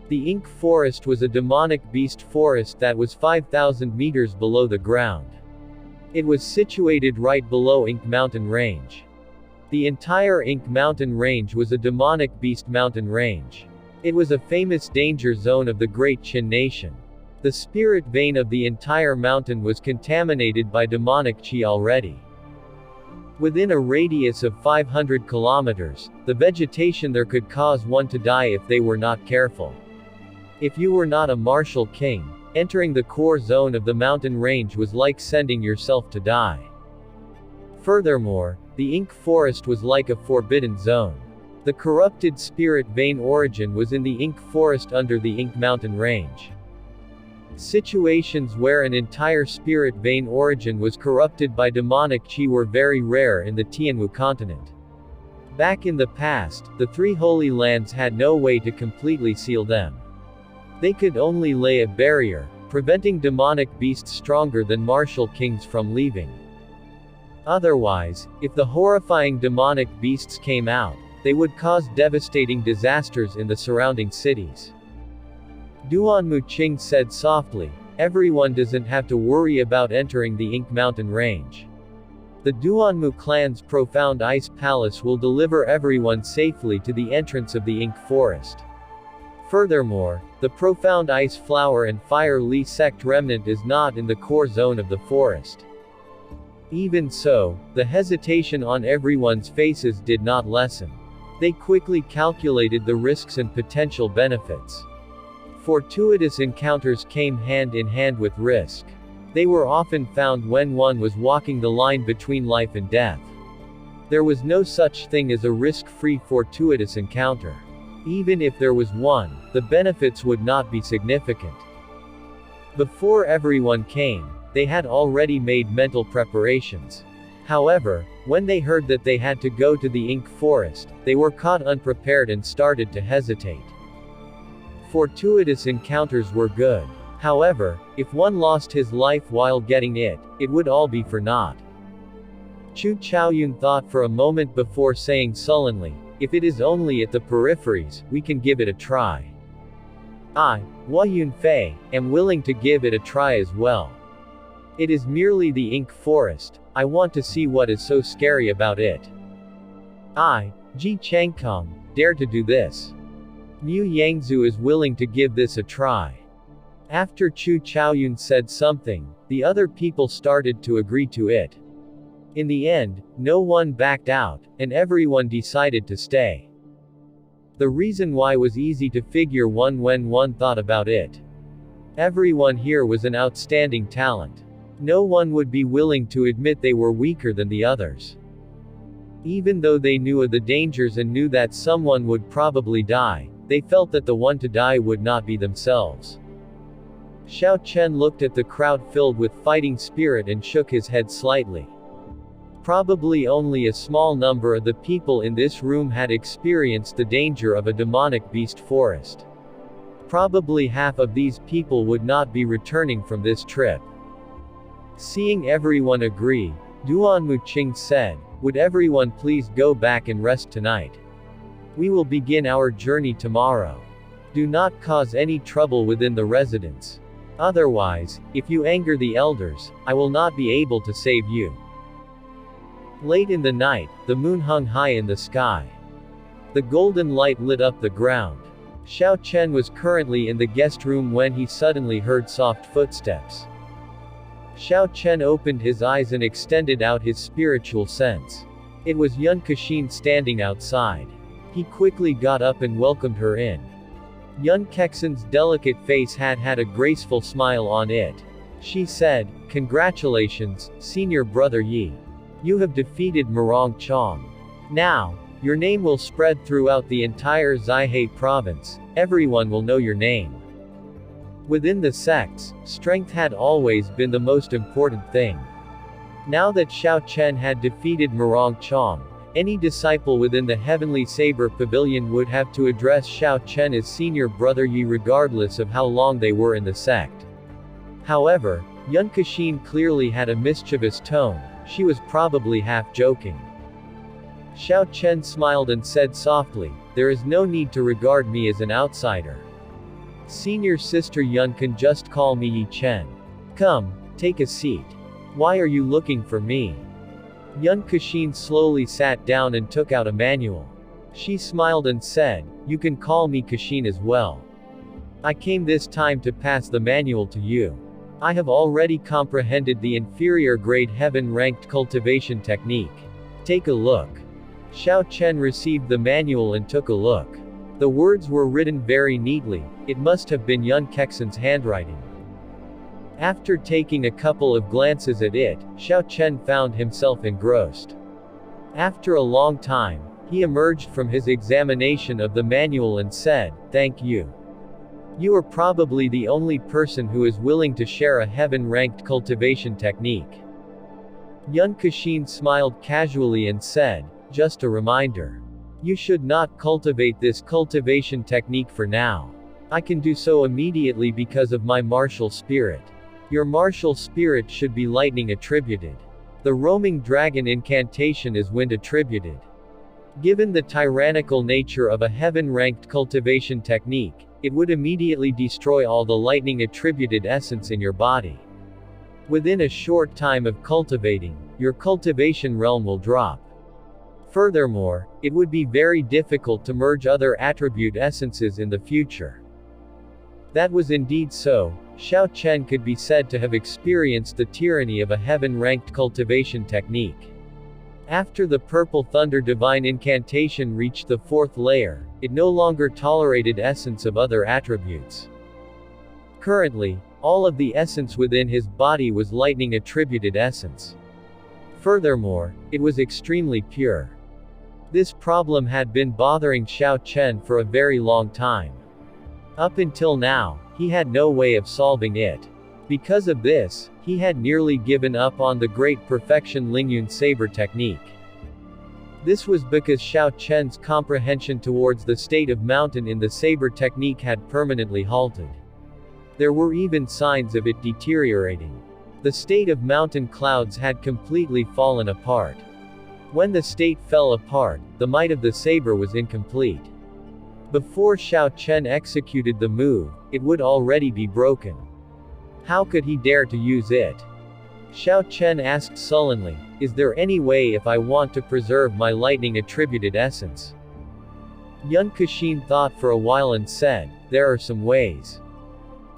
The Ink forest was a demonic beast forest that was 5,000 meters below the ground. It was situated right below Ink mountain range. The entire Ink mountain range was a demonic beast mountain range. It was a famous danger zone of the Great Qin nation. The spirit vein of the entire mountain was contaminated by demonic qi already. Within a radius of 500 kilometers, the vegetation there could cause one to die if they were not careful. If you were not a martial king, entering the core zone of the mountain range was like sending yourself to die. Furthermore, the Ink forest was like a forbidden zone. The corrupted spirit vein origin was in the Ink forest under the Ink mountain range. Situations where an entire spirit vein origin was corrupted by demonic qi were very rare in the Tianwu continent. Back in the past, the 3 holy lands had no way to completely seal them. They could only lay a barrier, preventing demonic beasts stronger than martial kings from leaving. Otherwise, if the horrifying demonic beasts came out, they would cause devastating disasters in the surrounding cities. Duan Muqing said softly, everyone doesn't have to worry about entering the Ink Mountain range. The Duanmu clan's profound ice palace will deliver everyone safely to the entrance of the Ink Forest. Furthermore, the profound ice flower and fire Li sect remnant is not in the core zone of the forest. Even so, the hesitation on everyone's faces did not lessen. They quickly calculated the risks and potential benefits. Fortuitous encounters came hand in hand with risk. They were often found when one was walking the line between life and death. There was no such thing as a risk-free fortuitous encounter. Even if there was one, the benefits would not be significant. Before everyone came, they had already made mental preparations. However, when they heard that they had to go to the Ink Forest, they were caught unprepared and started to hesitate. Fortuitous encounters were good. However, if one lost his life while getting it, it would all be for naught. Chu Chaoyun thought for a moment before saying sullenly, if it is only at the peripheries, we can give it a try. I, Hua Yunfei, am willing to give it a try as well. It is merely the Ink Forest. I want to see what is so scary about it. I, Ji Changkong, dare to do this. Mu Yangzu is willing to give this a try. After Chu Chaoyun said something, the other people started to agree to it. In the end, no one backed out, and everyone decided to stay. The reason why was easy to figure when one thought about it. Everyone here was an outstanding talent. No one would be willing to admit they were weaker than the others. Even though they knew of the dangers and knew that someone would probably die, they felt that the one to die would not be themselves. Xiao Chen looked at the crowd filled with fighting spirit and shook his head slightly. Probably only a small number of the people in this room had experienced the danger of a demonic beast forest. Probably half of these people would not be returning from this trip. Seeing everyone agree, Duan Muqing said, would everyone please go back and rest tonight? We will begin our journey tomorrow. Do not cause any trouble within the residence. Otherwise, if you anger the elders, I will not be able to save you. Late in the night, the moon hung high in the sky. The golden light lit up the ground. Xiao Chen was currently in the guest room when he suddenly heard soft footsteps. Xiao Chen opened his eyes and extended out his spiritual sense. It was Yun Kexin standing outside. He quickly got up and welcomed her in. Yun Kexin's delicate face had a graceful smile on it. She said, congratulations, senior brother Yi. You have defeated Murong Chong. Now, your name will spread throughout the entire Zaihe province. Everyone will know your name. Within the sects, strength had always been the most important thing. Now that Xiao Chen had defeated Murong Chong, any disciple within the Heavenly Saber Pavilion would have to address Xiao Chen as senior brother Yi regardless of how long they were in the sect. However, Yun Kexin clearly had a mischievous tone. She was probably half joking. Xiao Chen smiled and said softly, there is no need to regard me as an outsider. Senior sister Yun can just call me Yi Chen. Come, take a seat. Why are you looking for me? Yun Kexin slowly sat down and took out a manual. She smiled and said, you can call me Kexin as well. I came this time to pass the manual to you. I have already comprehended the inferior grade heaven-ranked cultivation technique. Take a look. Xiao Chen received the manual and took a look. The words were written very neatly. It must have been Yun Kexin's handwriting. After taking a couple of glances at it, Xiao Chen found himself engrossed. After a long time, he emerged from his examination of the manual and said, thank you. You are probably the only person who is willing to share a heaven-ranked cultivation technique. Yun Kexin smiled casually and said, just a reminder. You should not cultivate this cultivation technique for now. I can do so immediately because of my martial spirit. Your martial spirit should be lightning attributed. The roaming dragon incantation is wind attributed. Given the tyrannical nature of a heaven-ranked cultivation technique, it would immediately destroy all the lightning-attributed essence in your body. Within a short time of cultivating, your cultivation realm will drop. Furthermore, it would be very difficult to merge other attribute essences in the future. That was indeed so. Xiao Chen could be said to have experienced the tyranny of a heaven-ranked cultivation technique. After the Purple Thunder Divine Incantation reached the fourth layer, it no longer tolerated essence of other attributes. Currently, all of the essence within his body was lightning-attributed essence. Furthermore, it was extremely pure. This problem had been bothering Xiao Chen for a very long time. Up until now, he had no way of solving it. Because of this, he had nearly given up on the Great Perfection Lingyun Saber technique. This was because Xiao Chen's comprehension towards the state of mountain in the saber technique had permanently halted. There were even signs of it deteriorating. The state of mountain clouds had completely fallen apart. When the state fell apart, the might of the saber was incomplete. Before Xiao Chen executed the move, it would already be broken. How could he dare to use it? Xiao Chen asked sullenly, "Is there any way if I want to preserve my lightning-attributed essence?" Yun Kexin thought for a while and said, "There are some ways.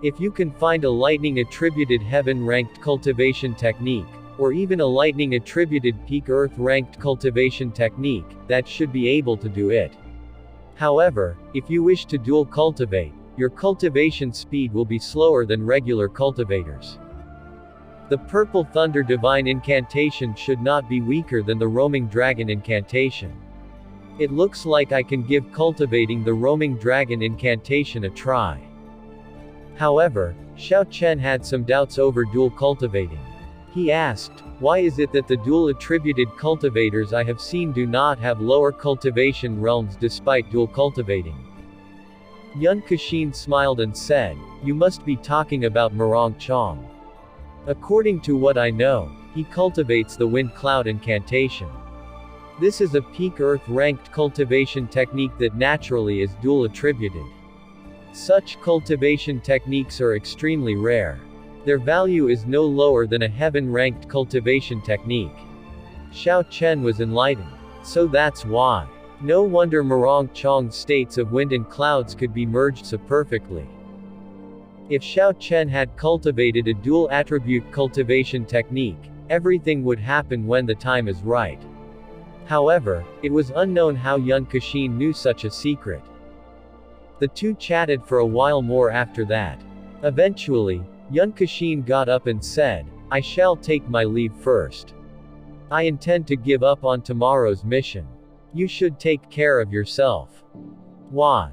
If you can find a lightning-attributed heaven-ranked cultivation technique, or even a lightning-attributed peak earth-ranked cultivation technique, that should be able to do it. However, if you wish to dual cultivate, your cultivation speed will be slower than regular cultivators. The Purple Thunder Divine Incantation should not be weaker than the Roaming Dragon Incantation. It looks like I can give cultivating the Roaming Dragon Incantation a try." However, Xiao Chen had some doubts over dual cultivating. He asked, "Why is it that the dual-attributed cultivators I have seen do not have lower cultivation realms despite dual cultivating?" Yun Kexin smiled and said, "You must be talking about Morong Chong. According to what I know, he cultivates the Wind Cloud Incantation. This is a peak earth-ranked cultivation technique that naturally is dual-attributed. Such cultivation techniques are extremely rare. Their value is no lower than a heaven-ranked cultivation technique." Xiao Chen was enlightened. So that's why. No wonder Morong Chong's states of wind and clouds could be merged so perfectly. If Xiao Chen had cultivated a dual-attribute cultivation technique, everything would happen when the time is right. However, it was unknown how Yun Kexin knew such a secret. The two chatted for a while more after that. Eventually, Yun Kexin got up and said, "I shall take my leave first. I intend to give up on tomorrow's mission. You should take care of yourself." "Why?"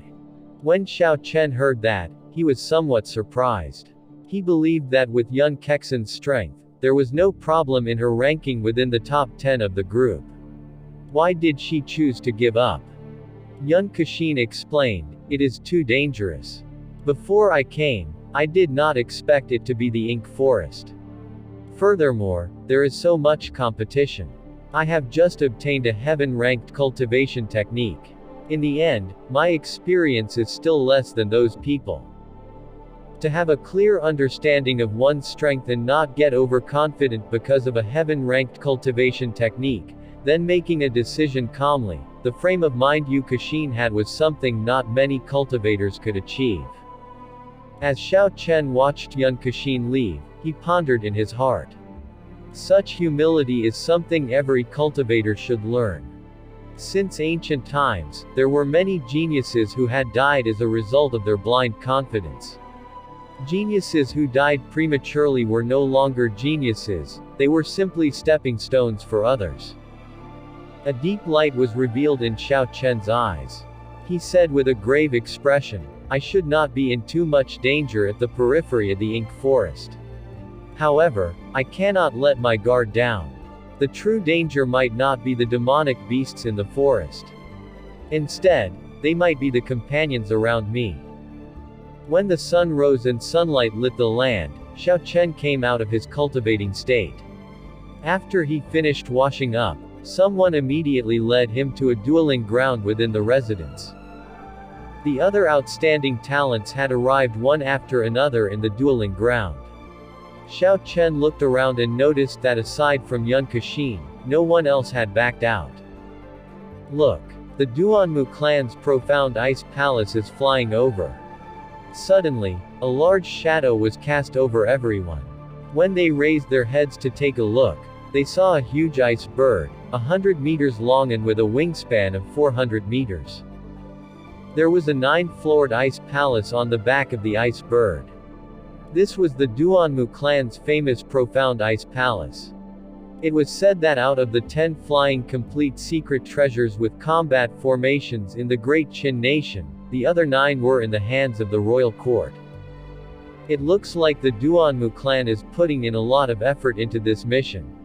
When Xiao Chen heard that, he was somewhat surprised. He believed that with Yun Kexin's strength, there was no problem in her ranking within the top 10 of the group. Why did she choose to give up? Yun Kexin explained, "It is too dangerous. Before I came, I did not expect it to be the Ink Forest. Furthermore, there is so much competition. I have just obtained a heaven-ranked cultivation technique. In the end, my experience is still less than those people. To have a clear understanding of one's strength and not get overconfident because of a heaven-ranked cultivation technique, then making a decision calmly, the frame of mind Yu Kexin had was something not many cultivators could achieve." As Xiao Chen watched Yun Kexin leave, he pondered in his heart. Such humility is something every cultivator should learn. Since ancient times, there were many geniuses who had died as a result of their blind confidence. Geniuses who died prematurely were no longer geniuses, they were simply stepping stones for others. A deep light was revealed in Xiao Chen's eyes. He said with a grave expression, "I should not be in too much danger at the periphery of the Ink Forest. However, I cannot let my guard down. The true danger might not be the demonic beasts in the forest. Instead, they might be the companions around me." When the sun rose and sunlight lit the land, Xiao Chen came out of his cultivating state. After he finished washing up, Someone immediately led him to a dueling ground within the residence. The other outstanding talents had arrived one after another in the dueling ground. Xiao Chen looked around and noticed that aside from Yun Kexin, no one else had backed out. Look! The Duanmu clan's profound ice palace is flying over. Suddenly, a large shadow was cast over everyone. When they raised their heads to take a look, they saw a huge ice bird, 100 meters long and with a wingspan of 400 meters. There was a 9-floored ice palace on the back of the ice bird. This was the Duanmu clan's famous profound ice palace. It was said that out of the 10 flying complete secret treasures with combat formations in the Great Qin nation, the other 9 were in the hands of the royal court. It looks like the Duanmu clan is putting in a lot of effort into this mission.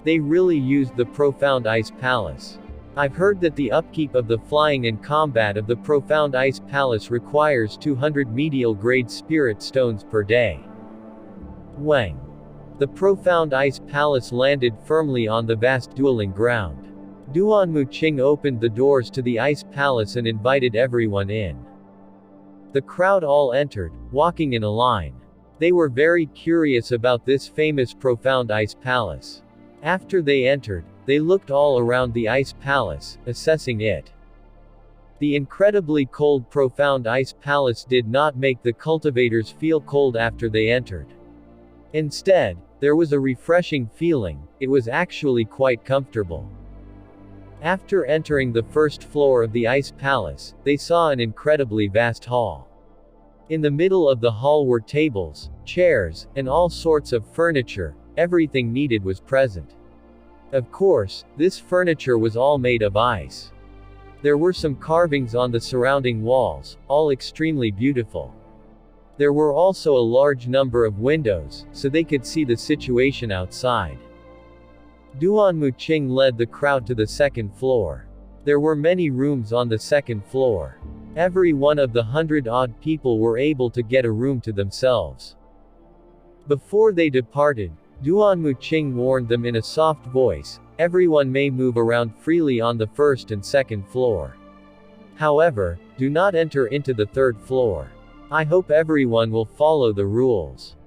They really used the profound ice palace. I've heard that the upkeep of the flying and combat of the profound ice palace requires 200 medial grade spirit stones per day. Wang. The profound ice palace landed firmly on the vast dueling ground. Duanmu Qing opened the doors to the ice palace and invited everyone in. The crowd all entered, walking in a line. They were very curious about this famous profound ice palace. After they entered, they looked all around the ice palace, assessing it. The incredibly cold profound ice palace did not make the cultivators feel cold after they entered. Instead, there was a refreshing feeling. It was actually quite comfortable. After entering the first floor of the ice palace, they saw an incredibly vast hall. In the middle of the hall were tables, chairs, and all sorts of furniture. Everything needed was present. Of course, this furniture was all made of ice. There were some carvings on the surrounding walls, all extremely beautiful. There were also a large number of windows, so they could see the situation outside. Duanmu Qing led the crowd to the second floor. There were many rooms on the second floor. Every one of the 100-odd people were able to get a room to themselves. Before they departed, Duanmu Qing warned them in a soft voice, everyone may move around freely on the first and second floor. However, do not enter into the third floor. I hope everyone will follow the rules.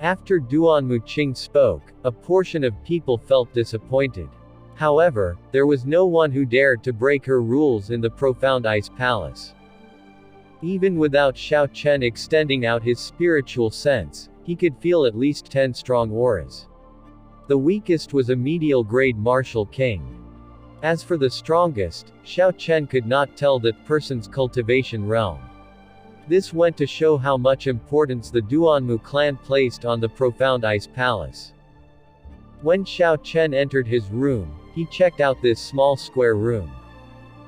After Duanmu Qing spoke, a portion of people felt disappointed. However, there was no one who dared to break her rules in the profound ice palace. Even without Xiao Chen extending out his spiritual sense, he could feel at least 10 strong auras. The weakest was a medial grade martial king. As for the strongest, Xiao Chen could not tell that person's cultivation realm. This went to show how much importance the Duanmu clan placed on the profound ice palace. When Xiao Chen entered his room, he checked out this small square room.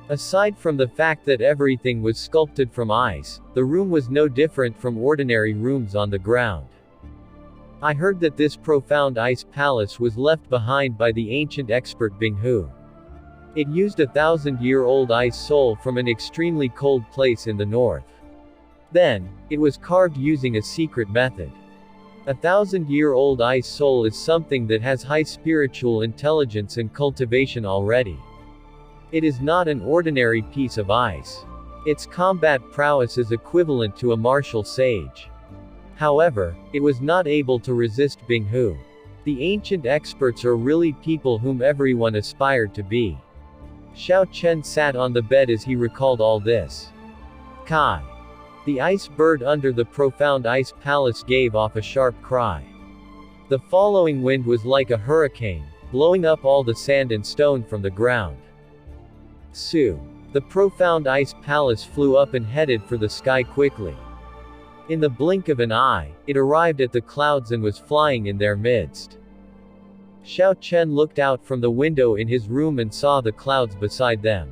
Aside from the fact that everything was sculpted from ice, the room was no different from ordinary rooms on the ground. I heard that this profound ice palace was left behind by the ancient expert Bing Hu. It used a 1,000-year-old ice soul from an extremely cold place in the north. Then, it was carved using a secret method. A 1,000-year-old ice soul is something that has high spiritual intelligence and cultivation already. It is not an ordinary piece of ice. Its combat prowess is equivalent to a martial sage. However, it was not able to resist Bing Hu. The ancient experts are really people whom everyone aspired to be. Xiao Chen sat on the bed as he recalled all this. Kai. The ice bird under the profound ice palace gave off a sharp cry. The following wind was like a hurricane, blowing up all the sand and stone from the ground. Su. The profound ice palace flew up and headed for the sky quickly. In the blink of an eye, it arrived at the clouds and was flying in their midst. Xiao Chen looked out from the window in his room and saw the clouds beside them.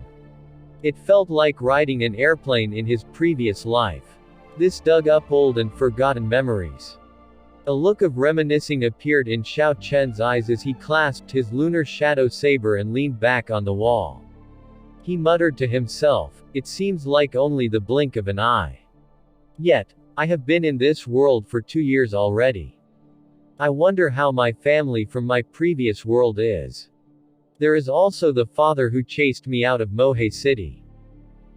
It felt like riding an airplane in his previous life. This dug up old and forgotten memories. A look of reminiscing appeared in Xiao Chen's eyes as he clasped his lunar shadow saber and leaned back on the wall. He muttered to himself, "It seems like only the blink of an eye. Yet, I have been in this world for 2 years already. I wonder how my family from my previous world is." There is also the father who chased me out of Mohe City.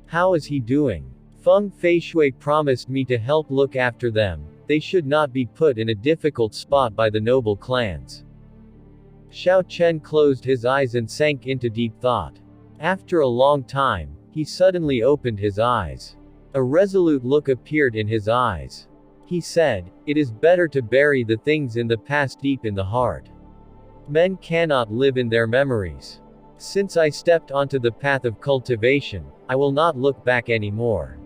How is he doing? Feng Feishui promised me to help look after them. They should not be put in a difficult spot by the noble clans. Xiao Chen closed his eyes and sank into deep thought. After a long time, he suddenly opened his eyes. A resolute look appeared in his eyes. He said, "It is better to bury the things in the past deep in the heart. Men cannot live in their memories. Since I stepped onto the path of cultivation, I will not look back anymore."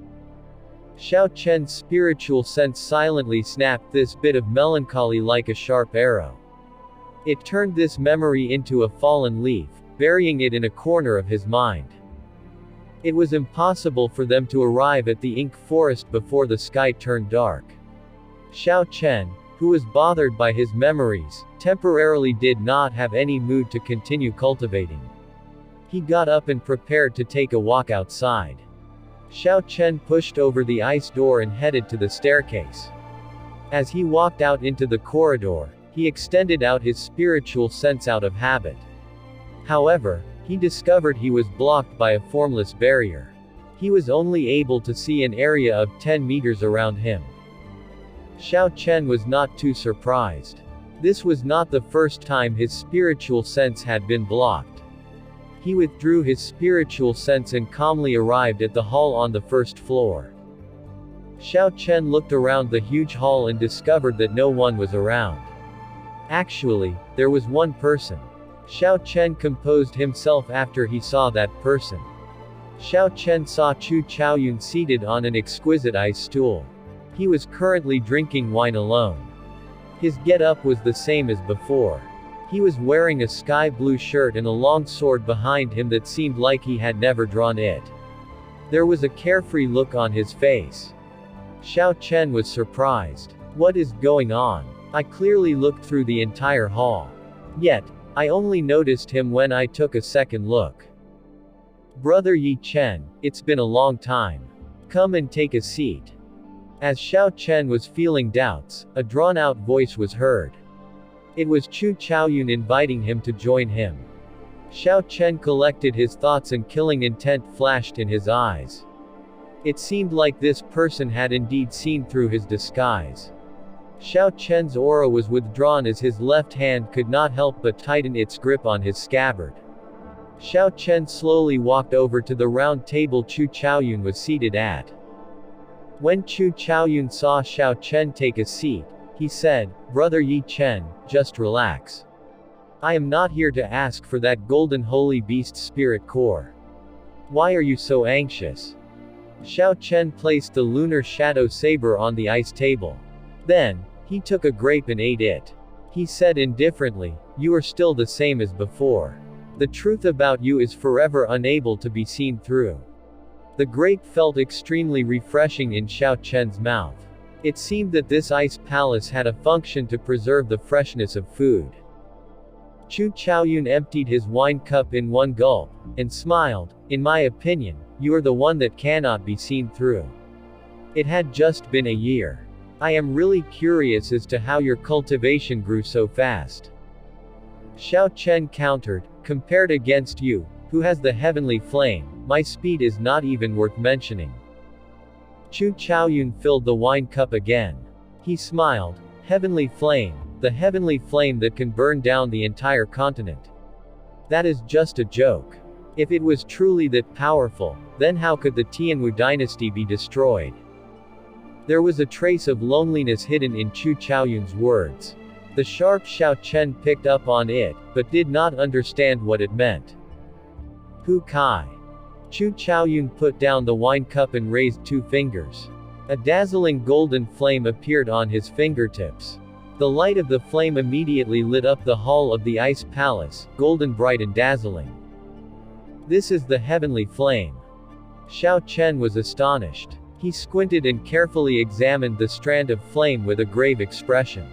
Xiao Chen's spiritual sense silently snapped this bit of melancholy like a sharp arrow. It turned this memory into a fallen leaf, burying it in a corner of his mind. It was impossible for them to arrive at the ink forest before the sky turned dark. Xiao Chen, who was bothered by his memories, temporarily did not have any mood to continue cultivating. He got up and prepared to take a walk outside. Xiao Chen pushed over the ice door and headed to the staircase. As he walked out into the corridor, he extended out his spiritual sense out of habit. However, he discovered he was blocked by a formless barrier. He was only able to see an area of 10 meters around him. Xiao Chen was not too surprised. This was not the first time his spiritual sense had been blocked. He withdrew his spiritual sense and calmly arrived at the hall on the first floor. Xiao Chen looked around the huge hall and discovered that no one was around. Actually, there was one person. Xiao Chen composed himself after he saw that person. Xiao Chen saw Chu Chaoyun seated on an exquisite ice stool. He was currently drinking wine alone. His get-up was the same as before. He was wearing a sky blue shirt and a long sword behind him that seemed like he had never drawn it. There was a carefree look on his face. Xiao Chen was surprised. What is going on? I clearly looked through the entire hall. Yet, I only noticed him when I took a second look. Brother Yi Chen, it's been a long time. Come and take a seat. As Xiao Chen was feeling doubts, a drawn-out voice was heard. It was Chu Chaoyun inviting him to join him. Xiao Chen collected his thoughts and killing intent flashed in his eyes. It seemed like this person had indeed seen through his disguise. Xiao Chen's aura was withdrawn as his left hand could not help but tighten its grip on his scabbard. Xiao Chen slowly walked over to the round table Chu Chaoyun was seated at. When Chu Chaoyun saw Xiao Chen take a seat, he said, "Brother Yi Chen, just relax. I am not here to ask for that golden holy beast spirit core. Why are you so anxious?" Xiao Chen placed the lunar shadow saber on the ice table. Then, he took a grape and ate it. He said indifferently, "You are still the same as before. The truth about you is forever unable to be seen through." The grape felt extremely refreshing in Xiao Chen's mouth. It seemed that this ice palace had a function to preserve the freshness of food. Chu Chaoyun emptied his wine cup in one gulp, and smiled. "In my opinion, you are the one that cannot be seen through. It had just been a year. I am really curious as to how your cultivation grew so fast." Xiao Chen countered, "Compared against you, who has the heavenly flame, my speed is not even worth mentioning." Chu Chaoyun filled the wine cup again. He smiled. "Heavenly flame, the heavenly flame that can burn down the entire continent. That is just a joke. If it was truly that powerful, then how could the Tianwu dynasty be destroyed?" There was a trace of loneliness hidden in Chu Chaoyun's words. The sharp Xiao Chen picked up on it, but did not understand what it meant. "Hu Kai." Chu Chaoyun put down the wine cup and raised 2 fingers. A dazzling golden flame appeared on his fingertips. The light of the flame immediately lit up the hall of the ice palace, golden bright and dazzling. "This is the heavenly flame." Xiao Chen was astonished. He squinted and carefully examined the strand of flame with a grave expression.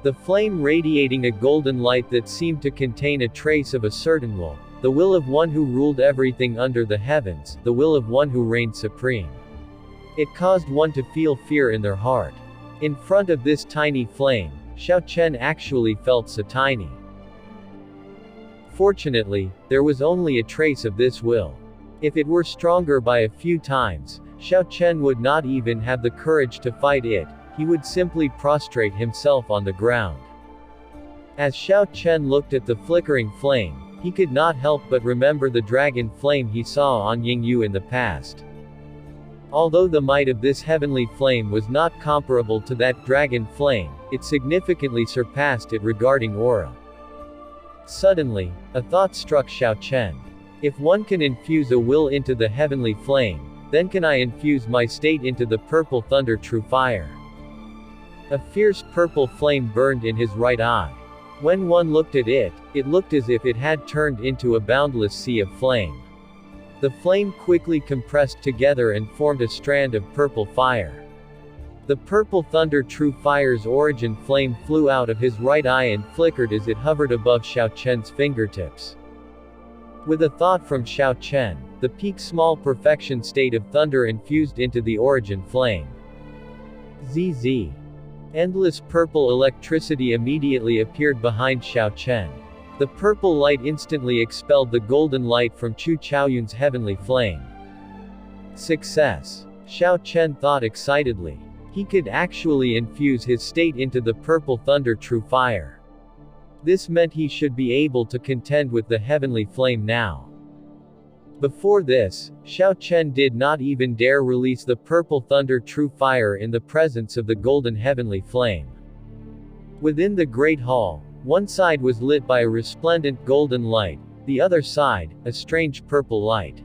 The flame radiating a golden light that seemed to contain a trace of a certain will, the will of one who ruled everything under the heavens, the will of one who reigned supreme. It caused one to feel fear in their heart. In front of this tiny flame, Xiao Chen actually felt so tiny. Fortunately, there was only a trace of this will. If it were stronger by a few times, Xiao Chen would not even have the courage to fight it, he would simply prostrate himself on the ground. As Xiao Chen looked at the flickering flame, he could not help but remember the dragon flame he saw on Yingyu in the past. Although the might of this heavenly flame was not comparable to that dragon flame, it significantly surpassed it regarding aura. Suddenly, a thought struck Xiao Chen. If one can infuse a will into the heavenly flame, then can I infuse my state into the purple thunder true fire. A fierce purple flame burned in his right eye. When one looked at it, it looked as if it had turned into a boundless sea of flame. The flame quickly compressed together and formed a strand of purple fire. The purple thunder true fire's origin flame flew out of his right eye and flickered as it hovered above Xiao Chen's fingertips. With a thought from Xiao Chen, the peak small perfection state of thunder infused into the origin flame. ZZ. Endless purple electricity immediately appeared behind Xiao Chen. The purple light instantly expelled the golden light from Chu Chaoyun's heavenly flame. Success! Xiao Chen thought excitedly. He could actually infuse his state into the purple thunder true fire. This meant he should be able to contend with the heavenly flame now. Before this, Xiao Chen did not even dare release the purple thunder true fire in the presence of the golden heavenly flame. Within the great hall, one side was lit by a resplendent golden light, the other side, a strange purple light.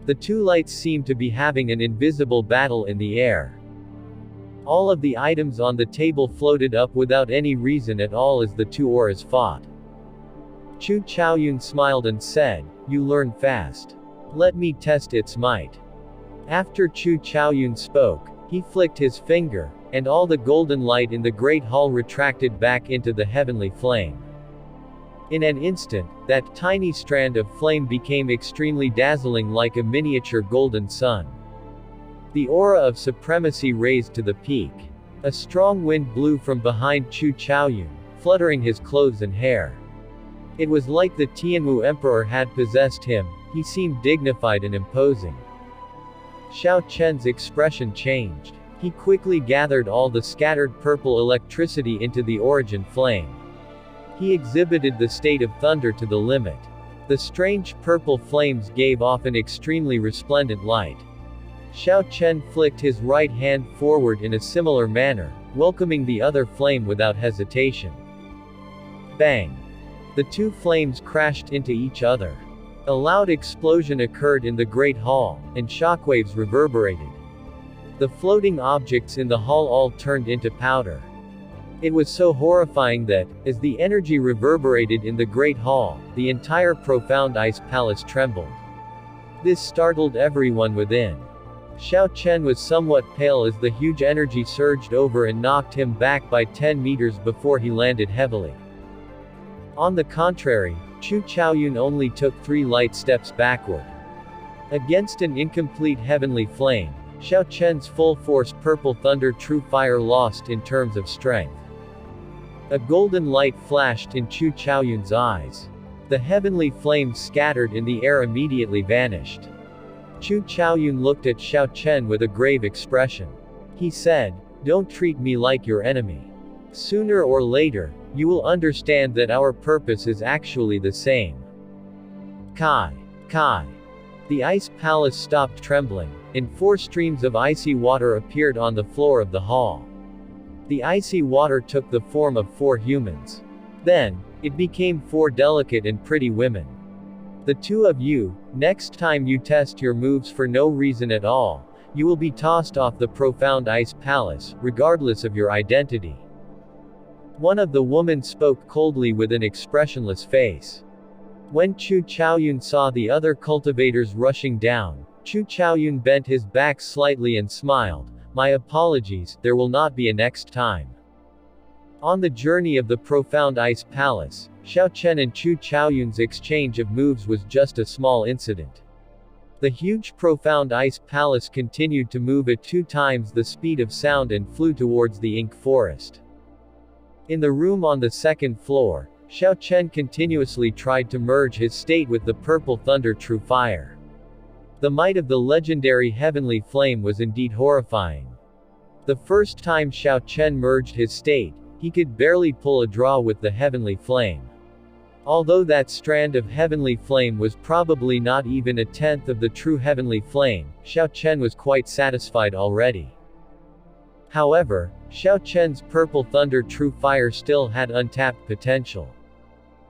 The two lights seemed to be having an invisible battle in the air. All of the items on the table floated up without any reason at all as the two auras fought. Chu Chaoyun smiled and said, "You learn fast. Let me test its might." After Chu Chaoyun spoke, he flicked his finger, and all the golden light in the great hall retracted back into the heavenly flame. In an instant, that tiny strand of flame became extremely dazzling like a miniature golden sun. The aura of supremacy raised to the peak. A strong wind blew from behind Chu Chaoyun, fluttering his clothes and hair. It was like the Tianwu Emperor had possessed him, he seemed dignified and imposing. Xiao Chen's expression changed. He quickly gathered all the scattered purple electricity into the origin flame. He exhibited the state of thunder to the limit. The strange purple flames gave off an extremely resplendent light. Xiao Chen flicked his right hand forward in a similar manner, welcoming the other flame without hesitation. Bang! The two flames crashed into each other. A loud explosion occurred in the great hall, and shockwaves reverberated. The floating objects in the hall all turned into powder. It was so horrifying that, as the energy reverberated in the great hall, the entire profound ice palace trembled. This startled everyone within. Xiao Chen was somewhat pale as the huge energy surged over and knocked him back by 10 meters before he landed heavily. On the contrary, Chu Chaoyun only took 3 light steps backward. Against an incomplete heavenly flame, Xiao Chen's full-force purple thunder true fire lost in terms of strength. A golden light flashed in Chu Chaoyun's eyes. The heavenly flames scattered in the air immediately vanished. Chu Chaoyun looked at Xiao Chen with a grave expression. He said, "Don't treat me like your enemy. Sooner or later, you will understand that our purpose is actually the same." Kai. Kai. The ice palace stopped trembling, and 4 streams of icy water appeared on the floor of the hall. The icy water took the form of 4 humans. Then, it became 4 delicate and pretty women. "The two of you, next time you test your moves for no reason at all, you will be tossed off the profound ice palace, regardless of your identity." One of the women spoke coldly with an expressionless face. When Chu Chaoyun saw the other cultivators rushing down, Chu Chaoyun bent his back slightly and smiled, "My apologies, there will not be a next time." On the journey of the profound ice palace, Xiao Chen and Chu Chaoyun's exchange of moves was just a small incident. The huge profound ice palace continued to move at 2 times the speed of sound and flew towards the ink forest. In the room on the 2nd floor, Xiao Chen continuously tried to merge his state with the purple thunder true fire. The might of the legendary heavenly flame was indeed horrifying. The first time Xiao Chen merged his state, he could barely pull a draw with the heavenly flame. Although that strand of heavenly flame was probably not even a tenth of the true heavenly flame, Xiao Chen was quite satisfied already. However, Xiao Chen's purple thunder true fire still had untapped potential.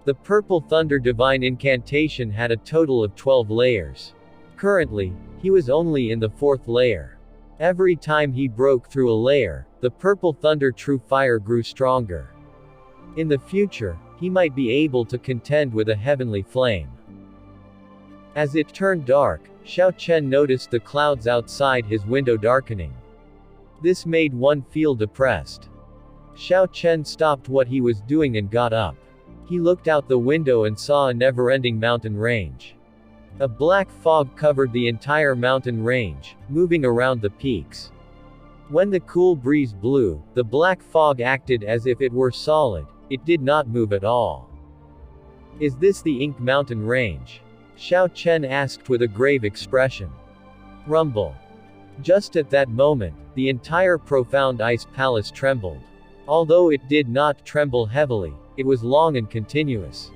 The purple thunder divine incantation had a total of 12 layers. Currently, he was only in the 4th layer. Every time he broke through a layer, the purple thunder true fire grew stronger. In the future, he might be able to contend with a heavenly flame. As it turned dark, Xiao Chen noticed the clouds outside his window darkening. This made one feel depressed. Xiao Chen stopped what he was doing and got up. He looked out the window and saw a never-ending mountain range. A black fog covered the entire mountain range, moving around the peaks. When the cool breeze blew, the black fog acted as if it were solid. It did not move at all. "Is this the Ink Mountain Range?" Xiao Chen asked with a grave expression. Rumble. Just at that moment, the entire profound ice palace trembled. Although it did not tremble heavily, it was long and continuous.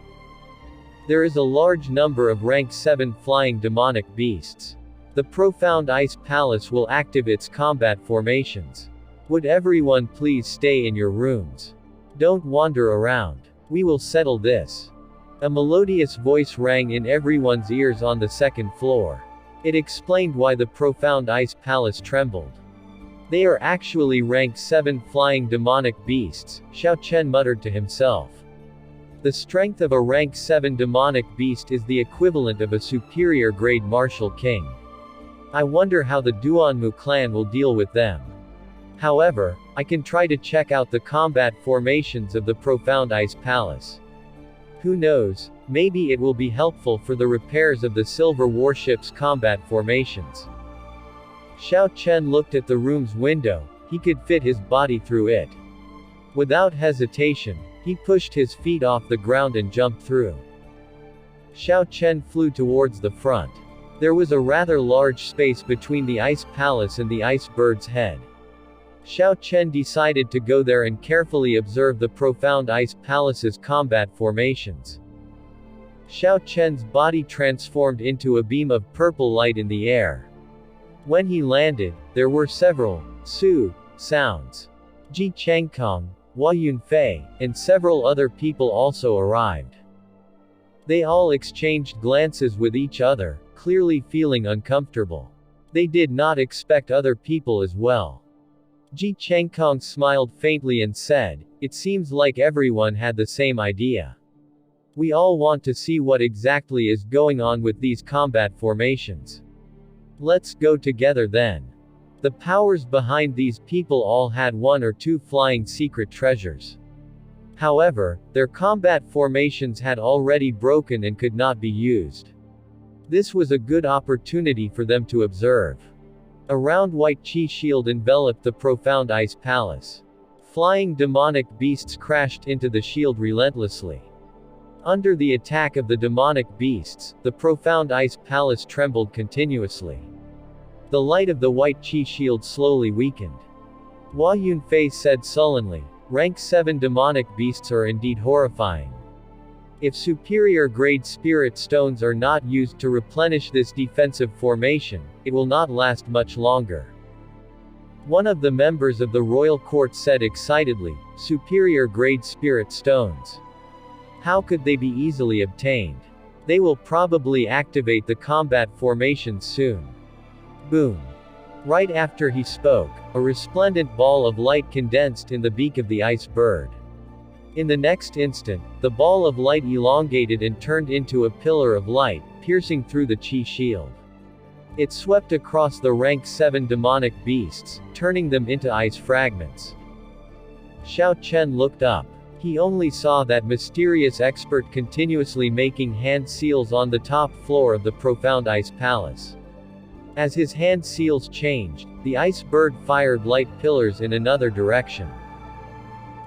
There is a large number of rank 7 flying demonic beasts. The profound ice palace will activate its combat formations. Would everyone please stay in your rooms? Don't wander around. We will settle this. A melodious voice rang in everyone's ears on the 2nd floor. It explained why the profound ice palace trembled. They are actually rank 7 flying demonic beasts, Xiao Chen muttered to himself. The strength of a rank 7 demonic beast is the equivalent of a superior grade martial king. I wonder how the Duanmu clan will deal with them. However, I can try to check out the combat formations of the profound ice palace. Who knows, maybe it will be helpful for the repairs of the silver warship's combat formations. Xiao Chen looked at the room's window. He could fit his body through it. Without hesitation, he pushed his feet off the ground and jumped through. Xiao Chen flew towards the front. There was a rather large space between the ice palace and the ice bird's head. Xiao Chen decided to go there and carefully observe the profound ice palace's combat formations. Xiao Chen's body transformed into a beam of purple light in the air. When he landed, there were several Su sounds. Ji Changkong, Hua Yunfei, and several other people also arrived. They all exchanged glances with each other, clearly feeling uncomfortable. They did not expect other people as well. Ji Changkong smiled faintly and said, "It seems like everyone had the same idea. We all want to see what exactly is going on with these combat formations. Let's go together then." The powers behind these people all had 1 or 2 flying secret treasures. However, their combat formations had already broken and could not be used. This was a good opportunity for them to observe. A round white chi shield enveloped the profound ice palace. Flying demonic beasts crashed into the shield relentlessly. Under the attack of the demonic beasts, the profound ice palace trembled continuously. The light of the white chi shield slowly weakened. Hua Yunfei said sullenly, "Rank 7 demonic beasts are indeed horrifying. If superior grade spirit stones are not used to replenish this defensive formation, it will not last much longer." One of the members of the royal court said excitedly, "Superior grade spirit stones. How could they be easily obtained? They will probably activate the combat formation soon." Boom. Right after he spoke, a resplendent ball of light condensed in the beak of the ice bird. In the next instant, the ball of light elongated and turned into a pillar of light, piercing through the chi shield. It swept across the rank 7 demonic beasts, turning them into ice fragments. Xiao Chen looked up. He only saw that mysterious expert continuously making hand seals on the top floor of the profound ice palace. As his hand seals changed, the ice bird fired light pillars in another direction.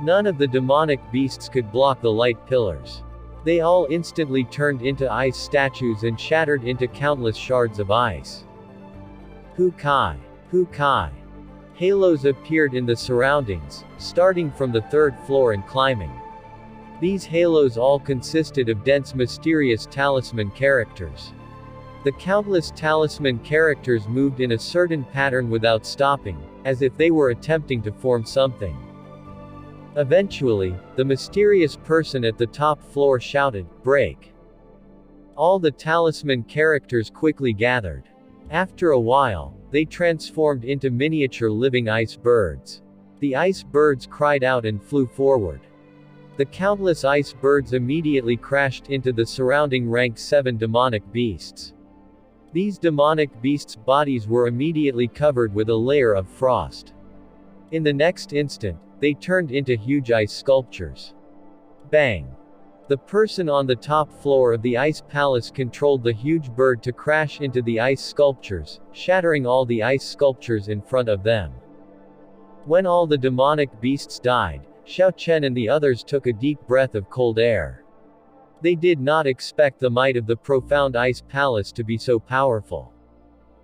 None of the demonic beasts could block the light pillars. They all instantly turned into ice statues and shattered into countless shards of ice. Hu Kai. Hu Kai. Halos appeared in the surroundings, starting from the third floor and climbing. These halos all consisted of dense mysterious talisman characters. The countless talisman characters moved in a certain pattern without stopping, as if they were attempting to form something. Eventually, the mysterious person at the top floor shouted, "Break!" All the talisman characters quickly gathered. After a while, they transformed into miniature living ice birds. The ice birds cried out and flew forward. The countless ice birds immediately crashed into the surrounding rank 7 demonic beasts. These demonic beasts' bodies were immediately covered with a layer of frost. In the next instant, they turned into huge ice sculptures. Bang! The person on the top floor of the ice palace controlled the huge bird to crash into the ice sculptures, shattering all the ice sculptures in front of them. When all the demonic beasts died, Xiao Chen and the others took a deep breath of cold air. They did not expect the might of the profound ice palace to be so powerful.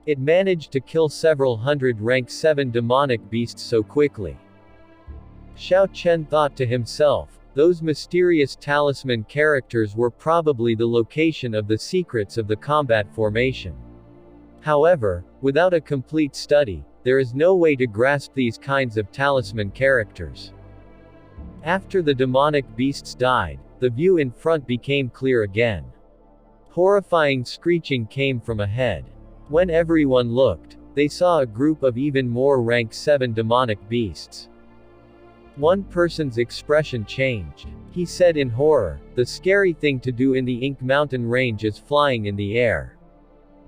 It managed to kill several hundred rank 7 demonic beasts so quickly. Xiao Chen thought to himself, those mysterious talisman characters were probably the location of the secrets of the combat formation. However, without a complete study, there is no way to grasp these kinds of talisman characters. After the demonic beasts died, the view in front became clear again. Horrifying screeching came from ahead. When everyone looked, they saw a group of even more rank 7 demonic beasts. One person's expression changed. He said in horror, "The scary thing to do in the Ink Mountain range is flying in the air."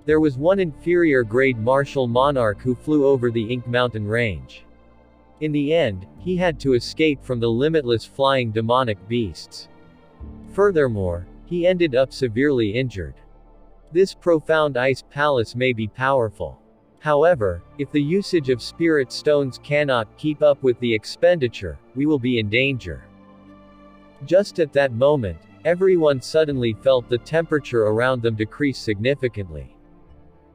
There was one inferior grade martial monarch who flew over the Ink Mountain range. In the end, he had to escape from the limitless flying demonic beasts. Furthermore, he ended up severely injured. This profound ice palace may be powerful. However, if the usage of spirit stones cannot keep up with the expenditure, we will be in danger. Just at that moment, everyone suddenly felt the temperature around them decrease significantly.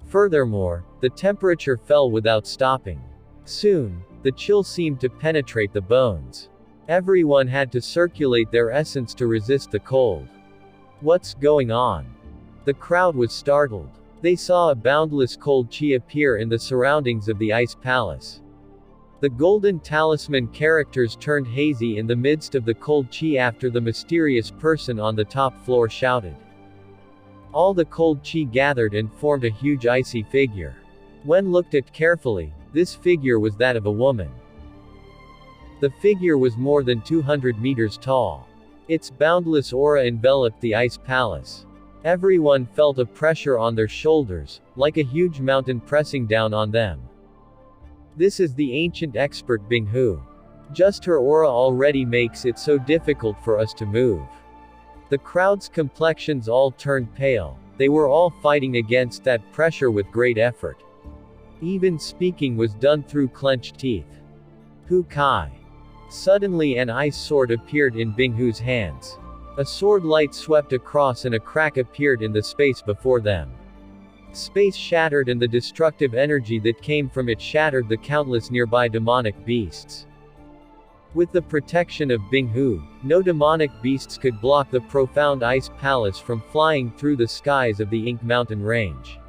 Furthermore, the temperature fell without stopping. Soon, the chill seemed to penetrate the bones. Everyone had to circulate their essence to resist the cold. What's going on? The crowd was startled. They saw a boundless cold chi appear in the surroundings of the ice palace. The golden talisman characters turned hazy in the midst of the cold chi after the mysterious person on the top floor shouted. All the cold chi gathered and formed a huge icy figure. When looked at carefully, this figure was that of a woman. The figure was more than 200 meters tall. Its boundless aura enveloped the ice palace. Everyone felt a pressure on their shoulders, like a huge mountain pressing down on them. This is the ancient expert Bing Hu. Just her aura already makes it so difficult for us to move. The crowd's complexions all turned pale. They were all fighting against that pressure with great effort. Even speaking was done through clenched teeth. Hu Kai. Suddenly an ice sword appeared in Bing Hu's hands. A sword light swept across and a crack appeared in the space before them. Space shattered and the destructive energy that came from it shattered the countless nearby demonic beasts. With the protection of Bing Hu, no demonic beasts could block the profound ice palace from flying through the skies of the Ink Mountain range.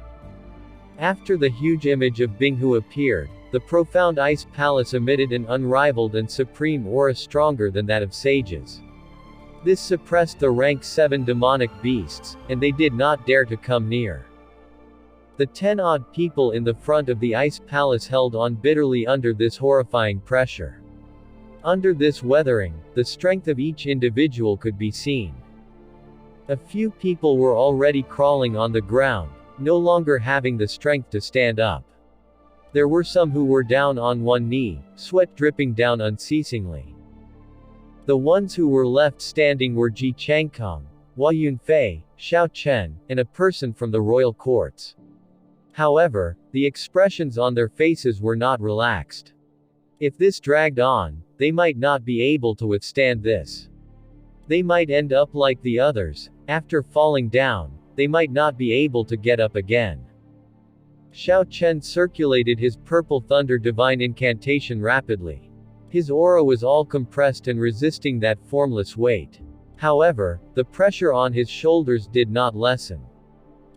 After the huge image of Bing Hu appeared, the profound ice palace emitted an unrivaled and supreme aura stronger than that of sages. This suppressed the rank 7 demonic beasts, and they did not dare to come near. The 10-odd people in the front of the ice palace held on bitterly under this horrifying pressure. Under this weathering, the strength of each individual could be seen. A few people were already crawling on the ground, no longer having the strength to stand up. There were some who were down on one knee, sweat dripping down unceasingly. The ones who were left standing were Ji Changkong, Hua Yunfei, Xiao Chen, and a person from the royal courts. However, the expressions on their faces were not relaxed. If this dragged on, they might not be able to withstand this. They might end up like the others. After falling down, they might not be able to get up again. Xiao Chen circulated his purple thunder divine incantation rapidly. His aura was all compressed and resisting that formless weight. However, the pressure on his shoulders did not lessen.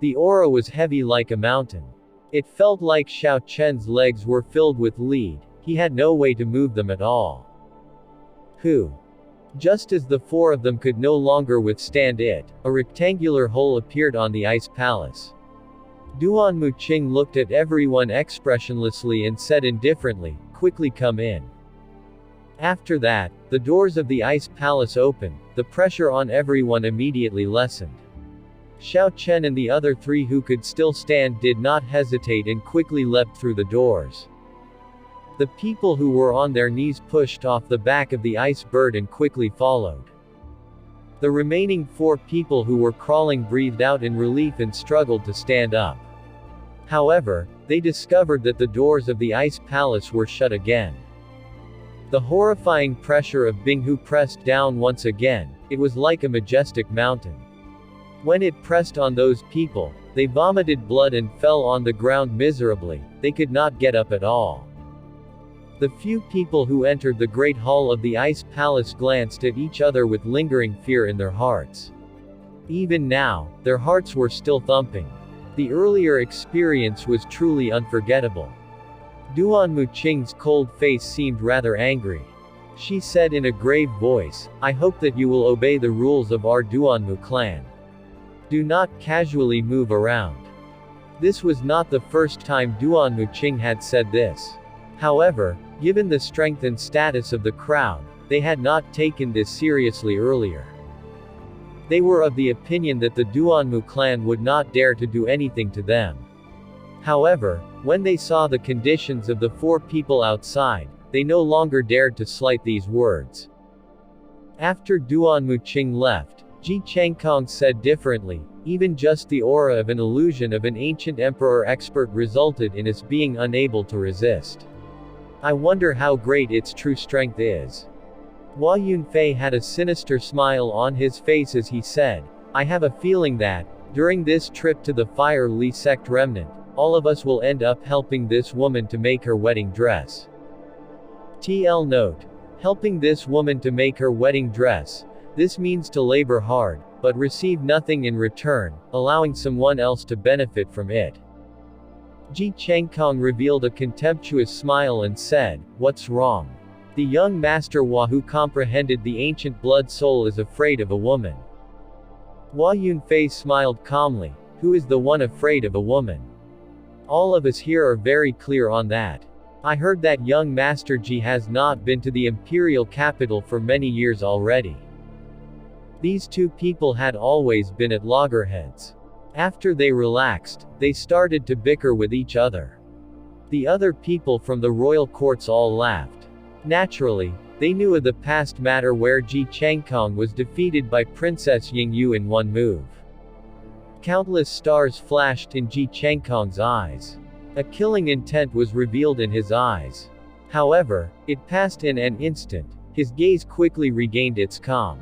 The aura was heavy like a mountain. It felt like Xiao Chen's legs were filled with lead. He had no way to move them at all. Just as the four of them could no longer withstand it, a rectangular hole appeared on the ice palace. Duan Muqing looked at everyone expressionlessly and said indifferently, "Quickly come in." After that, the doors of the ice palace opened. The pressure on everyone immediately lessened. Xiao Chen and the other three who could still stand did not hesitate and quickly leapt through the doors. The people who were on their knees pushed off the back of the ice bird and quickly followed. The remaining four people who were crawling breathed out in relief and struggled to stand up. However, they discovered that the doors of the ice palace were shut again. The horrifying pressure of Binghu pressed down once again. It was like a majestic mountain. When it pressed on those people, they vomited blood and fell on the ground miserably. They could not get up at all. The few people who entered the great hall of the ice palace glanced at each other with lingering fear in their hearts. Even now, their hearts were still thumping. The earlier experience was truly unforgettable. Duan Muqing's cold face seemed rather angry. She said in a grave voice, "I hope that you will obey the rules of our Duanmu clan. Do not casually move around." This was not the first time Duan Muqing had said this. However, given the strength and status of the crowd, they had not taken this seriously earlier. They were of the opinion that the Duanmu clan would not dare to do anything to them. However, when they saw the conditions of the four people outside, they no longer dared to slight these words. After Duan Muqing left, Ji Changkong said differently, "Even just the aura of an illusion of an ancient emperor expert resulted in us being unable to resist. I wonder how great its true strength is." Hua Yunfei had a sinister smile on his face as he said, "I have a feeling that, during this trip to the Fire Li sect remnant, all of us will end up helping this woman to make her wedding dress." TL note. Helping this woman to make her wedding dress. This means to labor hard, but receive nothing in return, allowing someone else to benefit from it. Ji Changkong revealed a contemptuous smile and said, "What's wrong?" The young master Hua who comprehended the ancient blood soul is afraid of a woman. Hua Yunfei smiled calmly. Who is the one afraid of a woman? All of us here are very clear on that. I heard that young Master Ji has not been to the imperial capital for many years already. These two people had always been at loggerheads. After they relaxed, they started to bicker with each other. The other people from the royal courts all laughed. Naturally, they knew of the past matter where Ji Changkong was defeated by Princess Yingyu in one move. Countless stars flashed in Ji Changkong's eyes. A killing intent was revealed in his eyes. However, it passed in an instant. His gaze quickly regained its calm.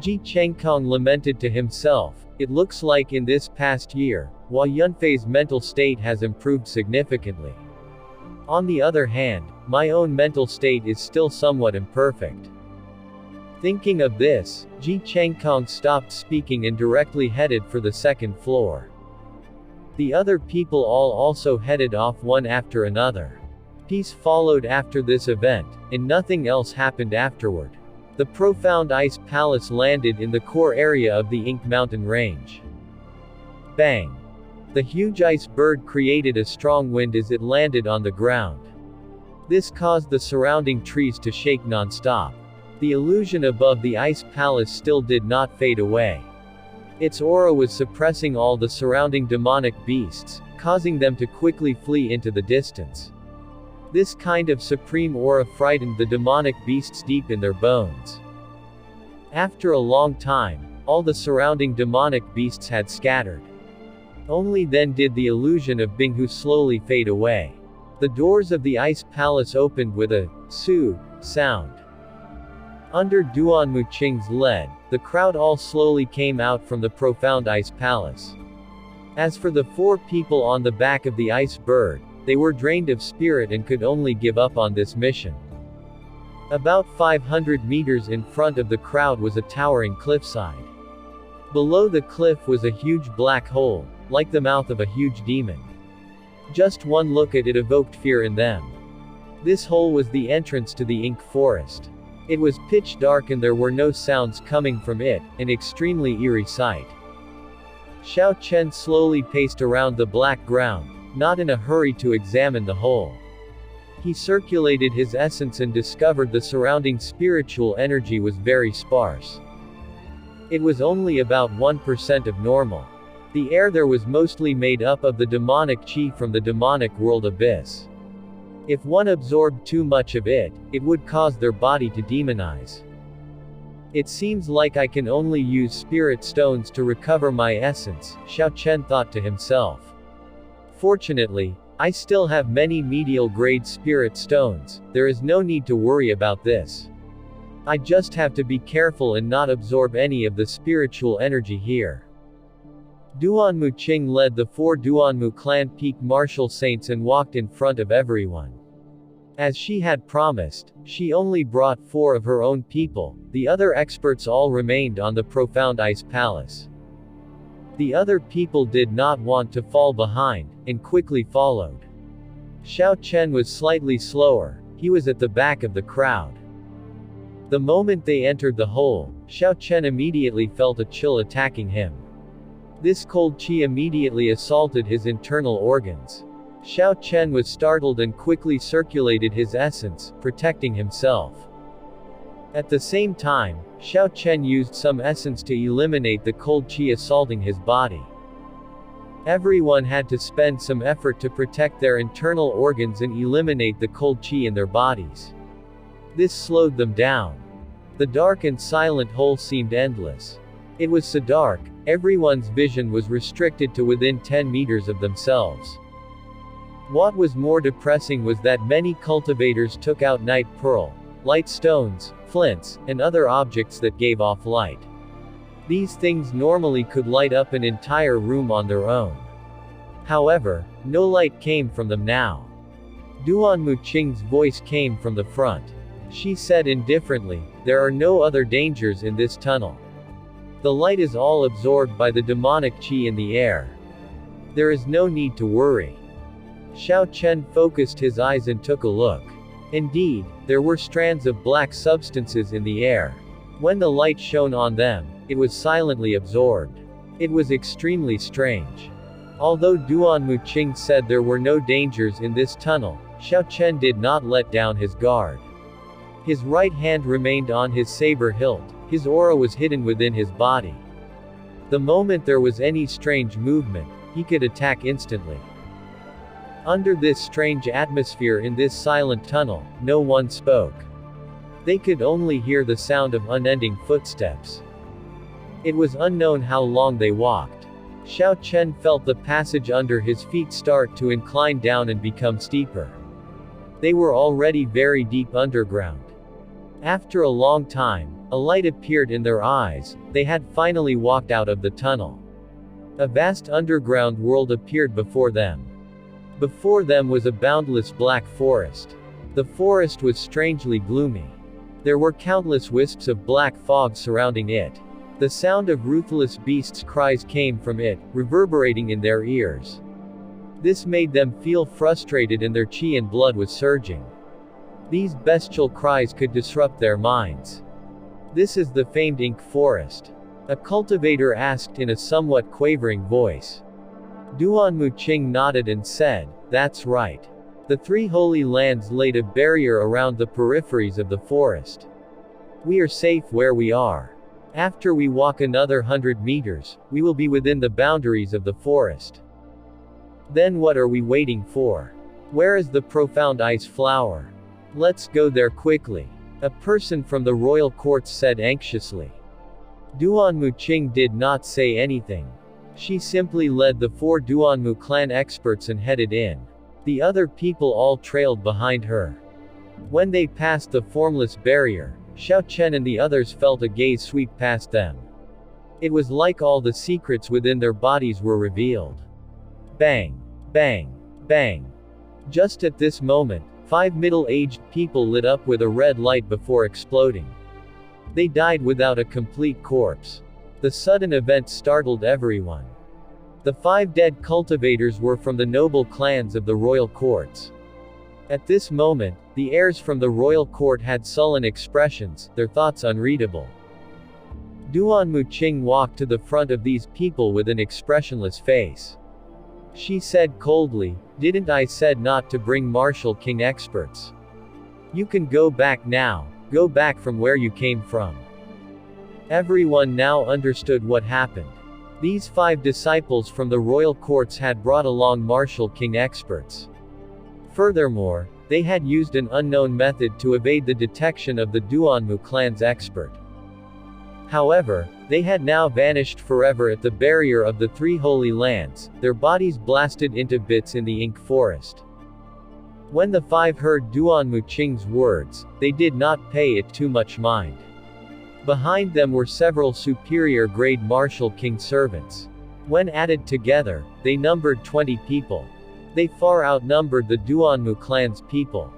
Ji Changkong lamented to himself, "It looks like in this past year, Hua Yunfei's mental state has improved significantly. On the other hand, my own mental state is still somewhat imperfect." Thinking of this, Ji Changkong stopped speaking and directly headed for the second floor. The other people all also headed off one after another. Peace followed after this event, and nothing else happened afterward. The profound ice palace landed in the core area of the Ink Mountain range. Bang! The huge ice bird created a strong wind as it landed on the ground. This caused the surrounding trees to shake non-stop. The illusion above the ice palace still did not fade away. Its aura was suppressing all the surrounding demonic beasts, causing them to quickly flee into the distance. This kind of supreme aura frightened the demonic beasts deep in their bones. After a long time, all the surrounding demonic beasts had scattered. Only then did the illusion of Binghu slowly fade away. The doors of the ice palace opened with a "Su" sound. Under Duan Muqing's lead, the crowd all slowly came out from the profound ice palace. As for the 4 people on the back of the ice bird, they were drained of spirit and could only give up on this mission. About 500 meters in front of the crowd was a towering cliffside. Below the cliff was a huge black hole, like the mouth of a huge demon. Just one look at it evoked fear in them. This hole was the entrance to the ink forest. It was pitch dark and there were no sounds coming from it, an extremely eerie sight. Xiao Chen slowly paced around the black ground, not in a hurry to examine the hole. He circulated his essence and discovered the surrounding spiritual energy was very sparse. It was only about 1% of normal. The air there was mostly made up of the demonic qi from the demonic world abyss. If one absorbed too much of it, it would cause their body to demonize. It seems like I can only use spirit stones to recover my essence, Xiao Chen thought to himself. Fortunately, I still have many medial grade spirit stones, there is no need to worry about this. I just have to be careful and not absorb any of the spiritual energy here. Duan Muqing led the 4 Duanmu clan peak martial saints and walked in front of everyone. As she had promised, she only brought 4 of her own people, the other experts all remained on the profound ice palace. The other people did not want to fall behind, and quickly followed. Xiao Chen was slightly slower, he was at the back of the crowd. The moment they entered the hole, Xiao Chen immediately felt a chill attacking him. This cold qi immediately assaulted his internal organs. Xiao Chen was startled and quickly circulated his essence, protecting himself. At the same time, Xiao Chen used some essence to eliminate the cold qi assaulting his body. Everyone had to spend some effort to protect their internal organs and eliminate the cold qi in their bodies. This slowed them down. The dark and silent hole seemed endless. It was so dark, everyone's vision was restricted to within 10 meters of themselves. What was more depressing was that many cultivators took out night pearl, light stones, flints, and other objects that gave off light. These things normally could light up an entire room on their own. However, no light came from them now. Duan Muqing's voice came from the front. She said indifferently, "There are no other dangers in this tunnel. The light is all absorbed by the demonic qi in the air. There is no need to worry." Xiao Chen focused his eyes and took a look. Indeed, there were strands of black substances in the air. When the light shone on them, it was silently absorbed. It was extremely strange. Although Duan Muqing said there were no dangers in this tunnel, Xiao Chen did not let down his guard. His right hand remained on his saber hilt, his aura was hidden within his body. The moment there was any strange movement, he could attack instantly. Under this strange atmosphere in this silent tunnel, no one spoke. They could only hear the sound of unending footsteps. It was unknown how long they walked. Xiao Chen felt the passage under his feet start to incline down and become steeper. They were already very deep underground. After a long time, a light appeared in their eyes, they had finally walked out of the tunnel. A vast underground world appeared before them. Before them was a boundless black forest. The forest was strangely gloomy. There were countless wisps of black fog surrounding it. The sound of ruthless beasts' cries came from it, reverberating in their ears. This made them feel frustrated and their qi and blood was surging. These bestial cries could disrupt their minds. "This is the famed ink forest?" a cultivator asked in a somewhat quavering voice. Duan Muqing nodded and said, "That's right. The 3 holy lands laid a barrier around the peripheries of the forest. We are safe where we are. After we walk another 100 meters, we will be within the boundaries of the forest. Then what are we waiting for? Where is the profound ice flower? Let's go there quickly," a person from the royal courts said anxiously. Duan Muqing did not say anything. She simply led the 4 Duanmu clan experts and headed in. The other people all trailed behind her. When they passed the formless barrier, Xiao Chen and the others felt a gaze sweep past them. It was like all the secrets within their bodies were revealed. Bang! Bang! Bang! Just at this moment, 5 middle-aged people lit up with a red light before exploding. They died without a complete corpse. The sudden event startled everyone. The 5 dead cultivators were from the noble clans of the royal courts. At this moment, the heirs from the royal court had sullen expressions, their thoughts unreadable. Duan Muqing walked to the front of these people with an expressionless face. She said coldly, "Didn't I said not to bring martial king experts? You can go back now, go back from where you came from." Everyone now understood what happened. These 5 disciples from the royal courts had brought along martial king experts. Furthermore, they had used an unknown method to evade the detection of the Duanmu clan's expert. However, they had now vanished forever at the barrier of the 3 holy lands, their bodies blasted into bits in the ink forest. When the 5 heard Duan Muqing's words, they did not pay it too much mind. Behind them were several superior-grade martial king servants. When added together, they numbered 20 people. They far outnumbered the Duanmu clan's people.